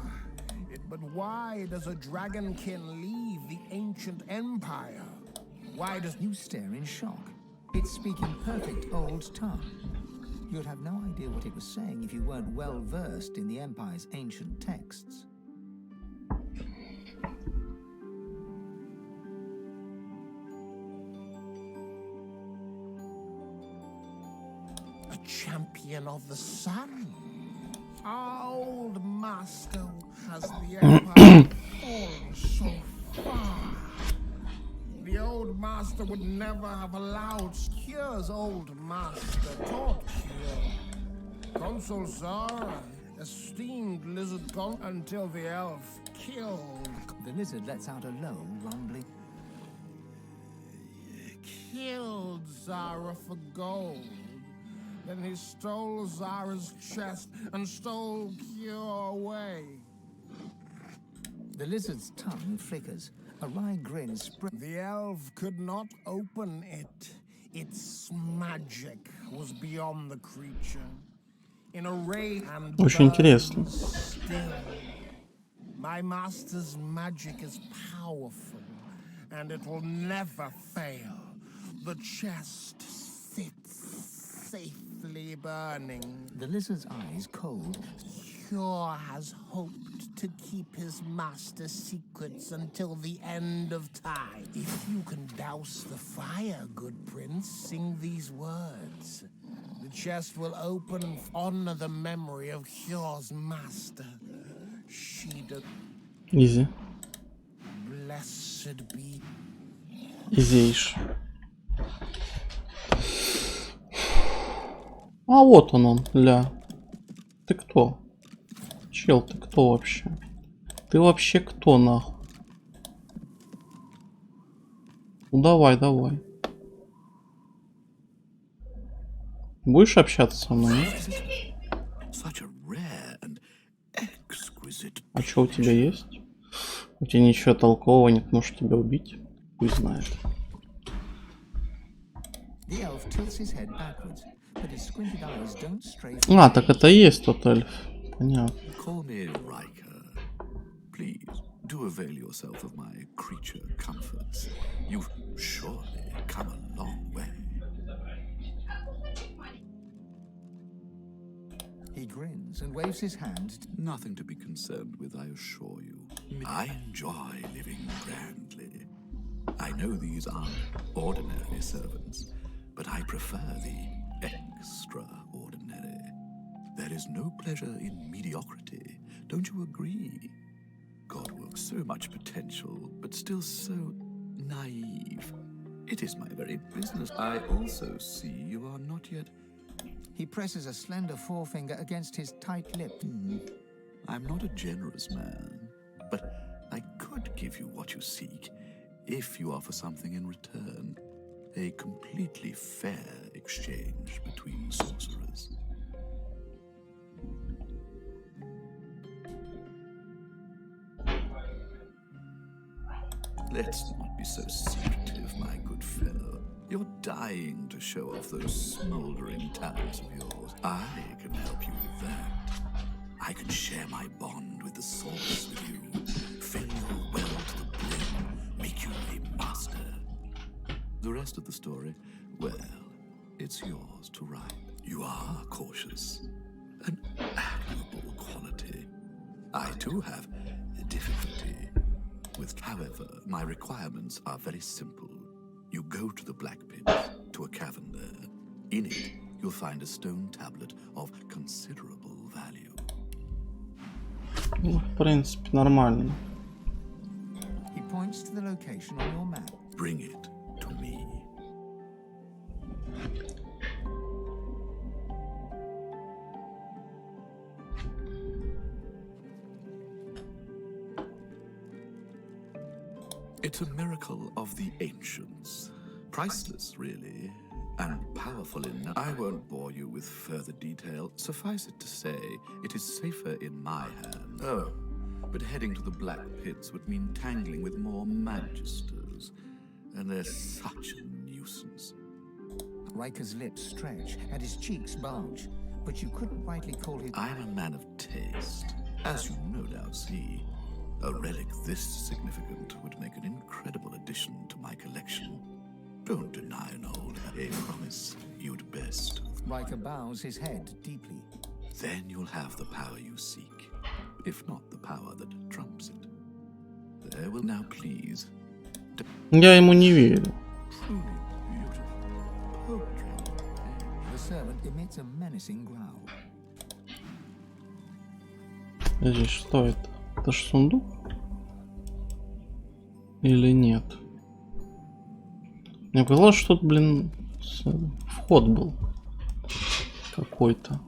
But why does a dragonkin leave the ancient empire? Why does you stare in shock? It's speaking perfect old tongue. You'd have no idea what it was saying if you weren't well versed in the Empire's ancient texts. A champion of the sun. Our old master has the empire fallen so far. The old master would never have allowed Cure's old master taught Cure. Consul Zara, esteemed lizard god until the elf killed. The lizard lets out a low, rumbling. Killed Zara for gold. Then he stole Zara's chest and stole Cure away. The lizard's tongue flickers. A wry grin spreads. The elf could not open it. Its magic was beyond the creature. In a rage and Очень интересно. still. My master's magic is powerful, and it will never fail. The chest sits safely burning. The lizard's eyes cold. Cure has hoped to keep his master's secrets until the end of time. If you can douse the fire, good prince, sing these words. The chest will open, honor the memory of Cure's master. Изи. Blessed be. Изейш. А вот он, ля. Ты кто? Чел, ты кто вообще? Ты вообще кто, нахуй? Ну давай, давай. Будешь общаться со мной? А что у тебя есть? У тебя ничего толкового нет, может тебя убить? Пусть знает. А, так это и есть тот эльф. Понятно. Call me Riker. Please, do avail yourself of my creature comforts. You've surely come a long way. He grins and waves his hand. Nothing to be concerned with, I assure you. I enjoy living grandly. I know these aren't ordinary servants, but I prefer the extraordinary. There is no pleasure in mediocrity, don't you agree? God works so much potential, but still so naive. It is my very business. I also see you are not yet... He presses a slender forefinger against his tight lip. I'm not a generous man, but I could give you what you seek if you offer something in return. A completely fair exchange between sorcerers. Let's not be so secretive, my good fellow. You're dying to show off those smoldering talents of yours. I can help you with that. I can share my bond with the source with you, fill your well to the brim, make you a master. The rest of the story, well, it's yours to write. You are cautious. An admirable quality. I too have difficulty with. However, my requirements are very simple. You go to the Black Pit, to a cavern there. In it, you'll find a stone tablet of considerable value. Ну, в принципе, нормально. He points to the location on your map. Bring it to me. It's a miracle of the ancients. Priceless, really, and powerful enough. I won't bore you with further detail. Suffice it to say, it is safer in my hands. Oh, but heading to the Black Pits would mean tangling with more magisters, and they're such a nuisance. Riker's lips stretch and his cheeks bulge, but you couldn't rightly call him. I'm a man of taste, as you no doubt see. A relic this significant would make an incredible addition to my collection. Don't deny an old a promise you'd best. Riker bows his head deeply. Then you'll have the power you seek, if not the power that trumps it. There will now please. Я ему не верю. The servant emits a menacing growl. Здесь что это? Это ж сундук? Или нет? Мне казалось, что тут, блин, вход был какой-то.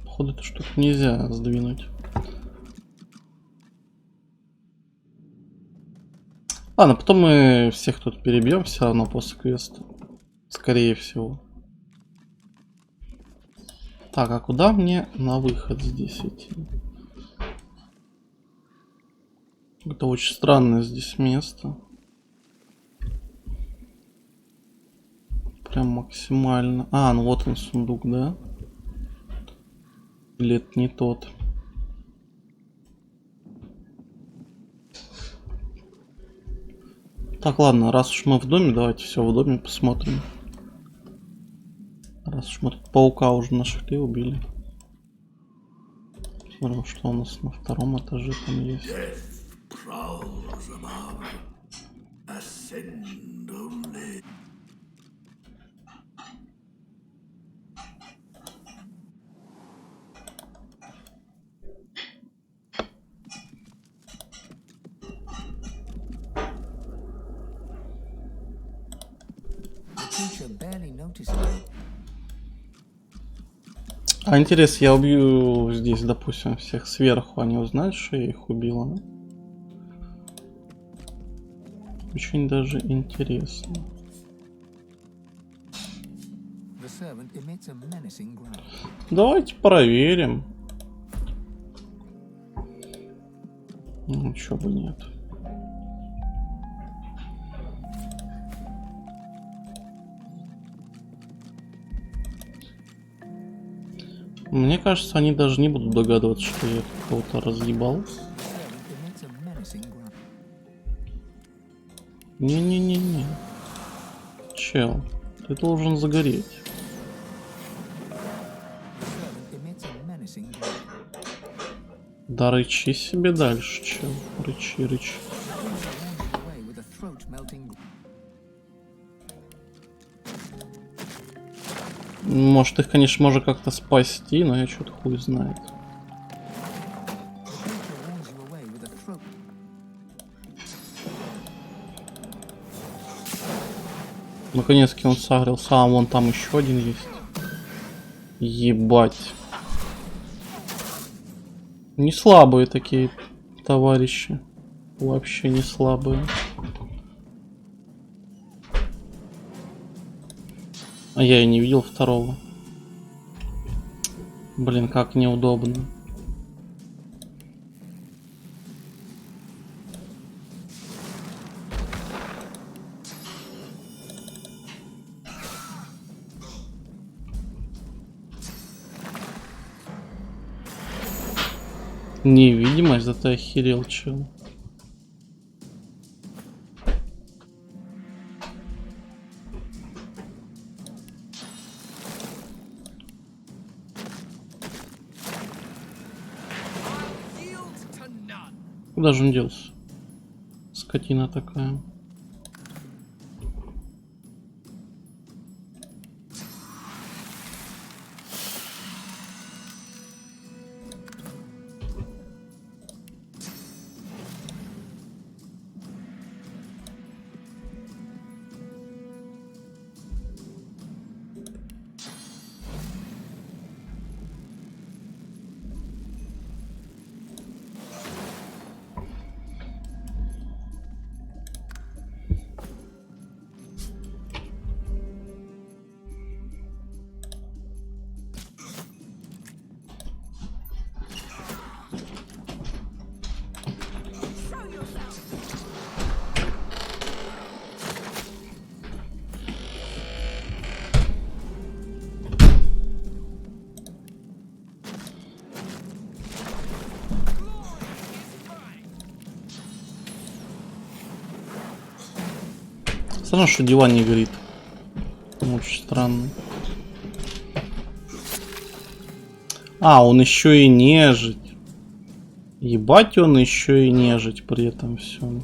Походу, эту штуку нельзя сдвинуть. Ладно, потом мы всех тут перебьем все равно после квеста. Скорее всего. Так, а куда мне на выход здесь идти? Это очень странное здесь место. Прям максимально. А, ну вот он сундук, да? Или это не тот? Так, ладно, раз уж мы в доме, давайте все в доме посмотрим. Раз уж мы тут паука уже нашли, убили. Смотрим, что у нас на втором этаже там есть. А интересно, я убью здесь, допустим, всех сверху, они узнают, что я их убила? Да? Очень даже интересно. Давайте проверим. Ну, чё бы нет. Мне кажется, они даже не будут догадываться, что я кого-то разъебал. Не-не-не-не. Чел, ты должен загореть. Да рычи себе дальше, чел. Рычи, рычи. Может, их, конечно, можно как-то спасти, но я что-то хуй знает. Наконец-таки он согрелся. А, вон там еще один есть. Ебать. Не слабые такие товарищи. Вообще не слабые. А я и не видел второго. Блин, как неудобно. Невидимость, да ты охерел, чел. Куда же он делся? Скотина такая. Странно, что диван не горит. Очень странно. А, он еще и нежить. Ебать, он еще и нежить при этом всем.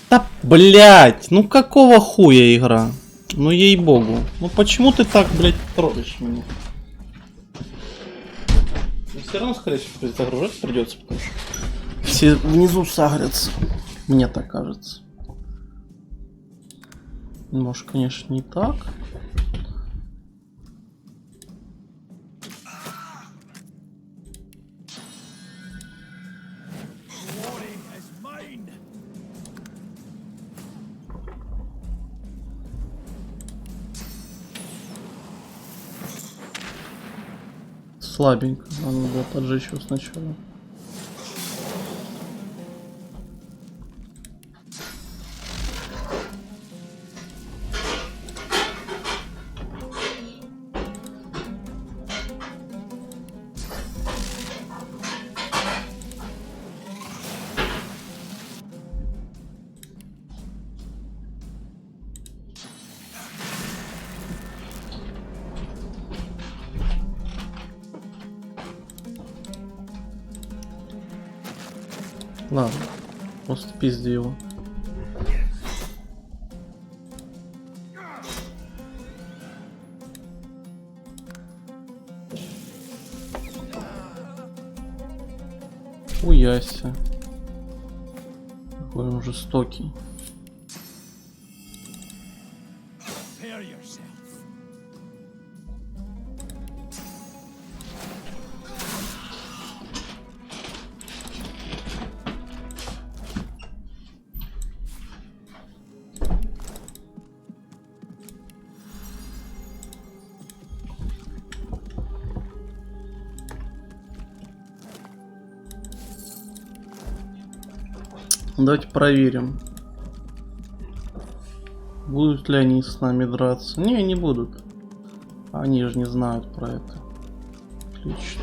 Да, блять, ну какого хуя игра? Ну ей-богу. Ну почему ты так, блять, трогаешь меня? Но все равно, скорее всего, загружать придется, потому что все внизу сагрятся. Мне так кажется. Может, конечно, не так. Слабенько, надо было поджечь его сначала. Ладно, просто пизди его. Уяся. Какой он жестокий. Давайте проверим, будут ли они с нами драться. Не, не будут. Они же не знают про это. Отлично.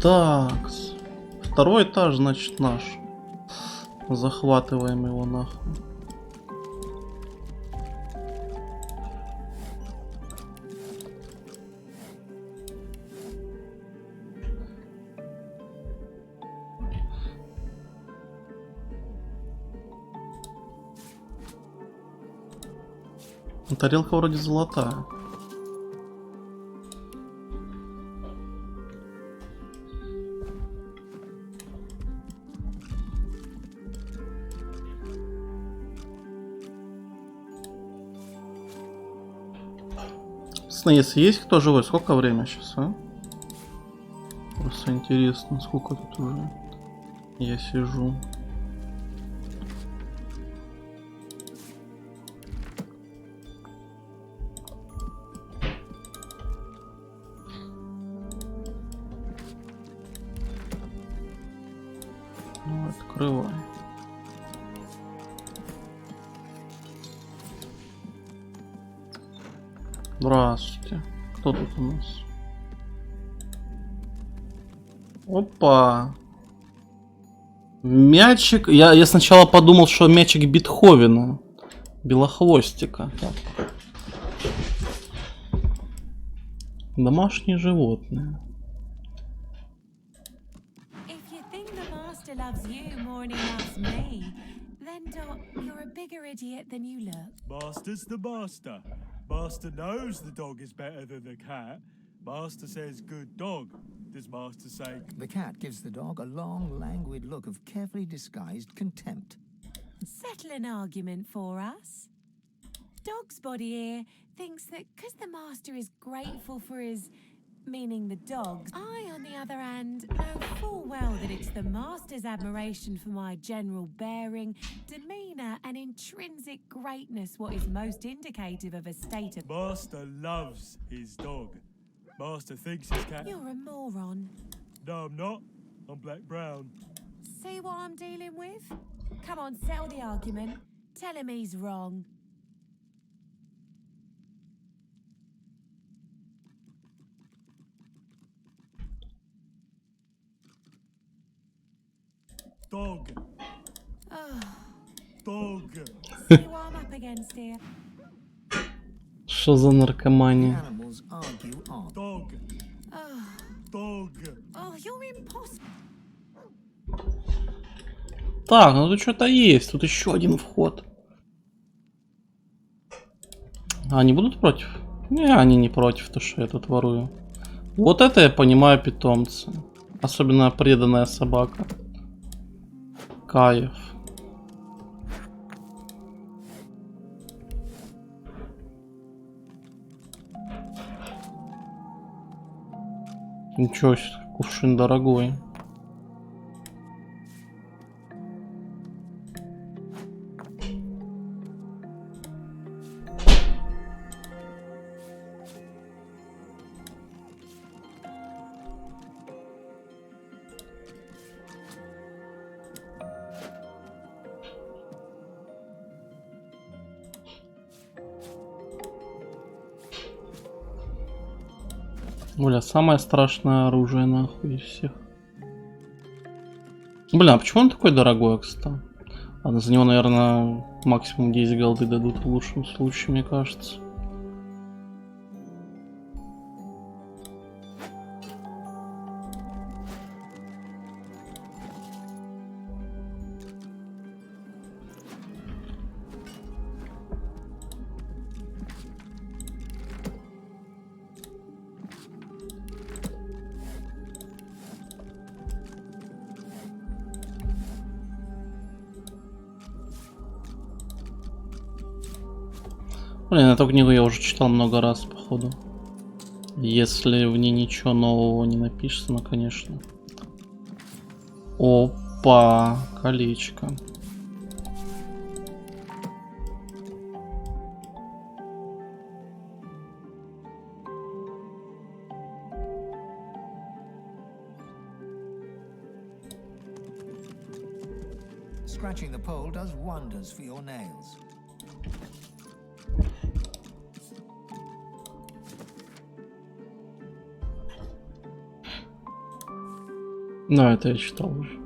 Так, второй этаж, значит, наш. Захватываем его нахуй. Тарелка вроде золотая. Собственно, если есть кто живой, сколько время сейчас, а? Просто интересно, сколько тут уже я сижу. Ну, открывай. Здравствуйте. Кто тут у нас? Опа. Мячик. Я сначала подумал, что мячик Бетховена. Белохвостика. Так. Домашние животные. If you think the master loves you more than he loves me, then Doc, you're a bigger idiot than you look. Master's the master. Master knows the dog is better than the cat. Master says good dog. Does Master say... The cat gives the dog a long, languid look of carefully disguised contempt. Settle an argument for us. Dog's body here thinks that because the master is grateful for his, meaning the dogs, I, on the other hand, know full well that it's the master's admiration for my general bearing, demeanour and intrinsic greatness what is most indicative of a state of... Master loves his dog. Master thinks his cat... You're a moron. No, I'm not. I'm black-brown. See what I'm dealing with? Come on, settle the argument. Tell him he's wrong. Dog. Oh. Dog. See what I'm up against here? Что за наркомания? Dog. Dog. Oh, you're impossible. Так, ну тут что-то есть. Тут еще один вход. А они будут против? Не, они не против, то что я тут ворую. Вот это я понимаю питомцы. Особенно преданная собака. Кайф. Ничего себе, кувшин дорогой. Бля, самое страшное оружие нахуй из всех. Бля, а почему он такой дорогой, кстати? Ладно, за него, наверное, максимум 10 голды дадут в лучшем случае, мне кажется. Блин, эту книгу я уже читал много раз, походу. Если в ней ничего нового не напишется, конечно. Опа, колечко. Scratching the pole does wonders for your nails. Ну, это я читал уже.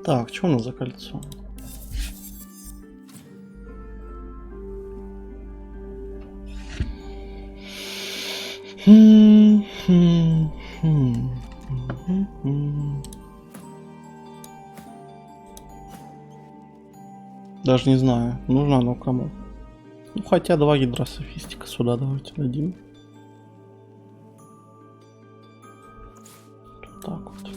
Так, что у нас за кольцо? Даже не знаю, нужно оно кому. Ну, хотя 2 гидрософистика сюда давайте дадим. Так вот.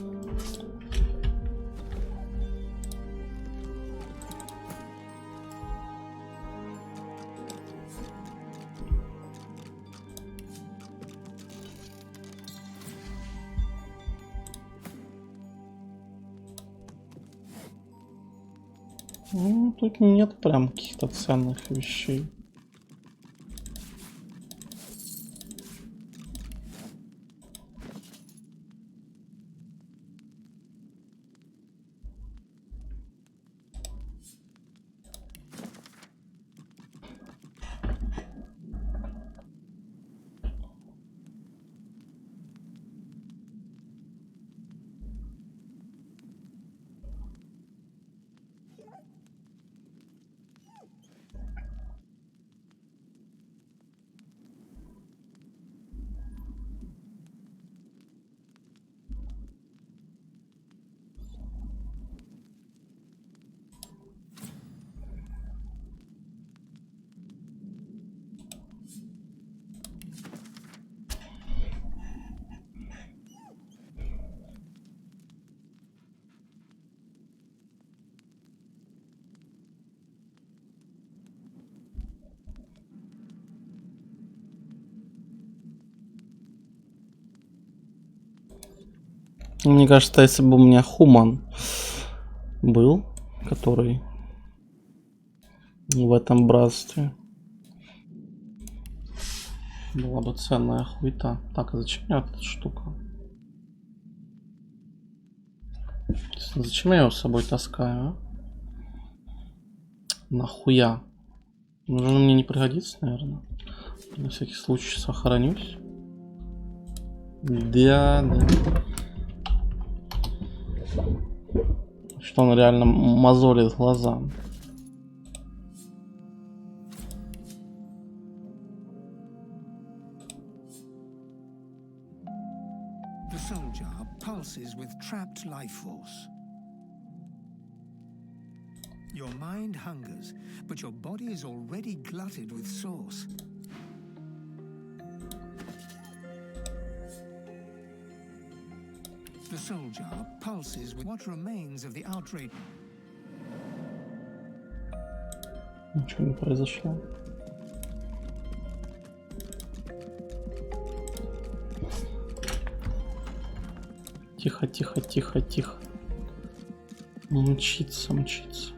Ну, тут нет прям каких-то ценных вещей. Мне кажется, если бы у меня Хуман был, который в этом братстве, была бы ценная хуета. Так, а зачем мне эта штука? Зачем я его с собой таскаю, а? Нахуя? Может, он мне не пригодится, наверное. На всякий случай сохранюсь. Да. Что он реально мозолит глаза. The soul jar pulses with trapped life force. Your mind hungers, but your body is already glutted with source. The soul jar pulses with what remains of the outrage. Ничего не произошло. Тихо, тихо, тихо, тихо. Мчится, мчится.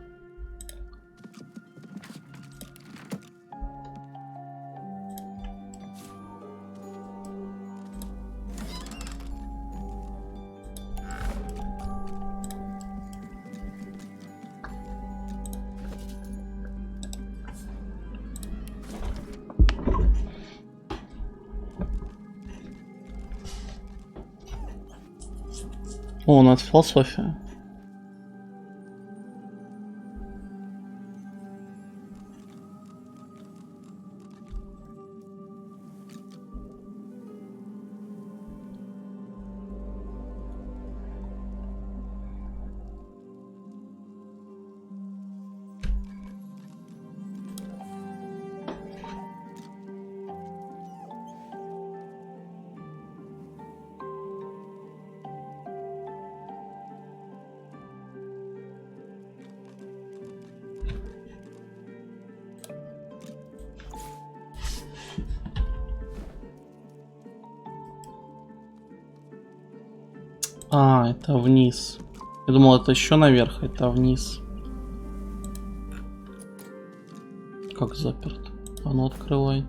О, у нас философия. А, это вниз. Я думал, это еще наверх, это вниз. Как заперто? А ну открывай.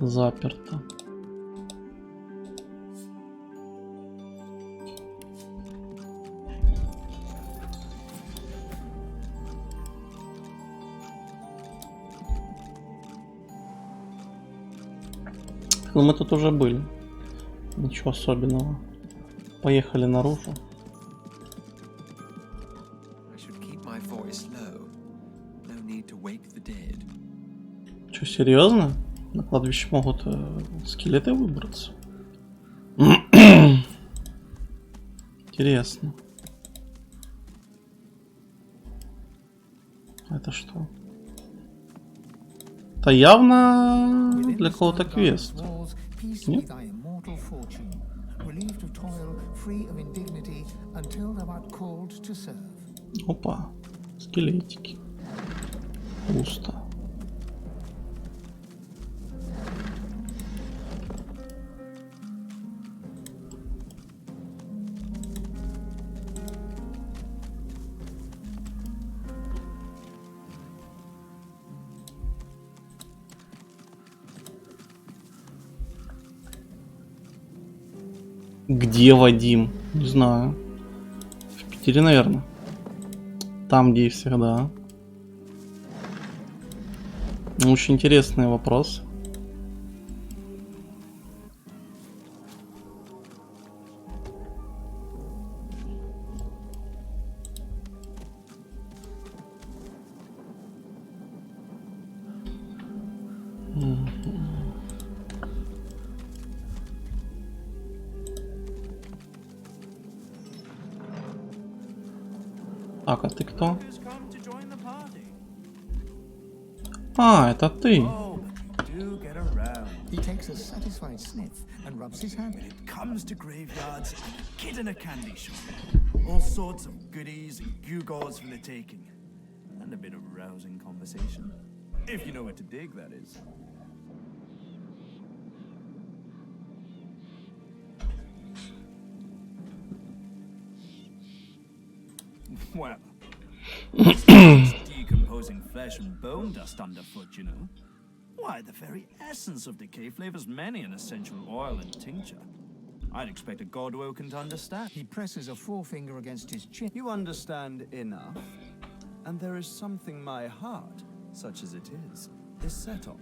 Заперто. Ну, мы тут уже были. Ничего особенного. Поехали наружу. Что, серьезно? На кладбище могут скелеты выбраться? Интересно. Это что? Это явно для кого-то квест. Нет? Опа, скелетики. Пусто. Где Вадим? Не знаю. В Питере, наверное. Там, где и всегда. Очень интересный вопрос. Так, а ты кто? А, это ты. Do get around. He takes a satisfied sniff and rubs his hand. When it comes to graveyards, I'm a kid in a candy shop. All sorts of goodies and gewgaws for the taking. And a bit of rousing conversation. If you know what to dig, that is. Well, it's decomposing flesh and bone dust underfoot, you know. Why, the very essence of decay flavors many an essential oil and tincture. I'd expect a godwoken to understand. He presses a forefinger against his chin. You understand enough, and there is something my heart, such as it is set on.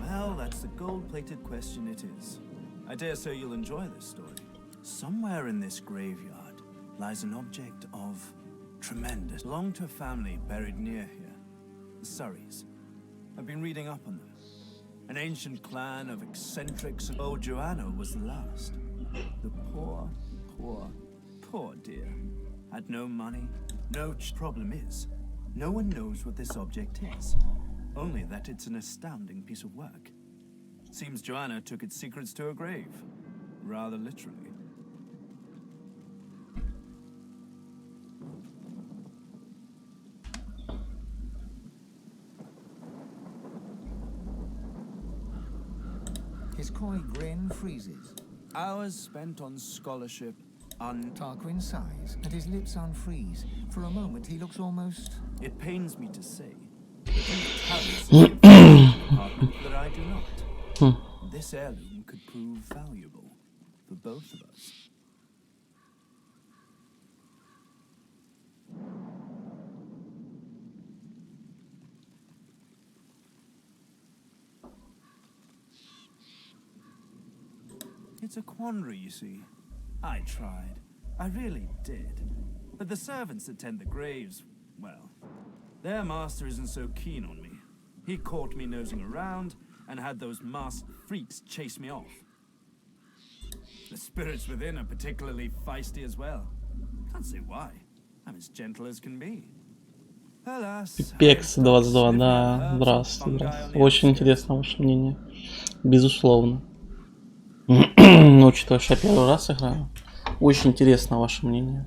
Well, that's the gold-plated question it is. I dare say you'll enjoy this story. Somewhere in this graveyard lies an object of tremendous. Belonged to a family buried near here, the Surreys. I've been reading up on them. An ancient clan of eccentrics, and old Joanna was the last. The poor, poor dear had no money, no problem is, no one knows what this object is. Only that it's an astounding piece of work. Seems Joanna took its secrets to her grave, rather literally. His coy grin freezes. Hours spent on scholarship, Tarquin sighs, and his lips unfreeze. For a moment, he looks almost... It pains me to say, but you talents that I do not. This heirloom could prove valuable for both of us. It's a quandary, you see. I tried. I really did. But the servants that tend the graves, well, their master isn't so keen on me. He caught me nosing around and had those masked freaks chase me off. The spirits within are particularly feisty as well. Can't say why. I'm as gentle as can be. Пипекс 22, да, здравствуйте, здравствуйте. Очень интересно ваше мнение, безусловно. Учитывая, что я первый раз играю, очень интересно ваше мнение.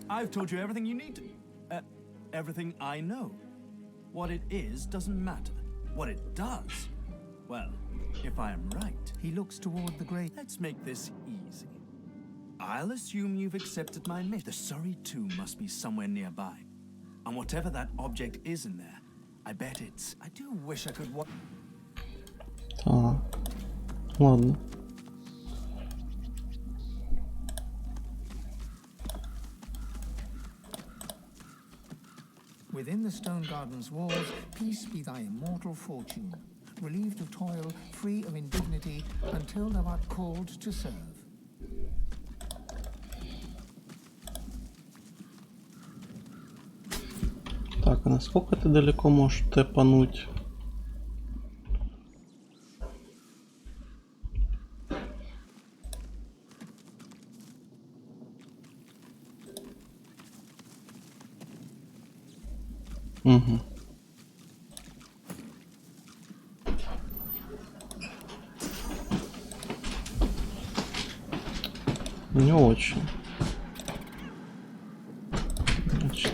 I've told you everything you need to. Everything I know. What it is doesn't matter. What it does, well, if I am right, He looks toward the great. let's make this easy. I'll assume you've accepted my mission. The Surrey tomb must be somewhere nearby. And whatever that object is in there, I bet it's... I do wish I could... Так. Ладно. Within the stone garden's walls, peace be thy immortal fortune, relieved of toil, free of indignity, until thou art called to serve. Так, а насколько ты далеко можешь тэпануть? Угу. Не очень. Значит,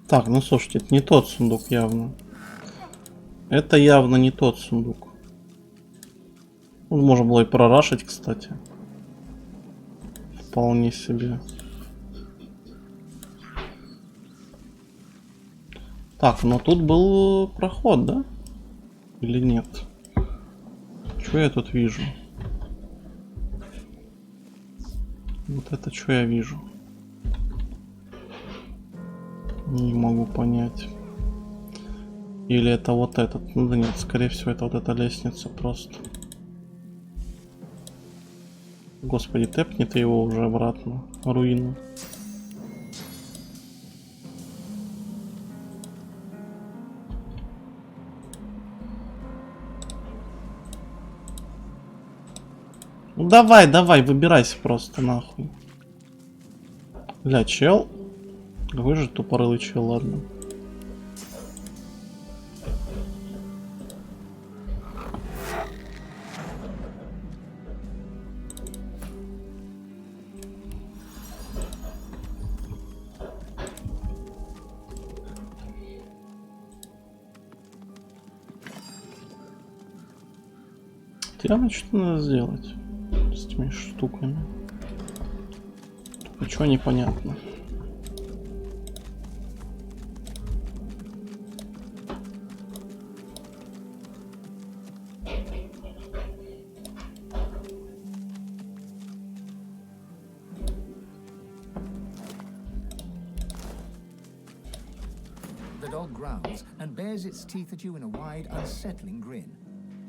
так, ну слушайте, это не тот сундук явно. Это явно не тот сундук. Ну, можно было и прорашить, кстати. Вполне себе. Так, но тут был проход, да? Или нет? Что я тут вижу? Вот это что я вижу? Не могу понять. Или это вот этот? Ну да нет, скорее всего это вот эта лестница просто. Господи, тэпни ты его уже обратно. Руину. Ну давай, давай, выбирайся просто нахуй. Бля, чел. Вы же тупорылый чел, ладно. Реально что надо сделать с этими штуками? Ничего непонятно. The dog growls and bares its teeth at you in a wide, unsettling grin.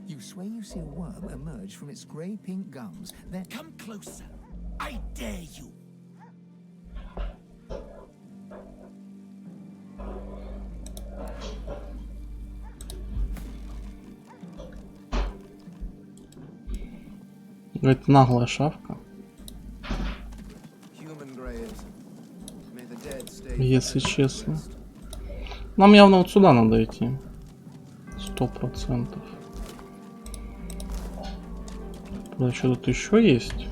You swear you see a worm emerge from its grey-pink gums, then... Come closer. I dare you. Это наглая шавка. Если честно. Нам явно вот сюда надо идти. 100%. Да, что тут еще есть?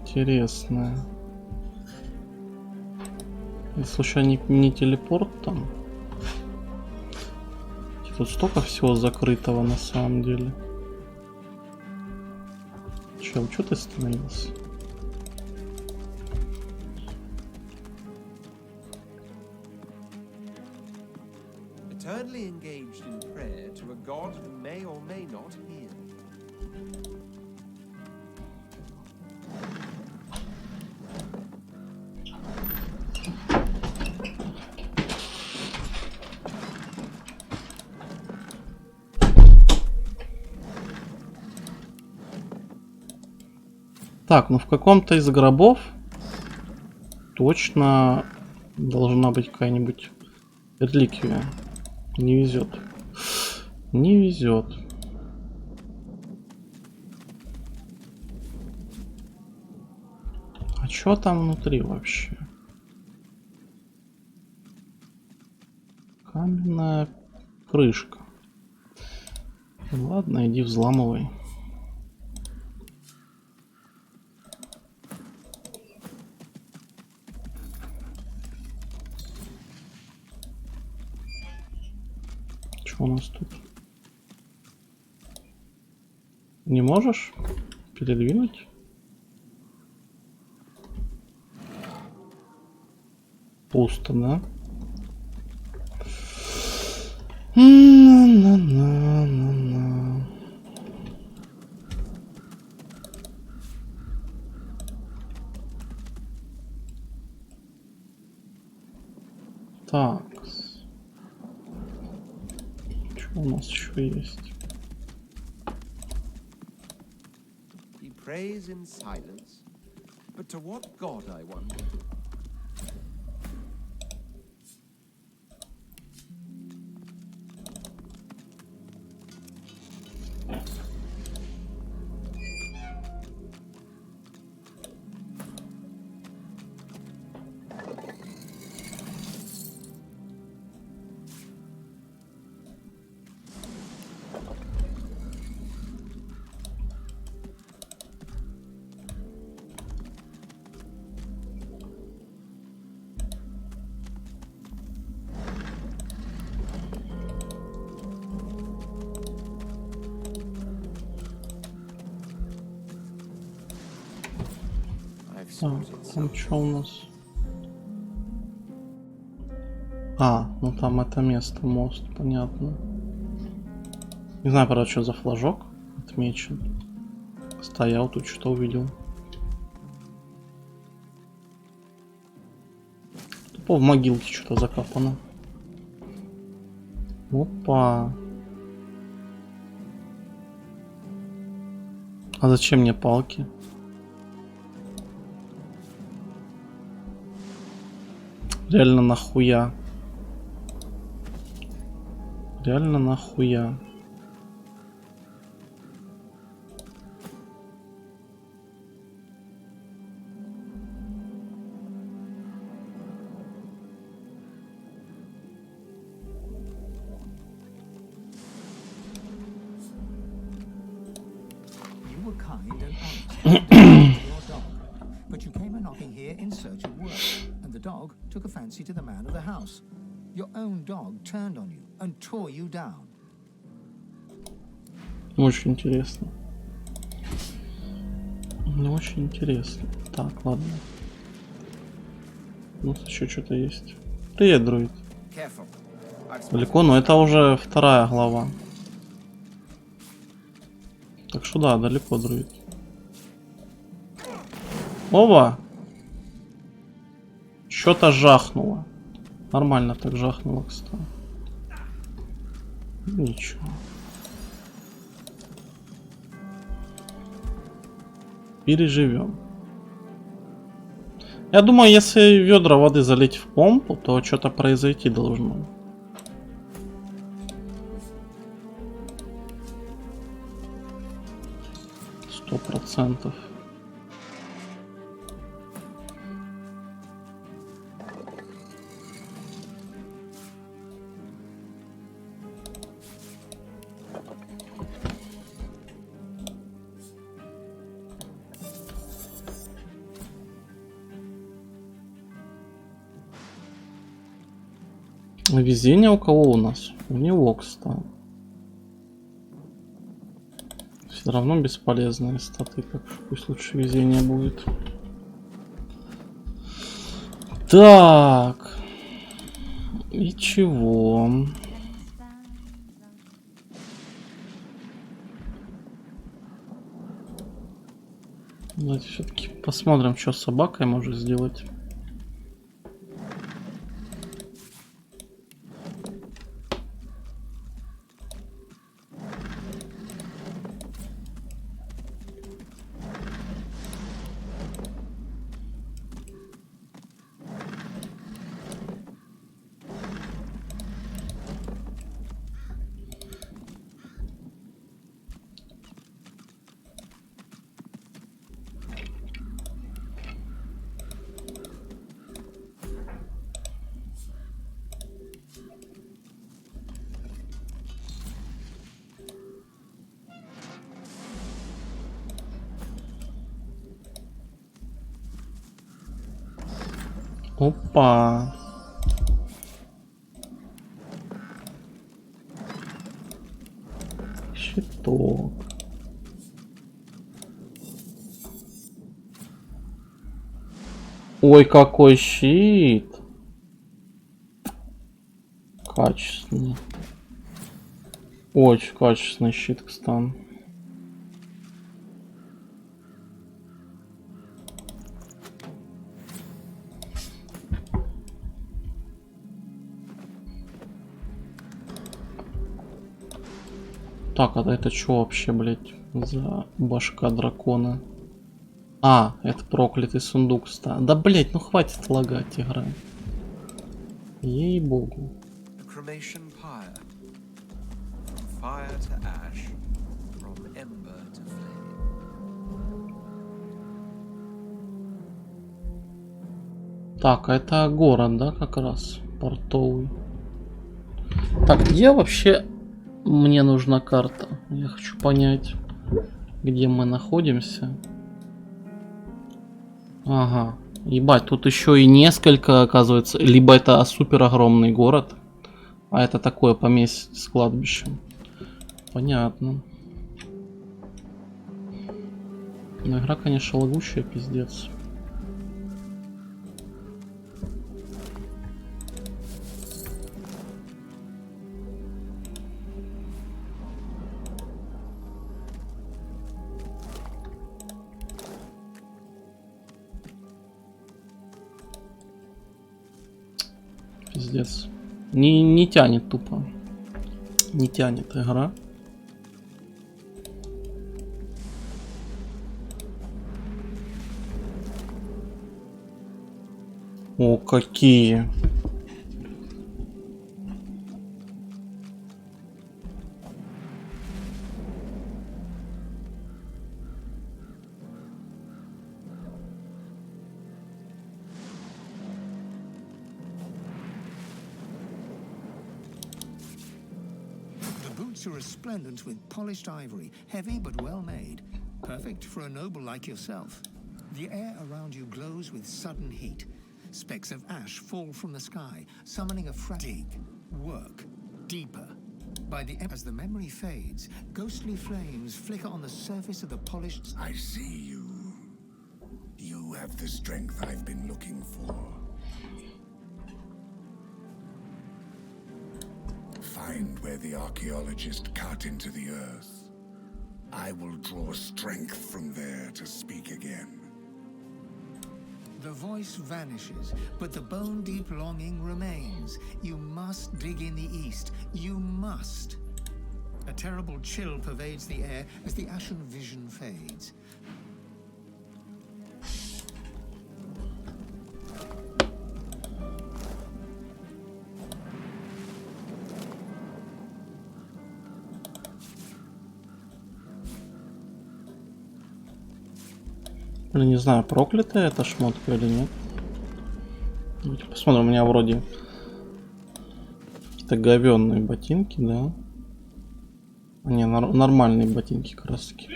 Интересное. И случайно не телепорт там? Тут столько всего закрытого на самом деле. Чел, что ты остановился? Eternally engaged in prayer to a god who may or may not hear. Так, ну в каком-то из гробов точно должна быть какая-нибудь реликвия. Не везет. Не везет. А что там внутри вообще? Каменная крышка. Ладно, иди взламывай. Что у нас тут? Не можешь передвинуть? Пусто, да? На-на-на-на-на. Так. Что у нас еще есть? He prays in silence. But to what god, I wonder? Так, там что у нас? А, ну там это место, мост, понятно. Не знаю, правда, что за флажок отмечен. Стоял тут, что увидел. Тупо в могилке что-то закопано. Опа. А зачем мне палки? Реально нахуя? Реально нахуя? You were kind and honest to your dog, but you came a knocking here in search of work, and the dog took a fancy to the man of the house. Your own dog turned on you and tore you down. Очень интересно. Очень интересно. Так, ладно. Ну, еще что-то есть. Привет, друид. Далеко, но это уже вторая глава. Так что да, далеко, друид. Ова! Что-то жахнуло. Нормально так жахнуло, кстати. Ничего. Переживем. Я думаю, если ведра воды залить в помпу, то что-то произойти должно. Сто процентов. Везение у кого у нас? У него, кстати. Все равно бесполезные статы, как пусть лучше везение будет. Так. И чего? Давайте все-таки посмотрим, что с собакой может сделать. Опа. Щиток. Ой, какой щит. Качественный. Очень качественный щит, кстати. Так, а это что вообще, блядь, за башка дракона? А, это проклятый сундук. Да, блядь, ну хватит лагать, игра. Ей-богу. A cremation pyre. From fire to ash, from ember to flame. Так, а это город, да, как раз? Портовый. Так, где вообще мне нужна карта? Я хочу понять, где мы находимся. Ага. Ебать, тут еще и несколько, оказывается. Либо это супер огромный город, а это такое поместье с кладбищем. Понятно. Но игра, конечно, лагучая, пиздец. Пиздец. Не тянет тупо. Не тянет игра. О, какие. Are resplendent with polished ivory, heavy but well made, perfect for a noble like yourself. The air around you glows with sudden heat. Specks of ash fall from the sky, summoning a dig, work, deeper. As the memory fades, ghostly flames flicker on the surface of the polished. I see you. You have the strength I've been looking for. Find where the archaeologist cut into the earth. I will draw strength from there to speak again. The voice vanishes, but the bone-deep longing remains. You must dig in the east. You must. A terrible chill pervades the air as the ashen vision fades. Блин, не знаю, проклятая эта шмотка или нет. Давайте посмотрим, у меня вроде какие-то говёные ботинки, да? Не, нормальные ботинки как раз таки.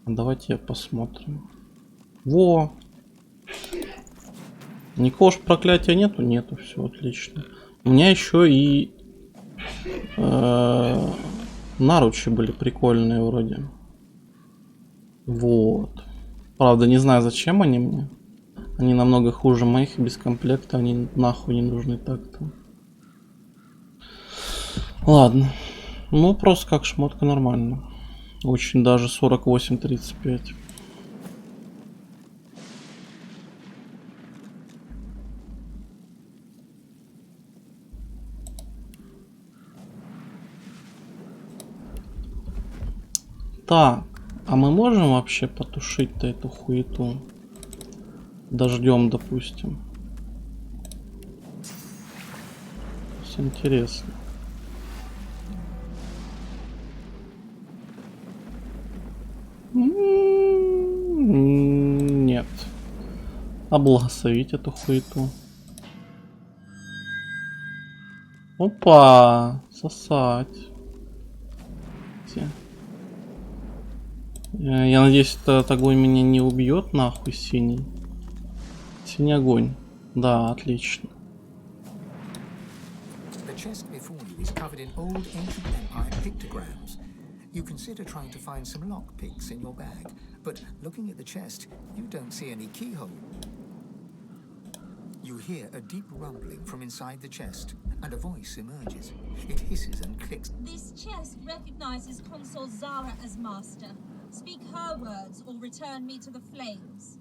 Давайте посмотрим. Во! Никакого ж проклятия нету? Нету, все отлично. У меня еще и наручи были прикольные вроде. Вот. Правда, не знаю, зачем они мне. Они намного хуже моих, без комплекта они нахуй не нужны так-то. Ладно. Ну, просто как шмотка нормально. Очень даже 48-35. Так. А мы можем вообще потушить-то эту хуету? Дождем, допустим. Все интересно. Нет. Облагословить эту хуету. Опа! Сосать. Я надеюсь, этот огонь меня не убьет, нахуй, синий. Синий огонь. Да, отлично. The chest before you is covered in old ancient empire pictograms. You consider trying to find some lockpicks in your bag, but looking at the chest, you don't see any keyhole. You hear a deep rumbling from inside the chest, and a voice emerges. It hisses and clicks. This chest recognizes Consort Zara as master. Speak her words or return me to the flames.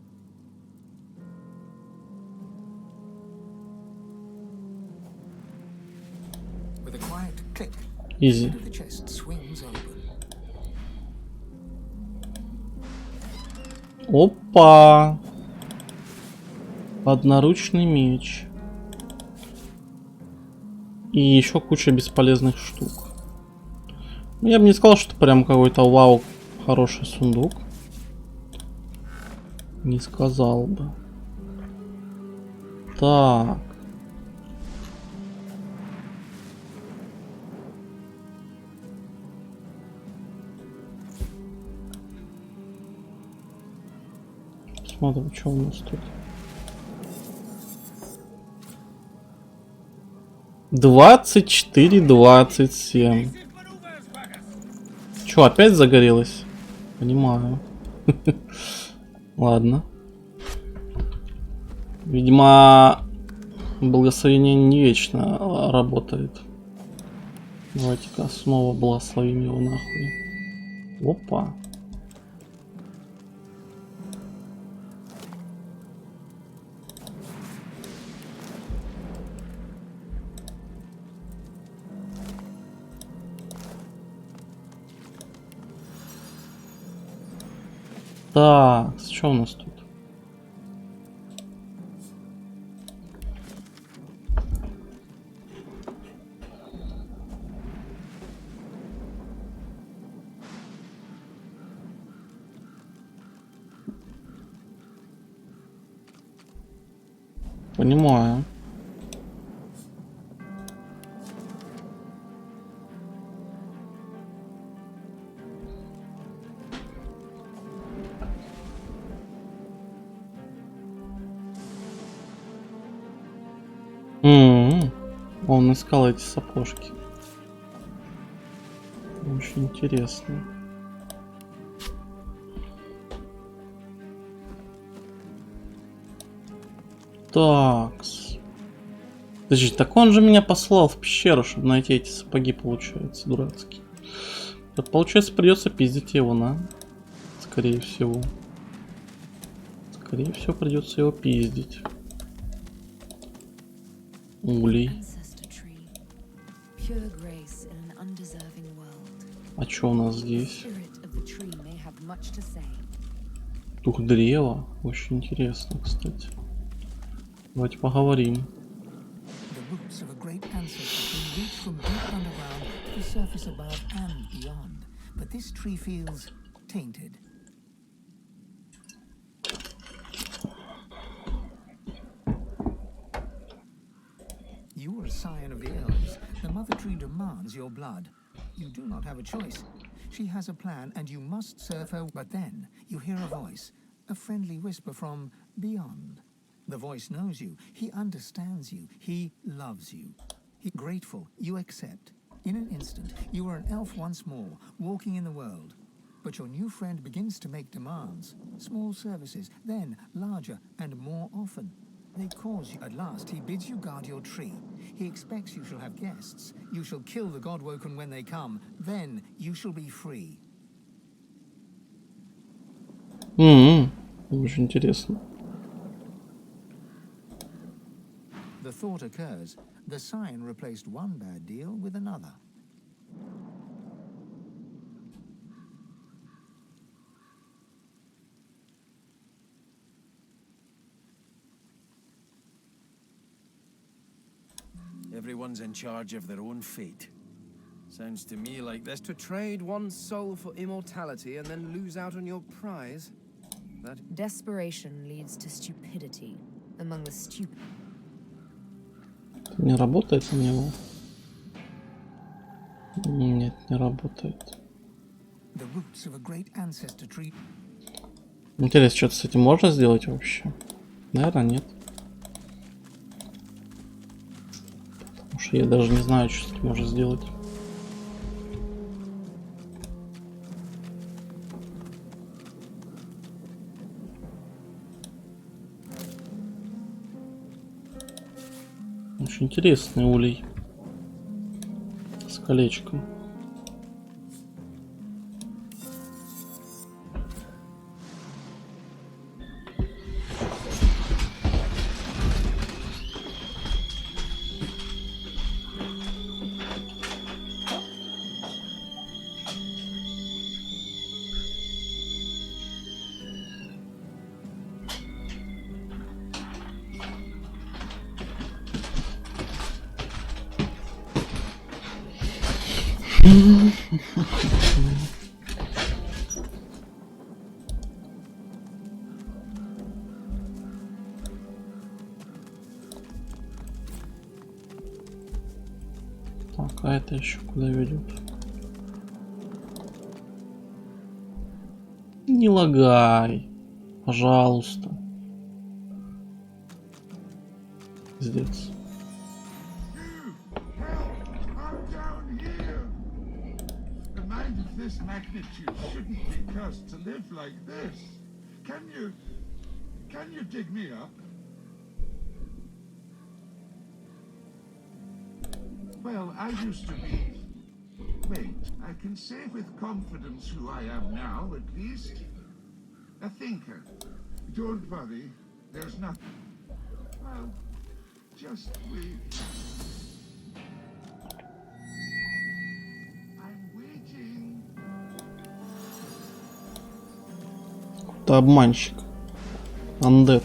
With a quiet click, Easy. the chest swings open. Опа! Одноручный меч. И еще куча бесполезных штук. Ну, я бы не сказал, что прям какой-то вау хороший сундук. Не сказал бы. Так. Посмотрим, что у нас тут. 24-27. Че, опять загорелось? Понимаю. Ладно. Видимо, благословение не вечно работает. Давайте-ка снова благословим его нахуй. Опа. Так, что у нас тут? Понимаю. Он искал эти сапожки. Очень интересно. Такс. Подожди, так он же меня послал в пещеру, чтобы найти эти сапоги, получается, дурацкие. Так, получается, придется пиздить его, на. Скорее всего. Скорее всего, придется его пиздить. Улей. А что у нас здесь? Дух древа. Очень интересно, кстати. Давайте поговорим. You are a scion of the elves. The mother tree demands your blood. You do not have a choice. She has a plan, and you must serve her. But then you hear a voice, a friendly whisper from beyond. The voice knows you. He understands you. He loves you. Grateful, you accept. In an instant, you are an elf once more, walking in the world. But your new friend begins to make demands. Small services, then larger and more often. They cause you. At last, he bids you guard your tree. He expects you shall have guests. You shall kill the Godwoken when they come. Then you shall be free. Очень интересно. The thought occurs. The scion replaced one bad deal with another. Everyone's in charge of their own fate. Sounds to me like this. To trade one's soul for immortality and then lose out on your prize. That desperation leads to stupidity among the stupid. Не работает у него? Нет, не работает. The roots of a great ancestor tree. Интересно, что-то с этим можно сделать вообще? Наверное, нет. Я даже не знаю, что с этим можно сделать. Очень интересный улей с колечком. Так, а это еще куда ведет? Не лагай, пожалуйста. Здесь. A mind of this magnitude shouldn't be cursed to live like this. Can you dig me up? Well, I used to be... Wait, I can say with confidence who I am now, at least. A thinker. Don't worry, there's nothing. Well, just wait. I'm waiting. Это обманщик. Undead.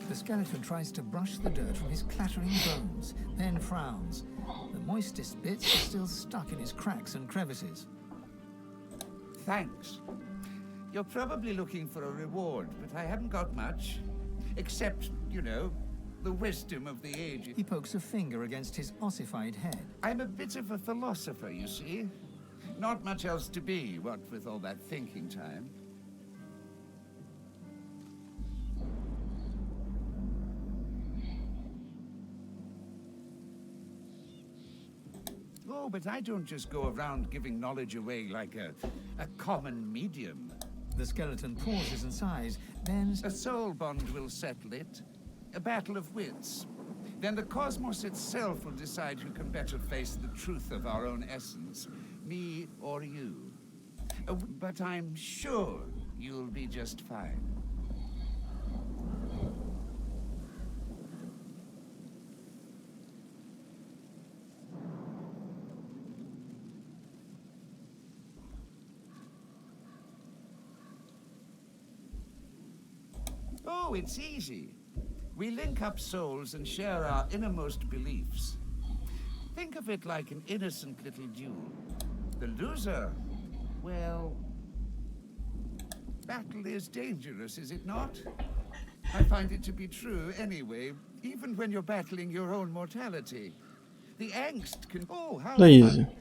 The skeleton tries to brush the dirt from his clattering bones, then frowns. The moistest bits are still stuck in his cracks and crevices. Thanks. You're probably looking for a reward, but I haven't got much. Except, you know, the wisdom of the ages. He pokes a finger against his ossified head. I'm a bit of a philosopher, you see. Not much else to be, what with all that thinking time. Oh, but I don't just go around giving knowledge away like a common medium. The skeleton pauses and sighs, then... A soul bond will settle it. A battle of wits. Then the cosmos itself will decide who can better face the truth of our own essence. Me or you. But I'm sure you'll be just fine. Oh, it's easy. We link up souls and share our innermost beliefs. Think of it like an innocent little duel. The loser, well, battle is dangerous, is it not? I find it to be true anyway, even when you're battling your own mortality. The angst can... Oh, how Easy. fun.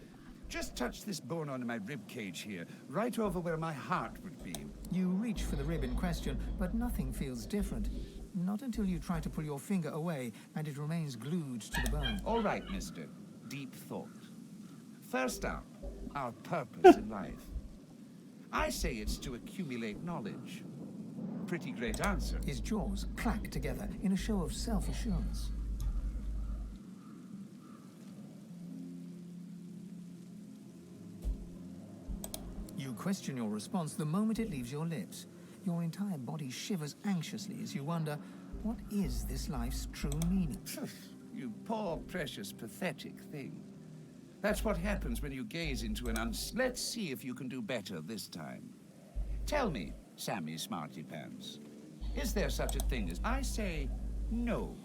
Just touch this bone on my rib cage here, right over where my heart would be. You reach for the rib in question, but nothing feels different. Not until you try to pull your finger away and it remains glued to the bone. All right, mister. Deep thought. First up, our purpose in life. I say it's to accumulate knowledge. Pretty great answer. His jaws clack together in a show of self-assurance. You question your response the moment it leaves your lips. Your entire body shivers anxiously as you wonder, what is this life's true meaning? You poor, precious, pathetic thing. That's what happens when you gaze into an Let's see if you can do better this time. Tell me, Sammy Smarty Pants, is there such a thing as... I say no.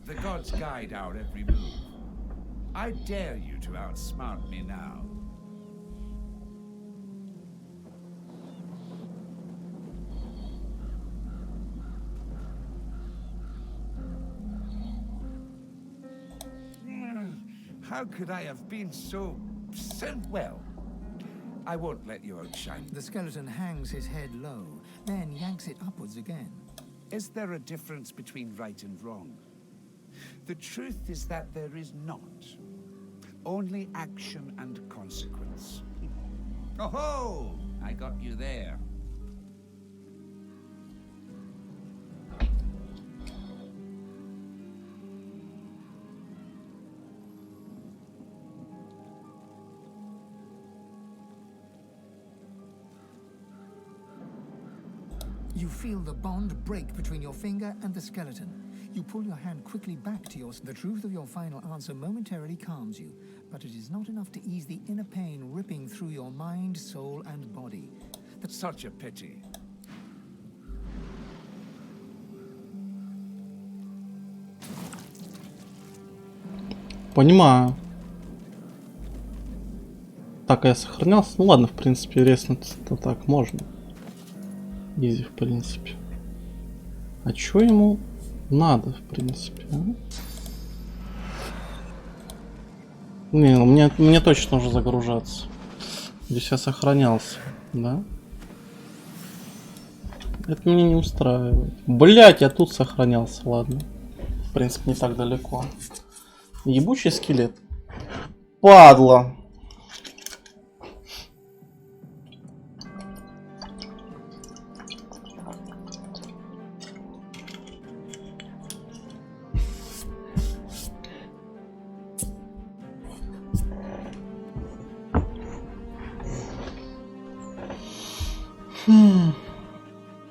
The gods guide our every move. I dare you to outsmart me now. How could I have been so well? I won't let you outshine. The skeleton hangs his head low, then yanks it upwards again. Is there a difference between right and wrong? The truth is that there is not. Only action and consequence. Oh-ho! I got you there. You feel the bond break between your finger and the skeleton. You pull your hand quickly back to your... The truth of your final answer momentarily calms you, but it is not enough to ease the inner pain ripping through your mind, soul, and body. That's such a pity. Понимаю. Так, я сохранялся. Ну ладно, в принципе, резнуть-то так можно. Изи, в принципе. А чё ему надо, в принципе, а? Не, ну мне точно нужно загружаться. Здесь я сохранялся, да? Это меня не устраивает. Блять, я тут сохранялся, ладно. В принципе, не так далеко. Ебучий скелет. Падла.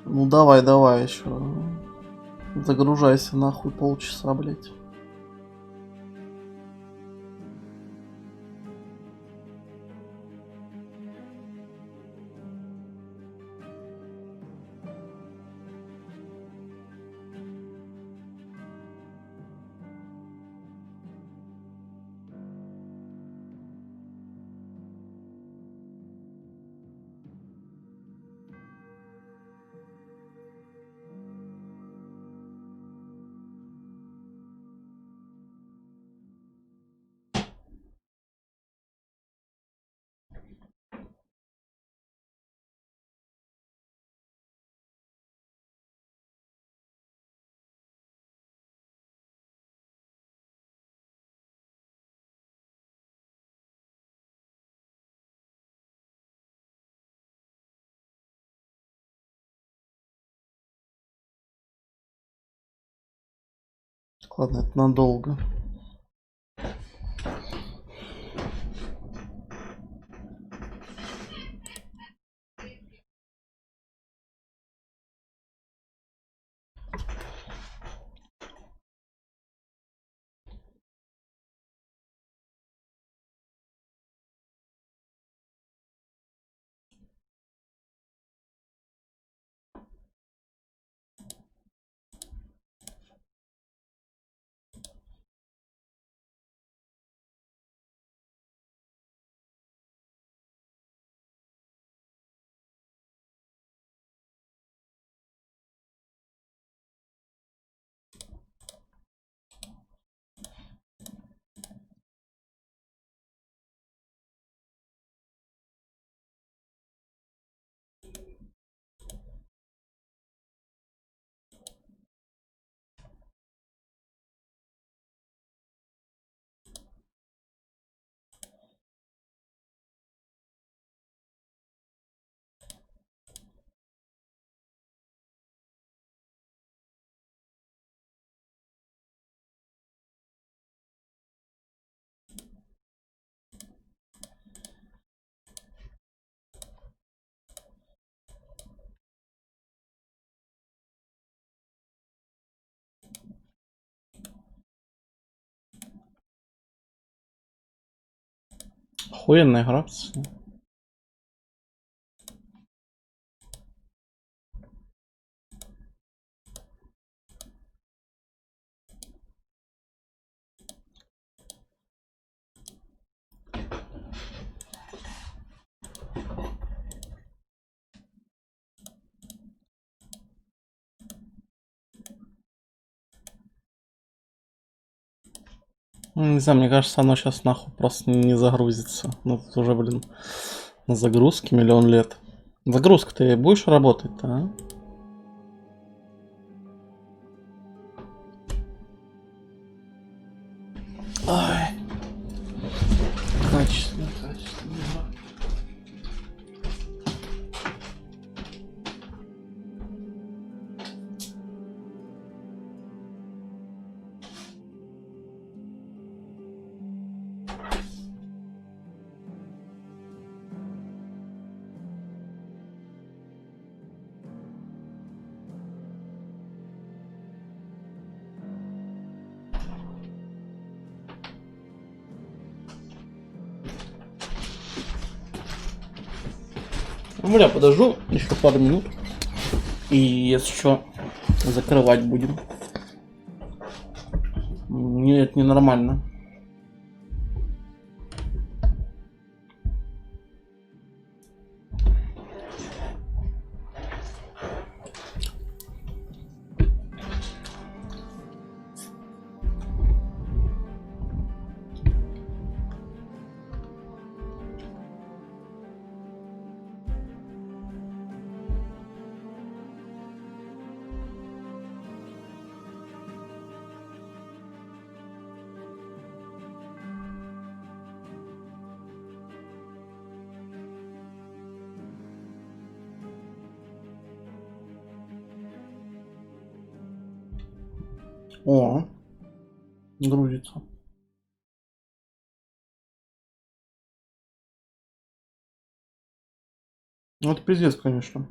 Ну давай еще. Загружайся нахуй полчаса, блять. Ладно, это надолго. Охуенная игра, пацаны. Не знаю, мне кажется, оно сейчас нахуй просто не загрузится. Ну тут уже, блин, на загрузке миллион лет. Загрузка ты будешь работать-то, а? Бля, подожду еще пару минут. И если что, закрывать будем. Нет, это ненормально. О, грузится. Ну, это пиздец, конечно.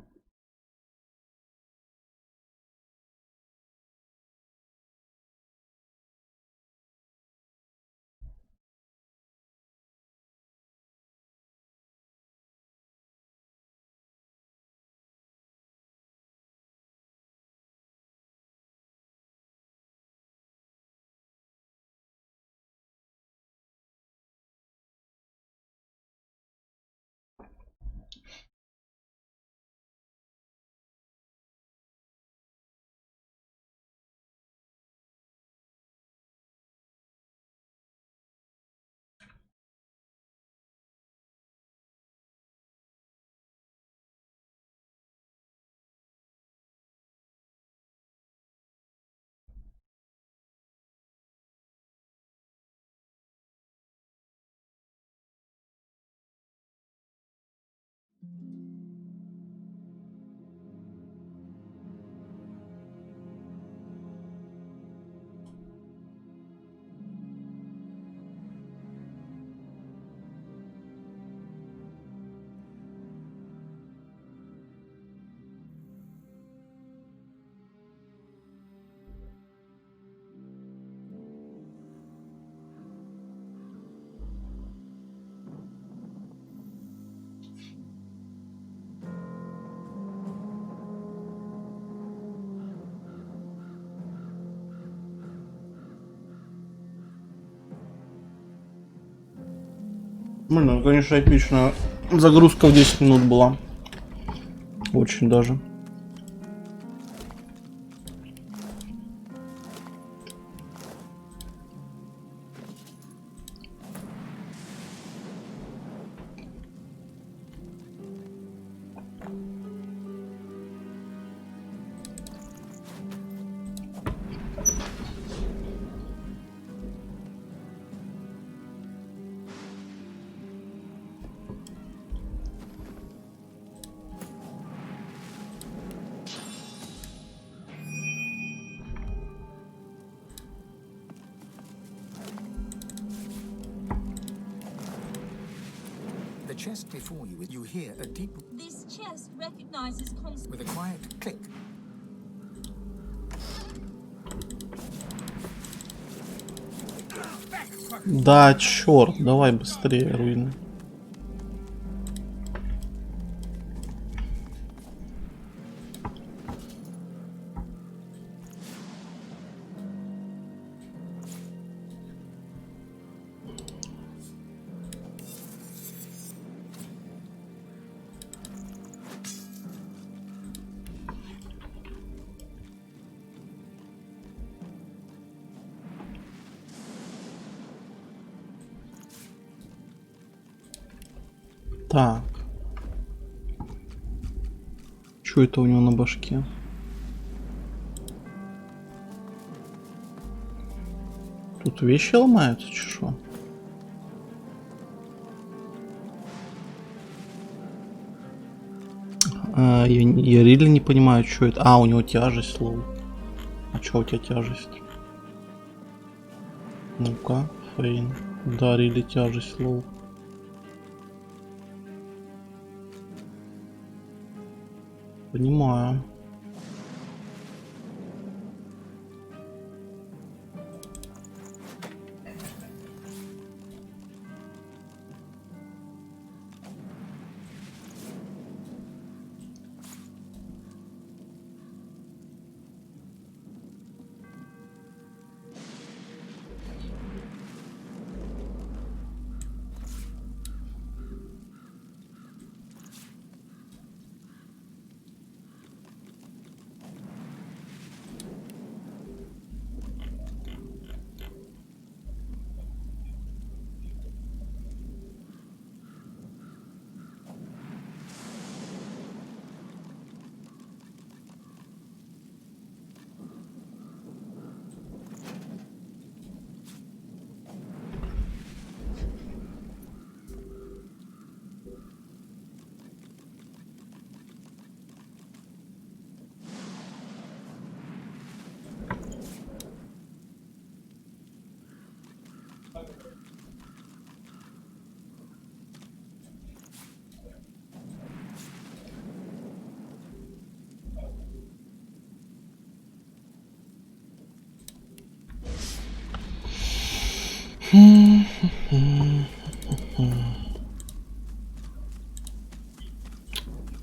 Блин, ну, конечно, эпичная загрузка в 10 минут была. Очень даже. The chest before you, you hear a deep... This chest recognizes constant... With a quiet click. Да, черт, давай быстрее, руины. Так. Что это у него на башке? Тут вещи ломаются, чешо? Я реально не понимаю, что это. А, у него тяжесть, лол. А что у тебя тяжесть? Ну-ка, Фейн. Да, реально тяжесть, лол. Понимаю.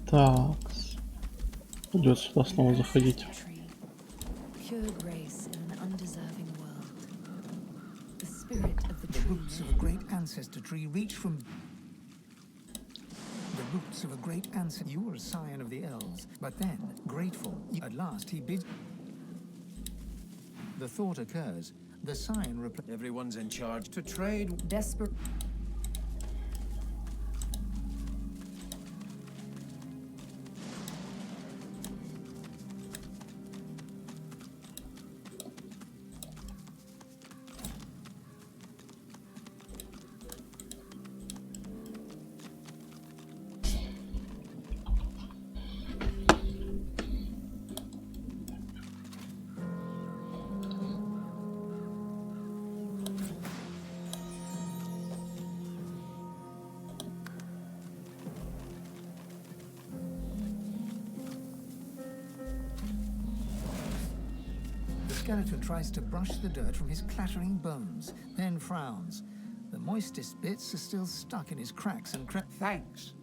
Так. Придется сюда снова заходить. The roots of a great ancestor tree reach from the roots of a great ancestor. You were a scion of the elves, but then, grateful, at last he bids. The thought occurs. The scion replies. Everyone's in charge to trade. Desperate. The skeleton tries to brush the dirt from his clattering bones, then frowns. The moistest bits are still stuck in his cracks and Thanks.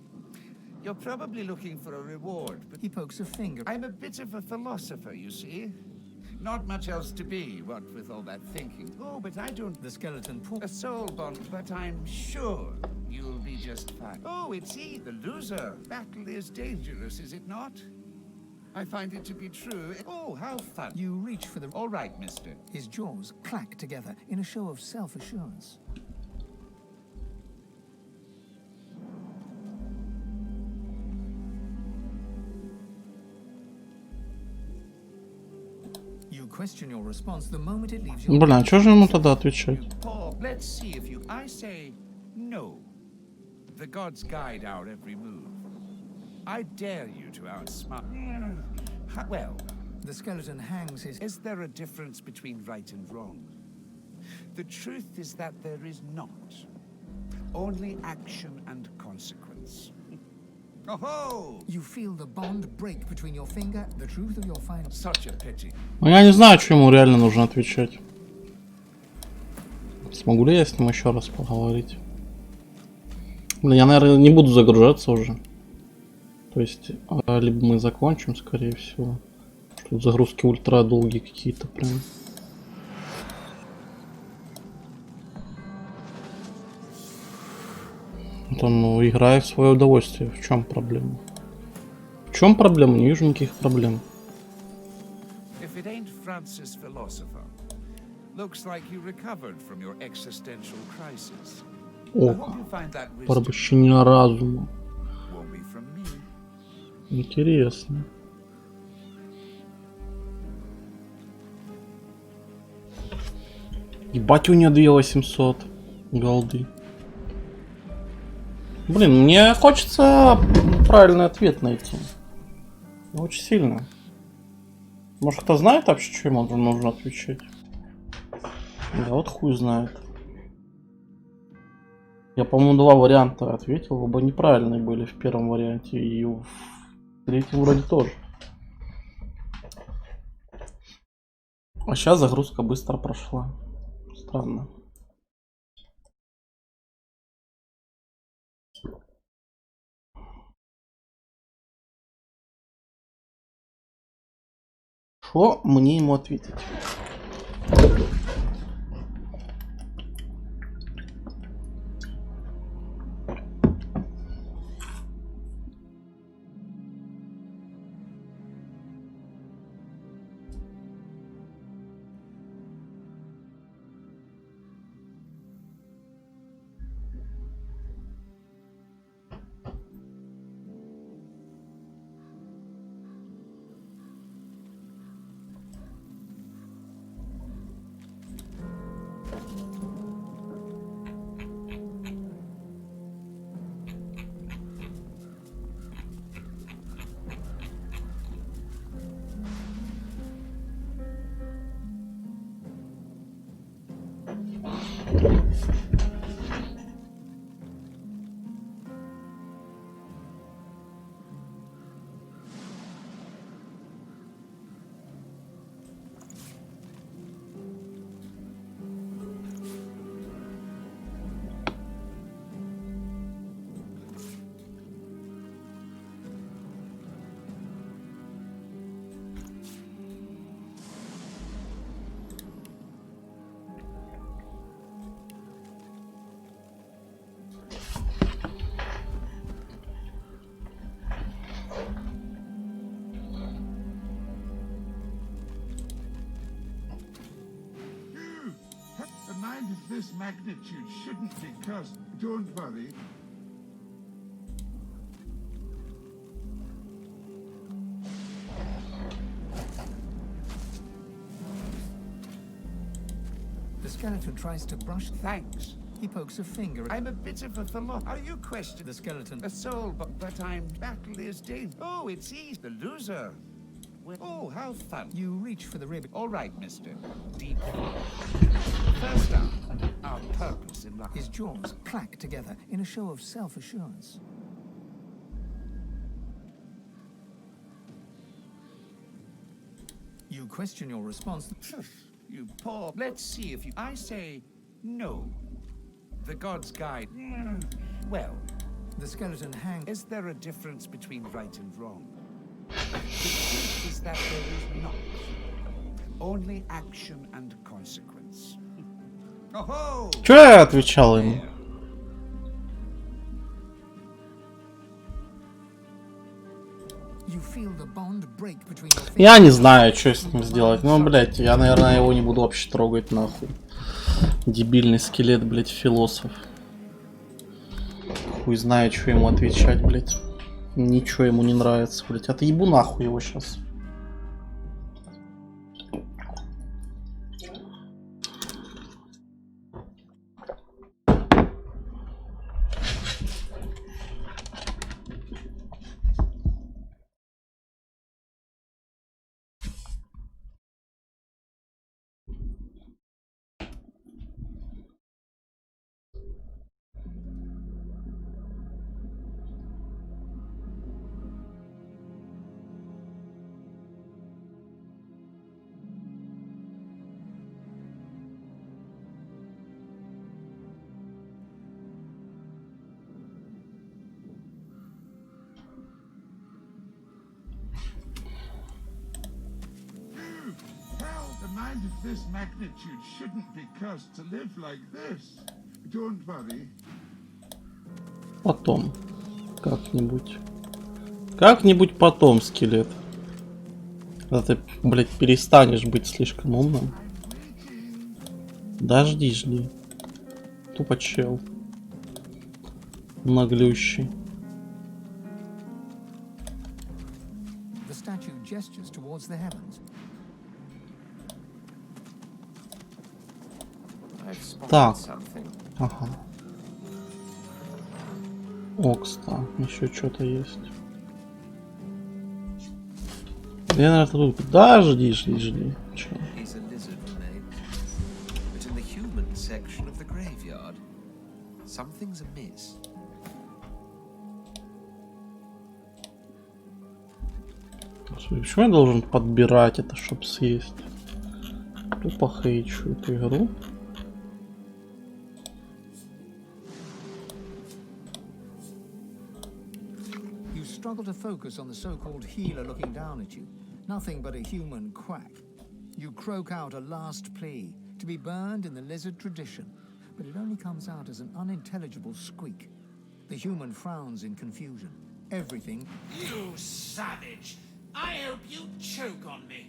You're probably looking for a reward, but he pokes a finger. I'm a bit of a philosopher, you see. Not much else to be, what with all that thinking. Oh, but I don't... The skeleton pulls... A soul bond, but I'm sure you'll be just fine. Oh, it's he, the loser. Battle is dangerous, is it not? I find it to be true. Oh, how fun. You reach for the... All right, mister. His jaws clack together in a show of self-assurance. You question your response the moment it leaves your... Блин, а что же ему тогда отвечать? Paul, let's see if you... I say no. The gods guide our every move. I dare you to outsmart... Well... The skeleton hangs his... Is there a difference between right and wrong? The truth is that there is not. Only action and consequence. Oh-ho! You feel the bond break between your finger, the truth of your final... Such a pity. Ну, я не знаю, что ему реально нужно отвечать. Смогу ли я с ним еще раз поговорить? Блин, я, наверное, не буду загружаться уже. То есть, либо мы закончим, скорее всего. Тут загрузки ультра долгие какие-то прям. Там, ну, играй в свое удовольствие. В чем проблема? В чем проблема? Не вижу никаких проблем. If it ain't Francis philosopher, looks like you recovered from your existential crisis. О, порабощение разума. Won't be from me. Интересно. Ебать, у нее 2800 голды. Блин, мне хочется правильный ответ найти. Очень сильно. Может, кто знает вообще, что ему нужно отвечать? Да вот хуй знает. Я, по-моему, два варианта ответил. Оба неправильные были в первом варианте. И в третьем вроде тоже. А сейчас загрузка быстро прошла. Странно. Что мне ему ответить? this magnitude shouldn't be cursed. Don't worry. The skeleton tries to brush. Thanks. He pokes a finger. I'm a bit of a philosopher. Are you questioning The skeleton. a soul? But I'm battle is dane. Oh, it's easy. The loser. Oh, how fun. You reach for the ribbon. All right, mister. Deep. First up, our purpose in life. His jaws clack together in a show of self-assurance. You question your response. You poor. Let's see if you. I say no. The god's guide. Well, the skeleton hangs. Is there a difference between right and wrong? The truth is that there is not. Only action and consequence. Oh-ho! Чё я отвечал ему? Я не знаю, что с ним сделать. Ну, блять, я, наверное, его не буду вообще трогать, нахуй. Дебильный скелет, блять, философ. Хуй знает, что ему отвечать, блять. Ничего ему не нравится, блять. Отъебу нахуй его сейчас. This magnitude shouldn't be cursed to live like this. Don't worry. Потом. Как-нибудь. Как-нибудь потом, скелет. Когда ты, блядь, перестанешь быть слишком умным. Дожди, жди. Тупо чел. Наглющий. The statue gestures towards the heavens. Так. Ага. Окста. Еще что-то есть. Я, наверное, тут... Да, жди. Чё? Почему я должен подбирать это, чтобы съесть? Тупо хейчу эту игру. Struggle to focus on the so-called healer looking down at you. Nothing but a human quack. You croak out a last plea, to be burned in the lizard tradition, but it only comes out as an unintelligible squeak. The human frowns in confusion. Everything... You savage! I hope you choke on me!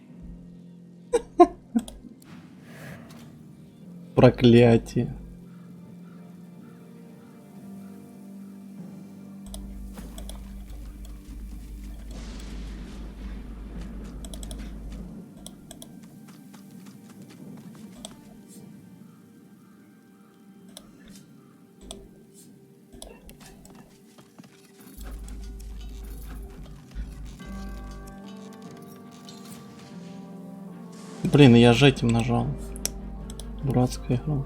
Проклятие. Блин, я же этим нажал. Дурацкая игра.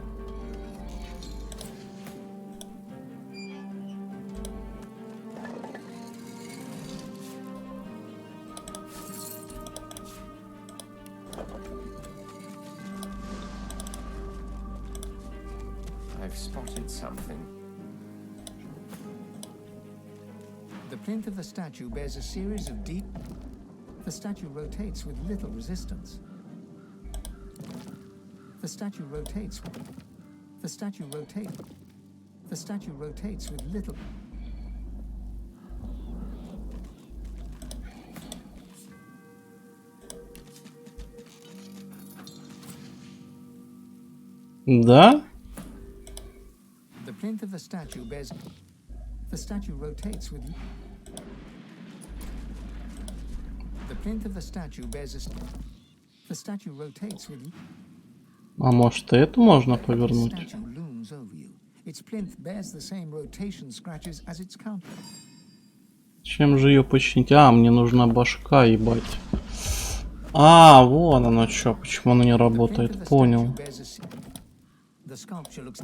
I've spotted something. The plinth of the statue bears a series of deep... The statue rotates with little resistance. The statue rotates. The statue rotates. The statue rotates with little. Да? plinth of the statue bears... The statue rotates with you. The plinth of the statue bears a... The statue rotates with you. А может и эту можно повернуть? Statue looms over you. Its plinth bears the same rotation scratches as its counter. Чем же ее починить? А, мне нужна башка, ебать. А, вон оно что, почему она не работает, понял. The sculpture looks...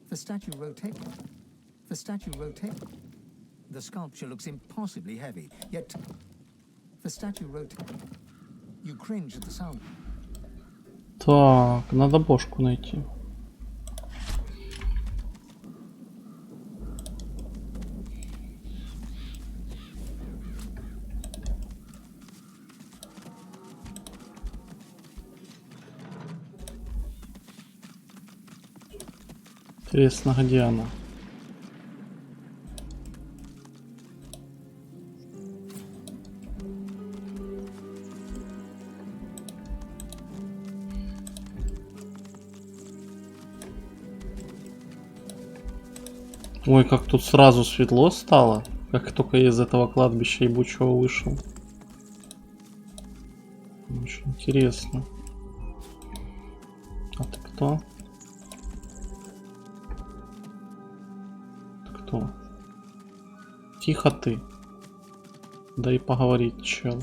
The statue rotates. The statue rotates. The sculpture looks impossibly heavy, yet... The statue rotates. You cringe at the sound. Так, надо бошку найти. Интересно, где она? Ой, как тут сразу светло стало, как только я из этого кладбища ебучего вышел. Очень интересно. А ты кто? Кто? Тихо ты. Да и поговорить, чел.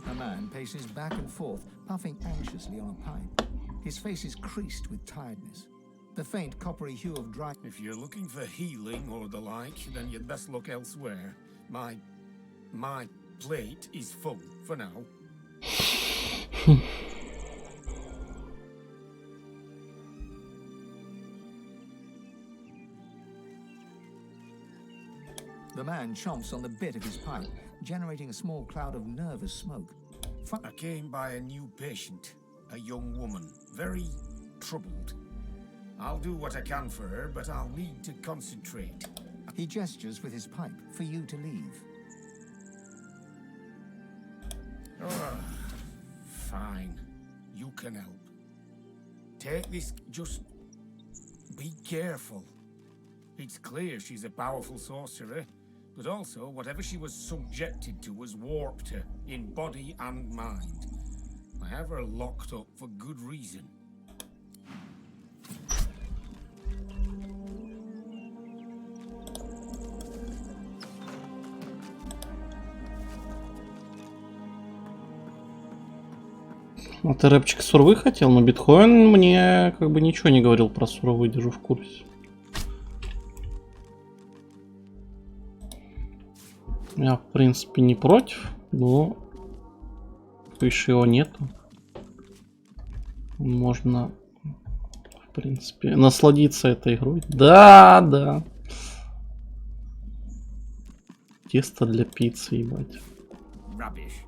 A man paces back and forth, puffing anxiously on a pipe. His face is creased with tiredness. The faint coppery hue of dry... If you're looking for healing or the like, then you'd best look elsewhere. My plate is full for now. The man chomps on the bit of his pipe, generating a small cloud of nervous smoke. I came by a new patient, a young woman, very troubled. I'll do what I can for her, but I'll need to concentrate. He gestures with his pipe for you to leave. Fine. You can help. Take this, just be careful. It's clear she's a powerful sorcerer, but also whatever she was subjected to has warped her in body and mind. I have her locked up for good reason. А ты рэпчик сурвы хотел, но биткоин мне как бы ничего не говорил про суровый, держу в курсе. Я в принципе не против, но выше его нету. Можно в принципе насладиться этой игрой. Да, да. Тесто для пиццы, ебать. Rubbish.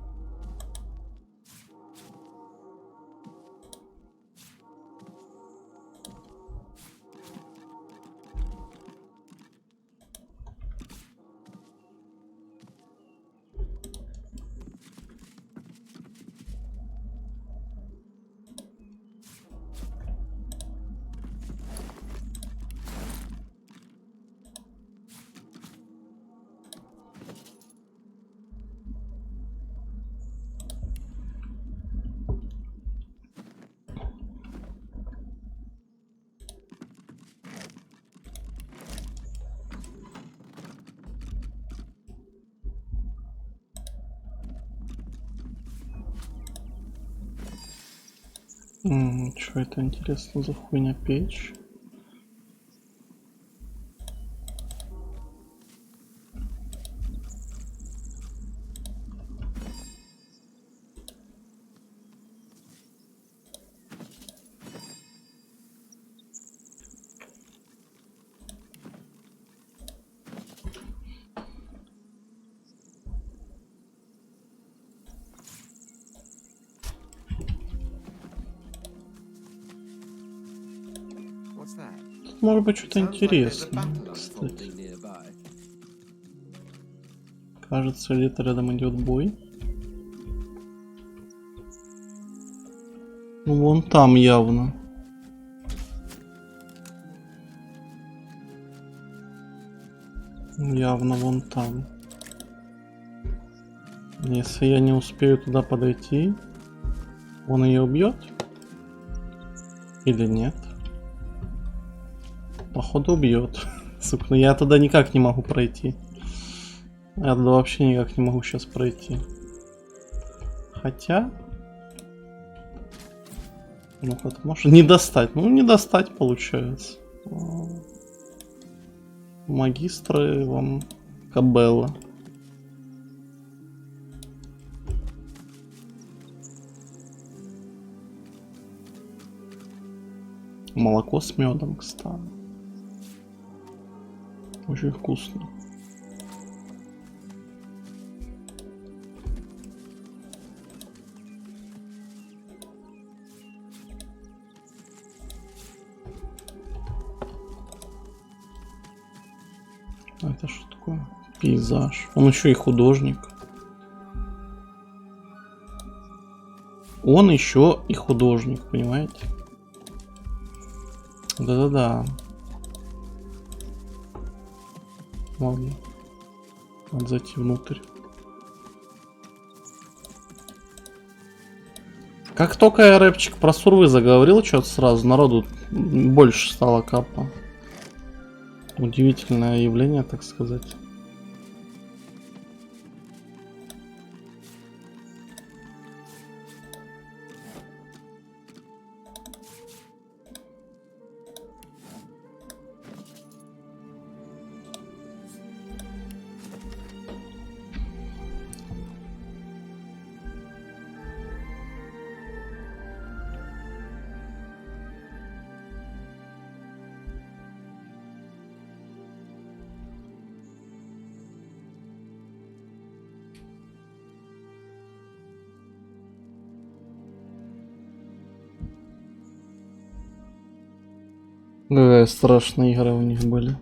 Что это интересно за хуйня печь? Может быть, что-то интересное, кстати. Кажется, где-то рядом идет бой. Ну, вон там явно. Явно вон там. Если я не успею туда подойти, он ее убьет? Или нет? Походу убьет. Сука, но я туда никак не могу пройти. Я туда вообще никак не могу сейчас пройти. Хотя... Ну, это может не достать. Ну, не достать получается. Магистры вам Кабелла. Молоко с медом, кстати. Очень вкусно. Это что такое? Пейзаж. Он еще и художник. Он еще и художник, понимаете? Да-да-да. Ладно. Надо зайти внутрь. Как только я рэпчик про сурвы заговорил, что-то сразу народу больше стало капа. Удивительное явление, так сказать. Какая страшные игры у них были.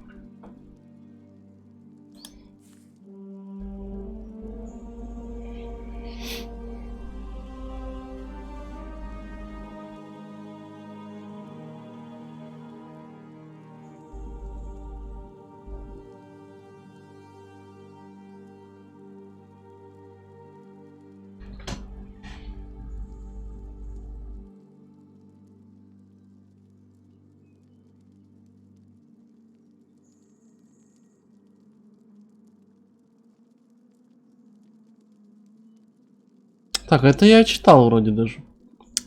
Так, это я читал вроде даже.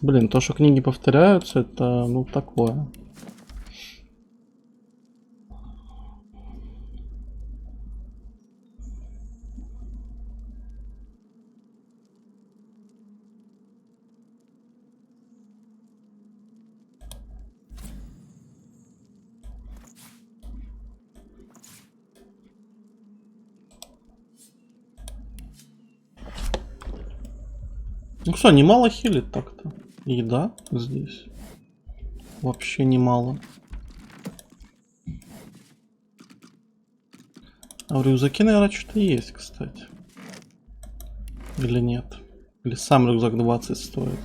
Блин, то, что книги повторяются, это, ну, такое. Ну что, немало хилит так-то. Еда здесь. Вообще немало. А в рюкзаке, наверное, что-то есть, кстати. Или нет? Или сам рюкзак 20 стоит?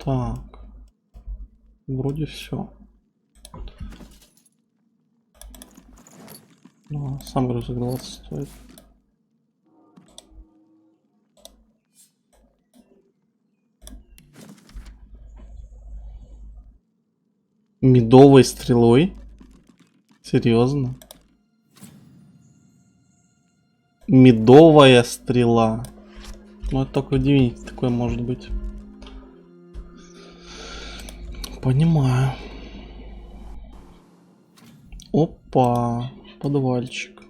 Так. Вроде все. Ну, сам рюкзак 20 стоит. Медовой стрелой? Серьезно? Медовая стрела. Ну, это только в Divinity такое может быть. Понимаю. Опа, подвальчик.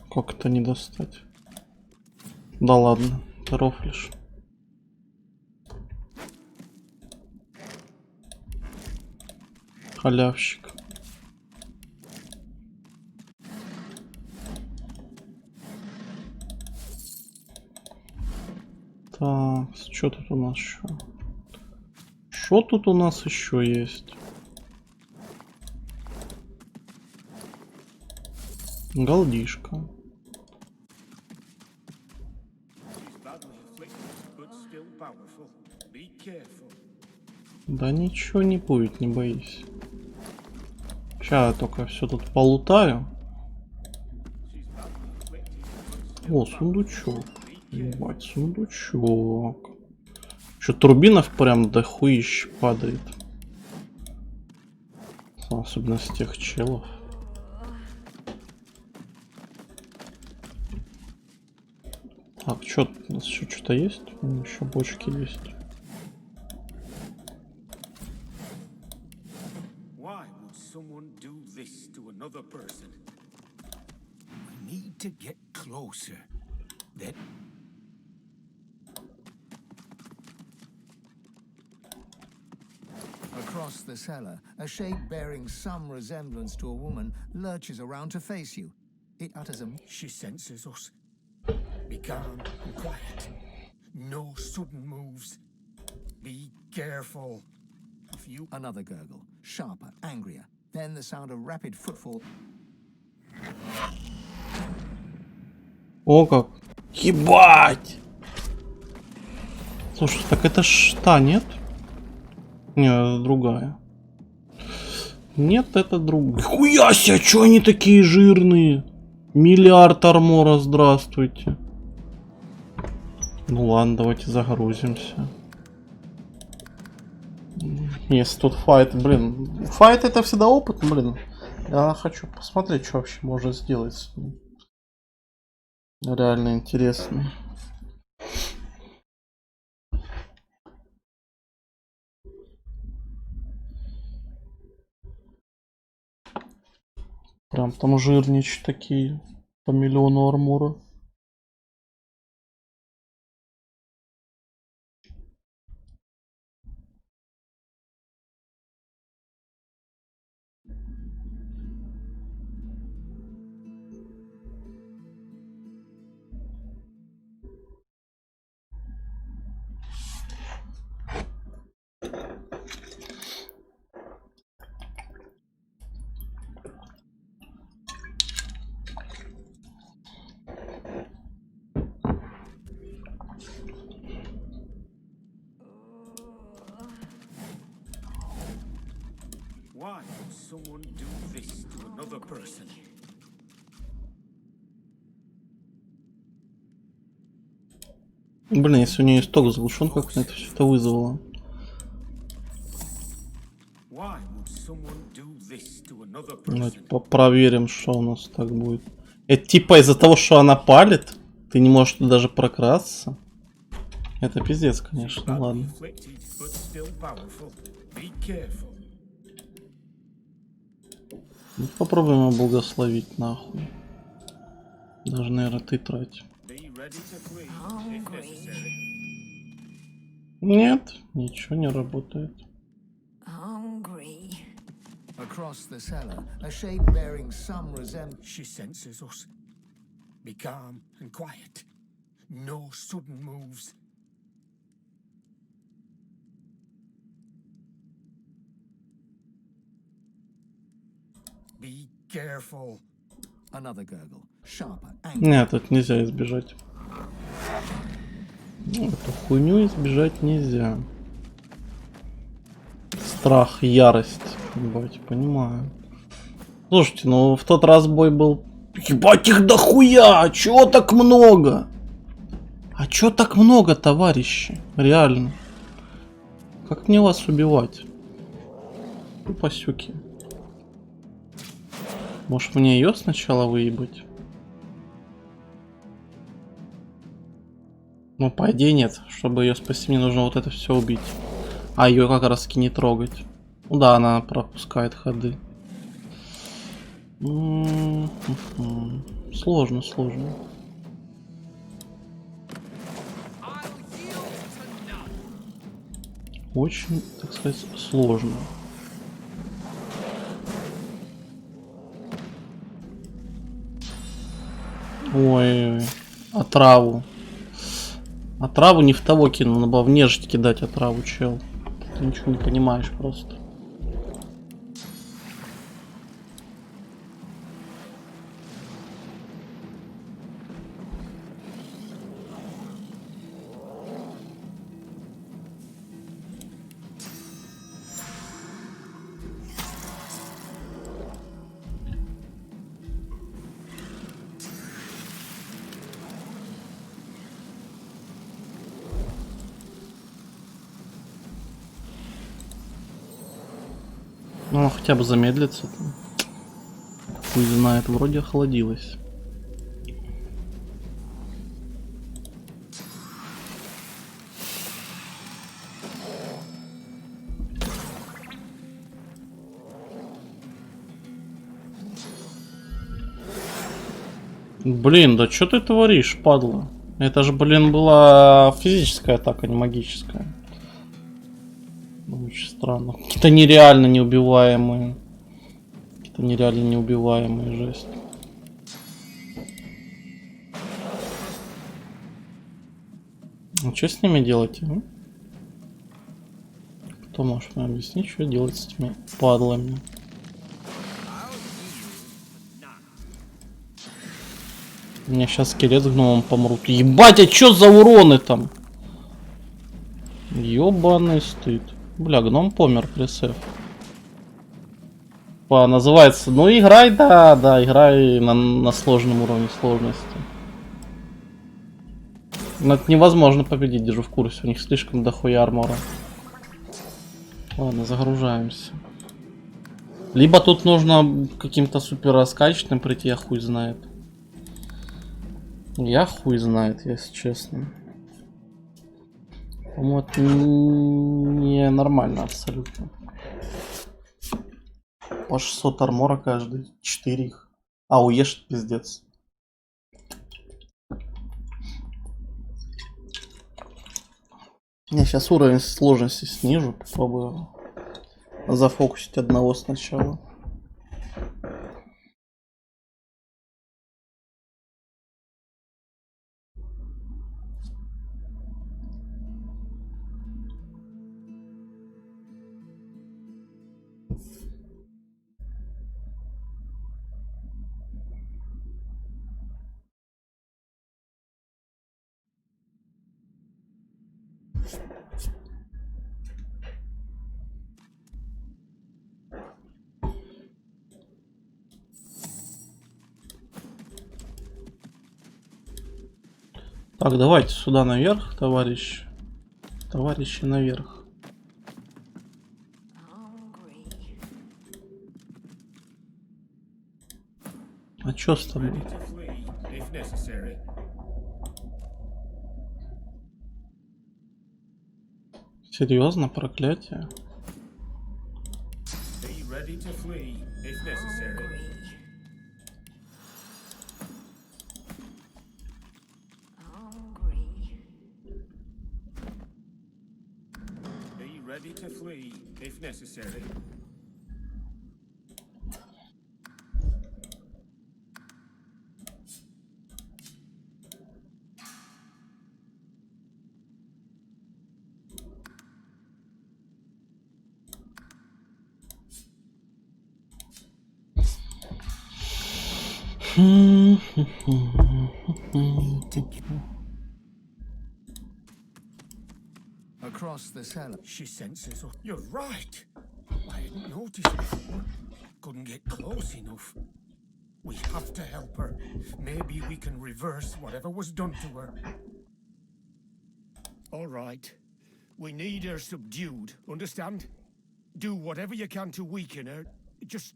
Как это не достать? Да ладно, рофлишь. Халявщик. Так, что тут у нас еще? Что тут у нас еще есть? Голдишка. Да ничего не будет, не боись. Сейчас я только все тут полутаю. О, сундучок. Ебать, сундучок. Что, турбинов прям дохуище падает. Особенно с тех челов. Так, что у нас еще что-то есть? Еще бочки есть. Across the cellar, a shape bearing some resemblance to a woman lurches around to face you. It utters a... She senses us. Be calm and quiet. No sudden moves. Be careful. If you... Another gurgle, sharper, angrier. Then the sound of rapid footfall. О как! Ебать! Слушай, так это ж та, нет? Не, это другая. Нет, это другая. Хуя себе, чё они такие жирные? Миллиард армора, здравствуйте. Ну ладно, давайте загрузимся. Если тут файт, блин. Файт это всегда опыт, блин. Я хочу посмотреть, что вообще можно сделать с ним. Реально интересно. Прям там жирничь такие. По миллиону армора. Why would someone do this to another person? Блин, если у нее исток заглушен, как это все это вызвало. Давайте проверим, что у нас так будет. Это типа из-за того, что она палит, ты не можешь даже прокрасться. Это пиздец, конечно, ладно. Ну, попробуем его благословить нахуй. Даже, наверное, ты трать. Нет, ничего не работает. Across the cellar, a shape bearing some resemblance. She senses us. Be calm and quiet. No sudden moves. Be careful. Another gurgle, sharper, Нет, тут нельзя избежать. Эту хуйню избежать нельзя. Страх, ярость. Ебать, понимаю. Слушайте, ну в тот раз бой был... Ебать их дохуя! Чего так много? А чё так много, товарищи? Реально. Как мне вас убивать? Тупосюки. Может мне ее сначала выебать? Ну, по идее нет. Чтобы ее спасти, мне нужно вот это все убить. А ее как раз таки не трогать. Ну да, она пропускает ходы. Сложно, сложно. Очень, так сказать, сложно. Ой, отраву. Отраву не в того кинул, надо было в нежить кидать отраву, чел. Ты ничего не понимаешь просто. Ну, хотя бы замедлится. Хуй знает, вроде охладилось. Блин, да что ты творишь, падла? Это же, блин, была физическая атака, не магическая. Очень странно. Какие-то нереально неубиваемые. Какие-то нереально неубиваемые, жесть. Ну что с ними делать, а? Кто может мне объяснить, что делать с этими падлами? У меня сейчас скелет с гномом помрут. Ебать, а чё за уроны там? Ёбаный стыд. Бля, гном помер, пресеф. Называется, ну играй, да, играй на сложном уровне сложности. Но это невозможно победить, держу в курсе, у них слишком дохуя армора. Ладно, загружаемся. Либо тут нужно каким-то супер раскачанным прийти, я хуй знает. Я хуй знает, если честно. По-моему, это не нормально абсолютно. По 600 армора каждый, 4 их. А, уешь, пиздец. Я сейчас уровень сложности снижу, попробую зафокусить одного сначала. Так, давайте сюда наверх, товарищ. Товарищи наверх. А чё с тобой? Серьезно, проклятие? Ready to flee, if necessary. Across the cellar. She senses. You're right. I hadn't noticed before. Couldn't get close enough. We have to help her. Maybe we can reverse whatever was done to her. All right. We need her subdued. Understand? Do whatever you can to weaken her. Just...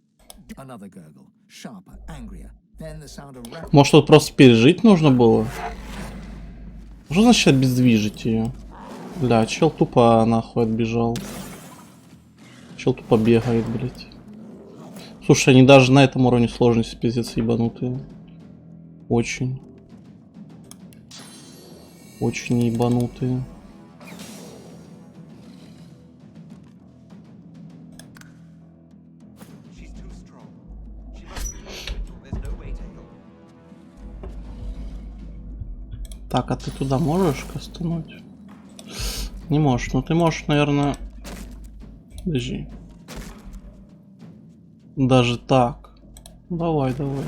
Another gurgle. Sharper, angrier. Then the sound of rap. Может, тут просто пережить нужно было? Что значит обездвижить ее? Бля, чел тупо нахуй отбежал. Чел тупо бегает, блять. Слушай, они даже на этом уровне сложности пиздец ебанутые. Очень. Очень ебанутые. Так, а ты туда можешь кастануть? Не можешь, но ты можешь, наверное... Подожди. Даже так. Давай, давай.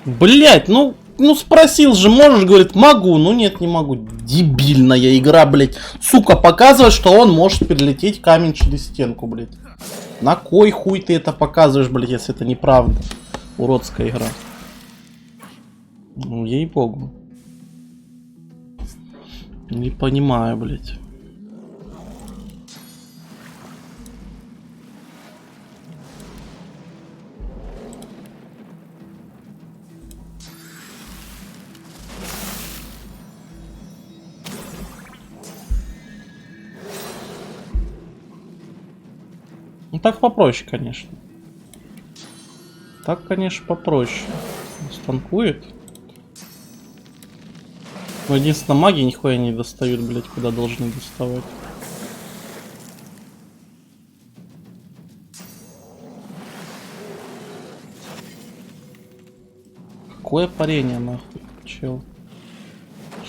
Блять, ну спросил же, можешь, говорит, могу. Ну нет, не могу. Дебильная игра, блять. Сука, показывает, что он может перелететь камень через стенку, блять. На кой хуй ты это показываешь, блять, если это неправда? Уродская игра. Ну, ей-богу. Не понимаю, блять. так попроще, конечно. Так, конечно, попроще. Станкует. Но единственное, маги нихуя не достают, блять, куда должны доставать. Какое парение, нахуй, чел.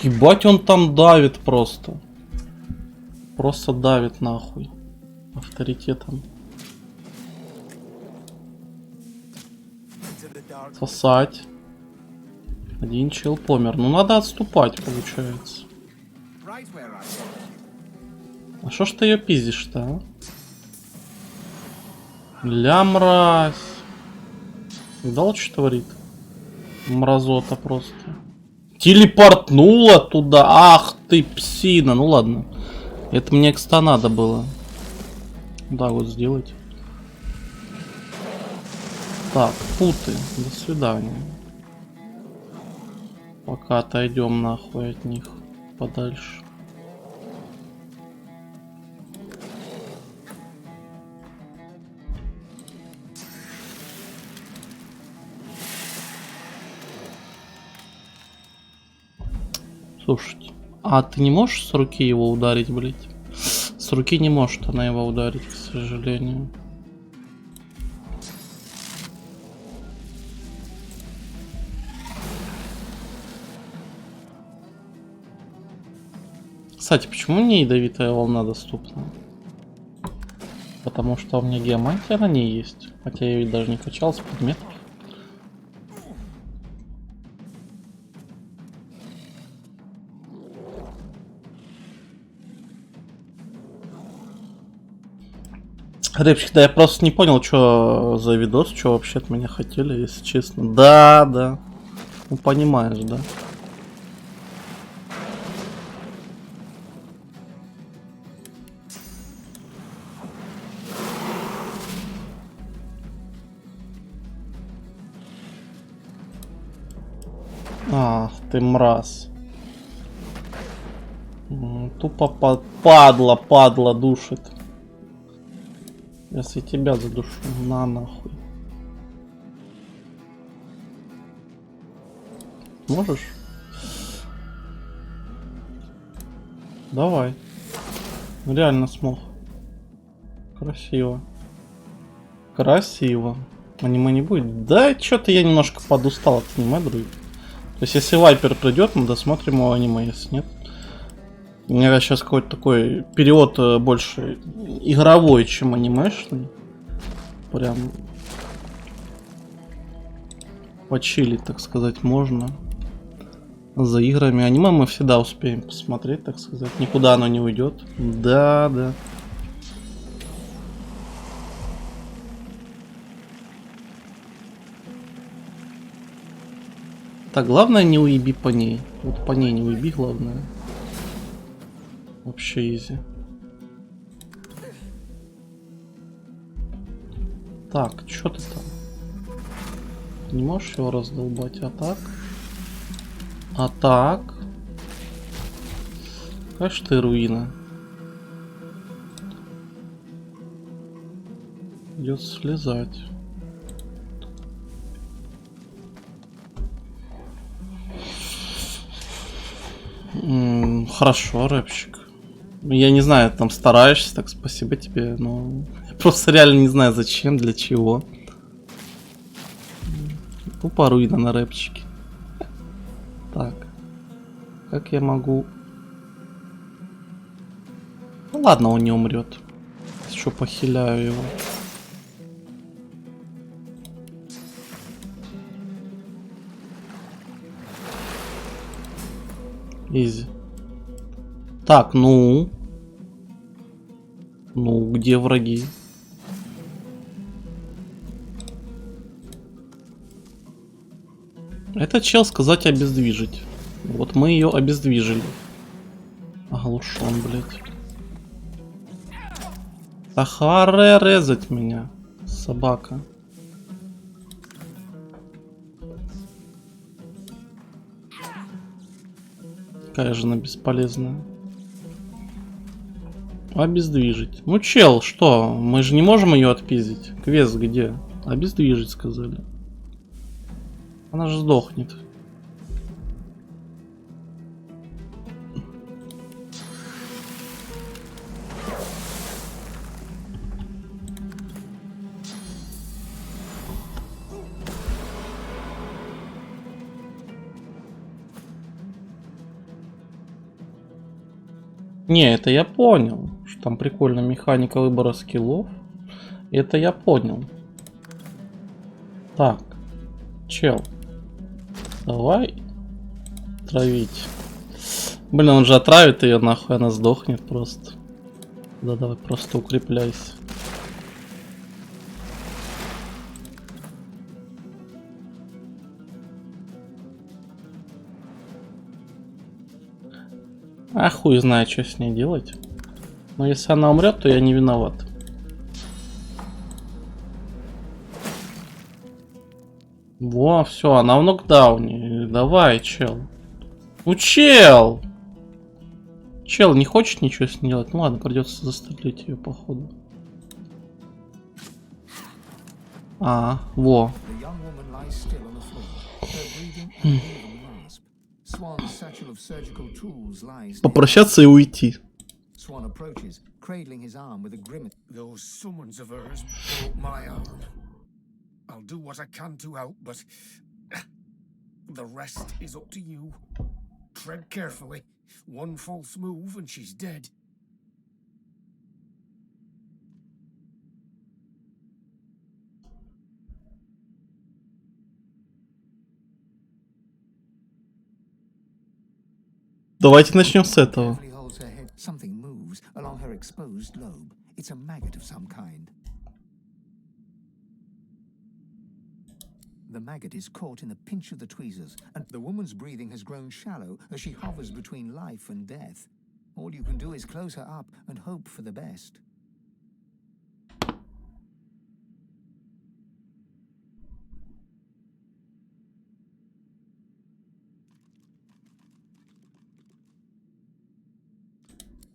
Ебать, он там давит просто. Просто давит, нахуй. Авторитетом. Сосать. Один чел помер. Ну надо отступать, получается. А шо ж ты ее пиздишь-то, а? Ля, мразь. Видал, что творит? Мразота просто. Телепортнула туда. Ах ты, псина. Ну ладно. Это мне экста надо было. Да, вот сделать. Так, путы. До свидания. Пока отойдем нахуй от них подальше. Слушайте, а ты не можешь с руки его ударить, блять? С руки не может она его ударить, к сожалению. Кстати, почему мне ядовитая волна доступна? Потому что у меня геомантия на ней есть. Хотя я ведь даже не качал с предметов. Рэпчик, да я просто не понял, что за видос, что вообще от меня хотели, если честно. Да, да. Ну понимаешь, да. Ах, ты мразь. Тупо падла душит. Если тебя задушу, на нахуй. Можешь? Давай. Реально смог. Красиво. Красиво. Аниме не будет? Да, что-то я немножко подустал от аниме, друг. То есть, если Вайпер придет, мы досмотрим его аниме, если нет. У меня сейчас какой-то такой период больше игровой, чем анимешный. Прям почилить, так сказать, можно. За играми. Аниме мы всегда успеем посмотреть, так сказать. Никуда оно не уйдет. Да, да. Так, главное не уеби по ней. Вот по ней не уеби, главное. Вообще изи. Так, что ты там? Не можешь его раздолбать, а так? А так? Конечно, ты руина. Придется слезать. Хорошо, рэпчик. Я не знаю, там стараешься, так спасибо тебе, но я просто реально не знаю, зачем, для чего. Тупо руина на рэпчике. Так. Как я могу... Ну ладно, он не умрет. Еще похиляю его. Изи. Так, ну... Ну, где враги? Это чел сказать обездвижить. Вот мы ее обездвижили. Оглушен, блядь. Ахаре резать меня, собака. Какая же она бесполезная. Обездвижить. Ну, чел, что? Мы же не можем ее отпиздить. Квест где? Обездвижить, сказали. Она же сдохнет. Не, это я понял, что там прикольная механика выбора скиллов. Это я понял. Так, чел, давай травить. Блин, он же отравит ее нахуй, она сдохнет просто. Да, давай просто укрепляйся. А хуй знает, что с ней делать. Но если она умрет, то я не виноват. Во, все, она в нокдауне. Давай, чел. Ну, чел! Чел не хочет ничего с ней делать. Ну ладно, придется застрелить ее, походу. А, во. Попрощаться и уйти. Swan approaches, cradling his arm with a grimace. Those summons of hers broke my arm. I'll do what I can to help, but the rest is up to you. Tread carefully. One false move and she's dead. Давайте начнем с этого. Something moves along her exposed lobe. It's a maggot of some kind. The maggot is caught in the pinch of the tweezers, and the woman's breathing has grown shallow as she hovers between life and death. All you can do is close her up and hope for the best.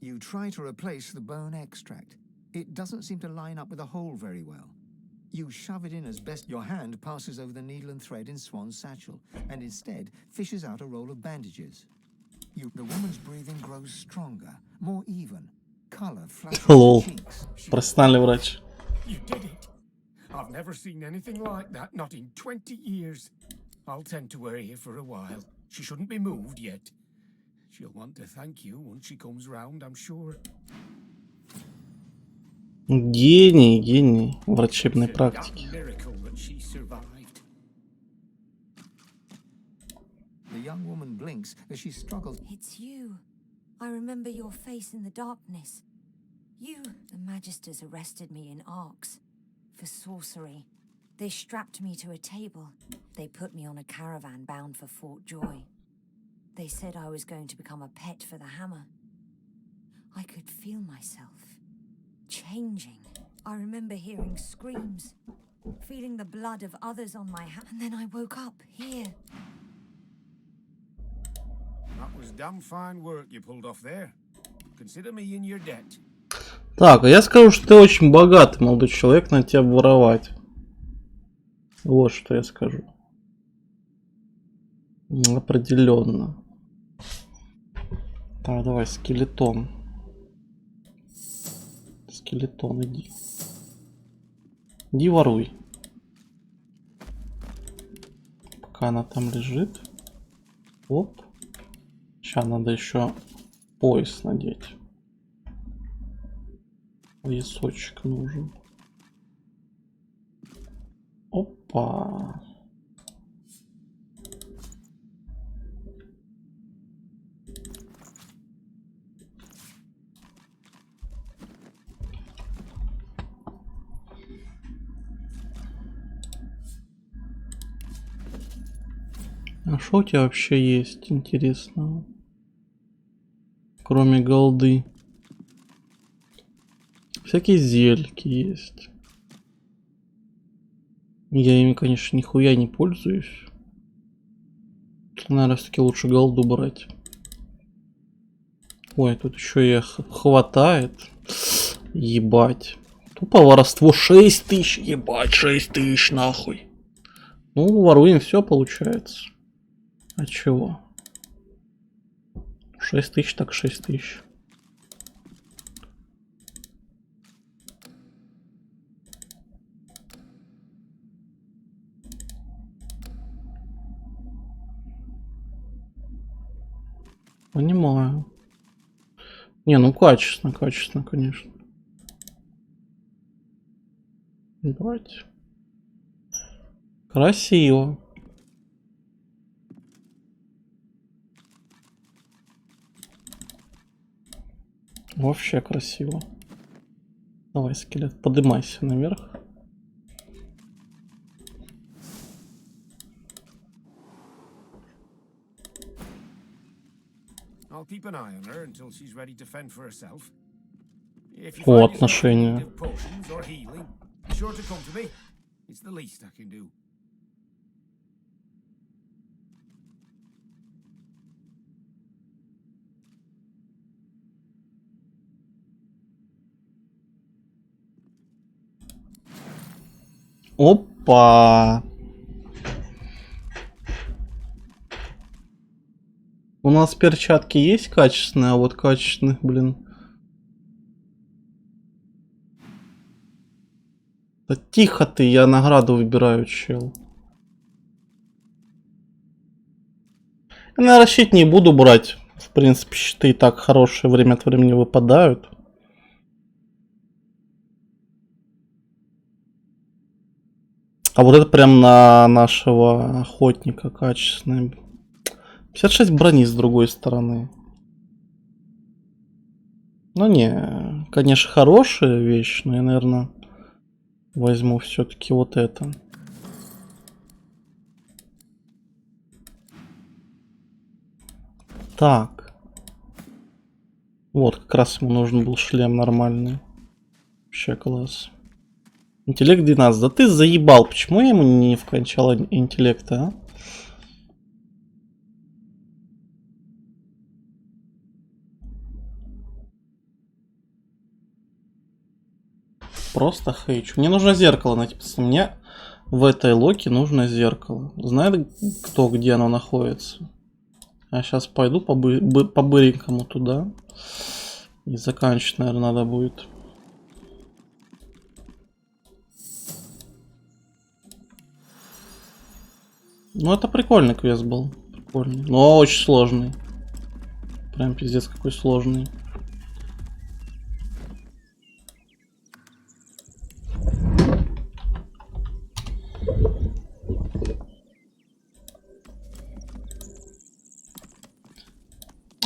You try to replace the bone extract. It doesn't seem to line up with the hole very well. You shove it in as best your hand passes over the needle and thread in Swan's satchel, and instead fishes out a roll of bandages. The woman's breathing grows stronger, more even. Color flashes Lol. her cheeks. Профессиональный врач. You did it. I've never seen anything like that, not in 20 years. I'll tend to her here for a while. She shouldn't be moved yet. She'll want to thank you once she comes round, I'm sure. Гений, гений врачебной практики. The young woman blinks as she struggles. It's you. I remember your face in the darkness. You. The Magisters arrested me in Arx for sorcery. They strapped me to a table. They put me on a caravan bound for Fort Joy. They said I was going to become a pet for the hammer. I could feel myself changing. I remember hearing screams, feeling the blood of others on my hand, and then I woke up here. That was damn fine work you pulled off there. Consider me in your debt. Так, а я скажу, что ты очень богатый молодой человек, на тебя воровать. Вот что я скажу. Определенно. Так, давай, скелетон. Скелетон, иди. Иди воруй. Пока она там лежит. Оп. Сейчас надо еще пояс надеть. Поясочек нужен. Опа. А что у тебя вообще есть интересного? Кроме голды. Всякие зельки есть. Я ими, конечно, нихуя не пользуюсь. Наверное, все-таки лучше голду брать. Ой, тут еще и хватает. Ебать. Тупо воровство 6 тысяч. Ебать, 6 тысяч нахуй. Ну, воруем все получается. А чего? 6 тысяч так 6 тысяч. Понимаю. Не, ну качественно, качественно, конечно. Давайте. Красиво. Вообще красиво. Давай, скелет, поднимайся наверх. I'll keep an eye on her until she's ready to fend for herself. If you О, find yourself in need отношения. of potions or healing, be sure to come to me. It's the least I can do. Опа! У нас перчатки есть качественные, а вот качественных, блин. Да тихо ты, я награду выбираю, чел. Я, наверное, щит не буду брать. В принципе, щиты и так хорошие время от времени выпадают. А вот это прям на нашего охотника качественный. 56 брони с другой стороны. Ну не, конечно, хорошая вещь, но я, наверное, возьму все-таки вот это. Так. Вот, как раз ему нужен был шлем нормальный. Вообще класс. Интеллект 12. Да ты заебал. Почему я ему не вкончал интеллекта, а? Просто хейчу. Мне нужно зеркало найти. Мне в этой локе нужно зеркало. Знает кто, где оно находится? А сейчас пойду по-быренькому туда. И заканчивать, наверное, надо будет. Ну, это прикольный квест был. Прикольный. Но очень сложный. Прям пиздец какой сложный.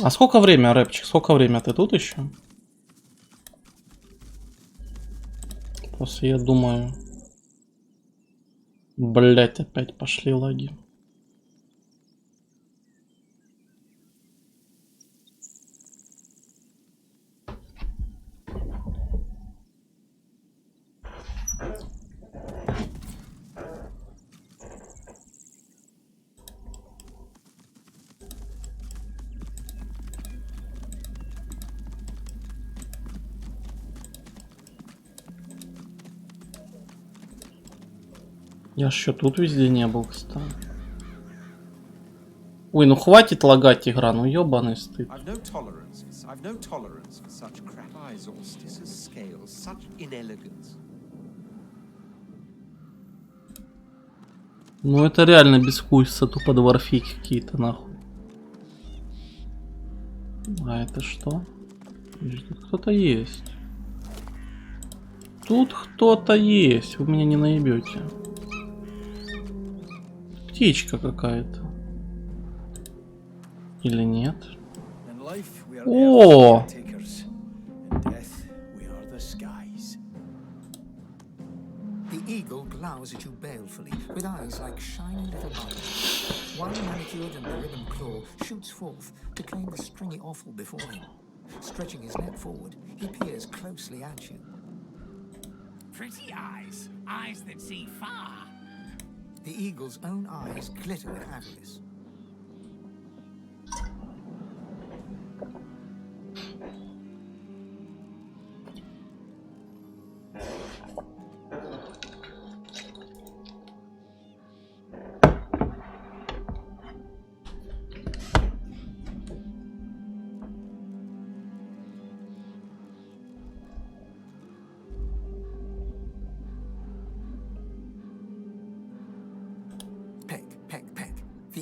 А сколько время, рэпчик? Сколько время ты тут еще? Просто я думаю... Блять, опять пошли лаги. Я ж еще тут везде не был, кстати. Ой, ну хватит лагать игра, ну ёбаный стыд. I've no tolerance for such crap. Eyes all stiff as scales, such inelegance. Ну это реально безвкусица, тупо дворфики какие-то нахуй. А это что? Тут кто-то есть. Тут кто-то есть, вы меня не наебете. Птичка какая-то. Или нет? О! The eagle glowers at you balefully, with eyes like shiny little bugs. One manicured and beribboned claw shoots forth to claim the stringy offal before him. Stretching his neck forward, he peers closely at you. Pretty eyes. Eyes that see far. The eagle's own eyes glitter with avarice.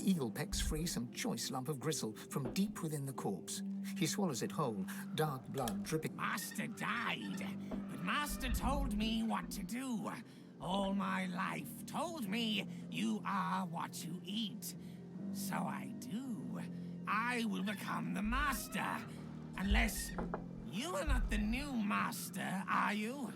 The eagle pecks free some choice lump of gristle from deep within the corpse. He swallows it whole, dark blood dripping. Master died, but Master told me what to do. All my life told me you are what you eat. So I do. I will become the Master. Unless you are not the new Master, are you?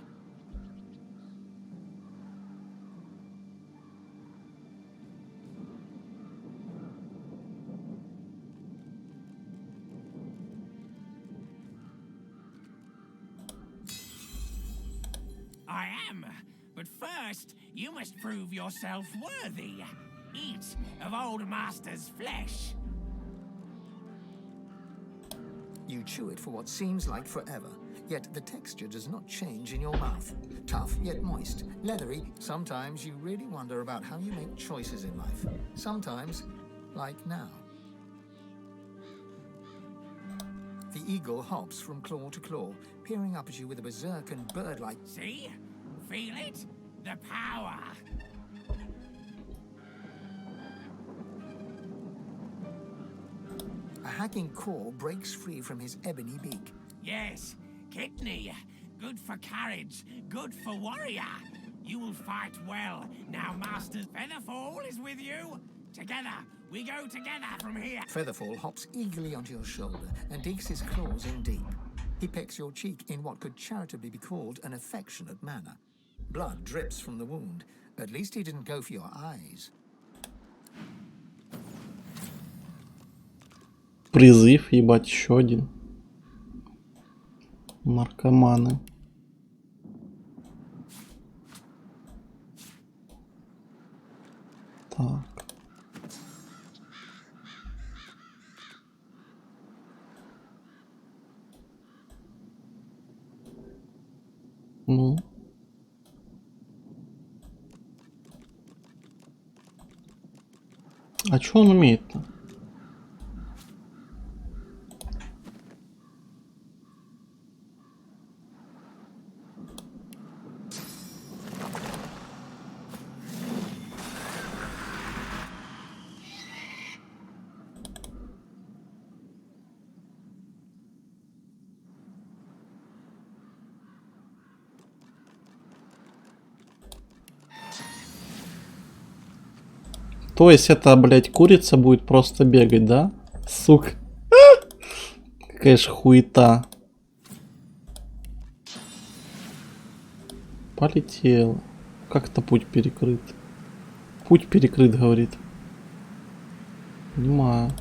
I am. But first, you must prove yourself worthy. Eat of old Master's flesh. You chew it for what seems like forever, yet the texture does not change in your mouth. Tough, yet moist. Leathery. Sometimes you really wonder about how you make choices in life. Sometimes, like now. The eagle hops from claw to claw, peering up at you with a berserk and bird-like... See? Feel it? The power. A hacking claw breaks free from his ebony beak. Yes, kidney. Good for courage. Good for warrior. You will fight well. Now, Master Featherfall is with you. Together. We go together from here. Featherfall hops eagerly onto your shoulder and digs his claws in deep. He pecks your cheek in what could charitably be called an affectionate manner. Blood drips from the wound. At least he didn't go for your eyes. Призыв, ебать, еще один. Наркоманы. Так. Ну. А что он умеет-то? То есть это, блядь, курица будет просто бегать, да? Сука. Какая ж хуета. Полетел. Как это путь перекрыт? Путь перекрыт, говорит. Понимаю.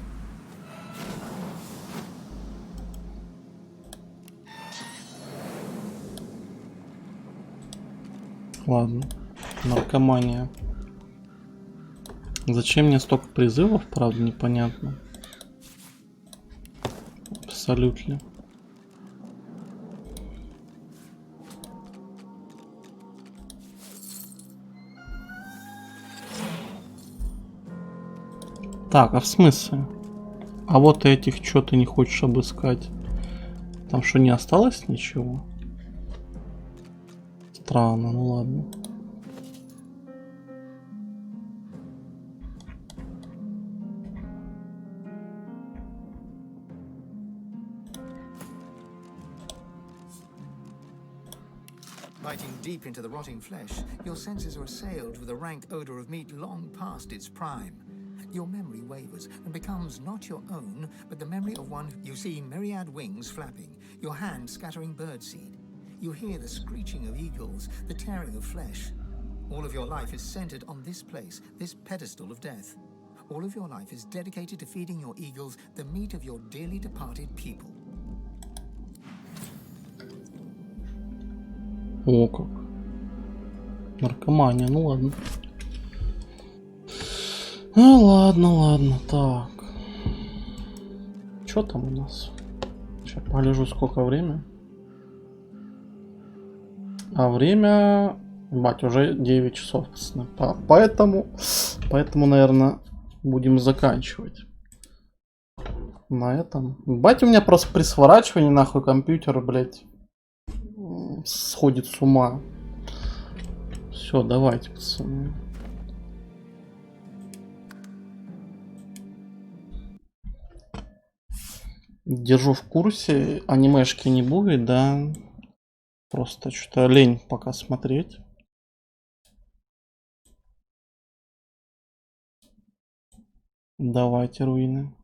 Ладно. Наркомания. Зачем мне столько призывов, правда, непонятно. Абсолютно. Так, а в смысле? А вот этих что ты не хочешь обыскать? Там что, не осталось ничего? Странно, ну ладно. Biting deep into the rotting flesh, your senses are assailed with a rank odor of meat long past its prime. Your memory wavers and becomes not your own, but the memory of one. You see myriad wings flapping, your hand scattering birdseed. You hear the screeching of eagles, the tearing of flesh. All of your life is centered on this place, this pedestal of death. All of your life is dedicated to feeding your eagles the meat of your dearly departed people. О, как. Наркомания, ну ладно. Ну ладно, ладно, так. Что там у нас? Сейчас полежу, сколько время. А время... Бать, уже 9 часов, пацаны. Поэтому, наверное, будем заканчивать. На этом. Бать, у меня просто при сворачивании нахуй компьютер, блядь, сходит с ума. Все, давайте, пацаны. Держу в курсе. Анимешки не будет, да. Просто что-то лень пока смотреть. Давайте, руины.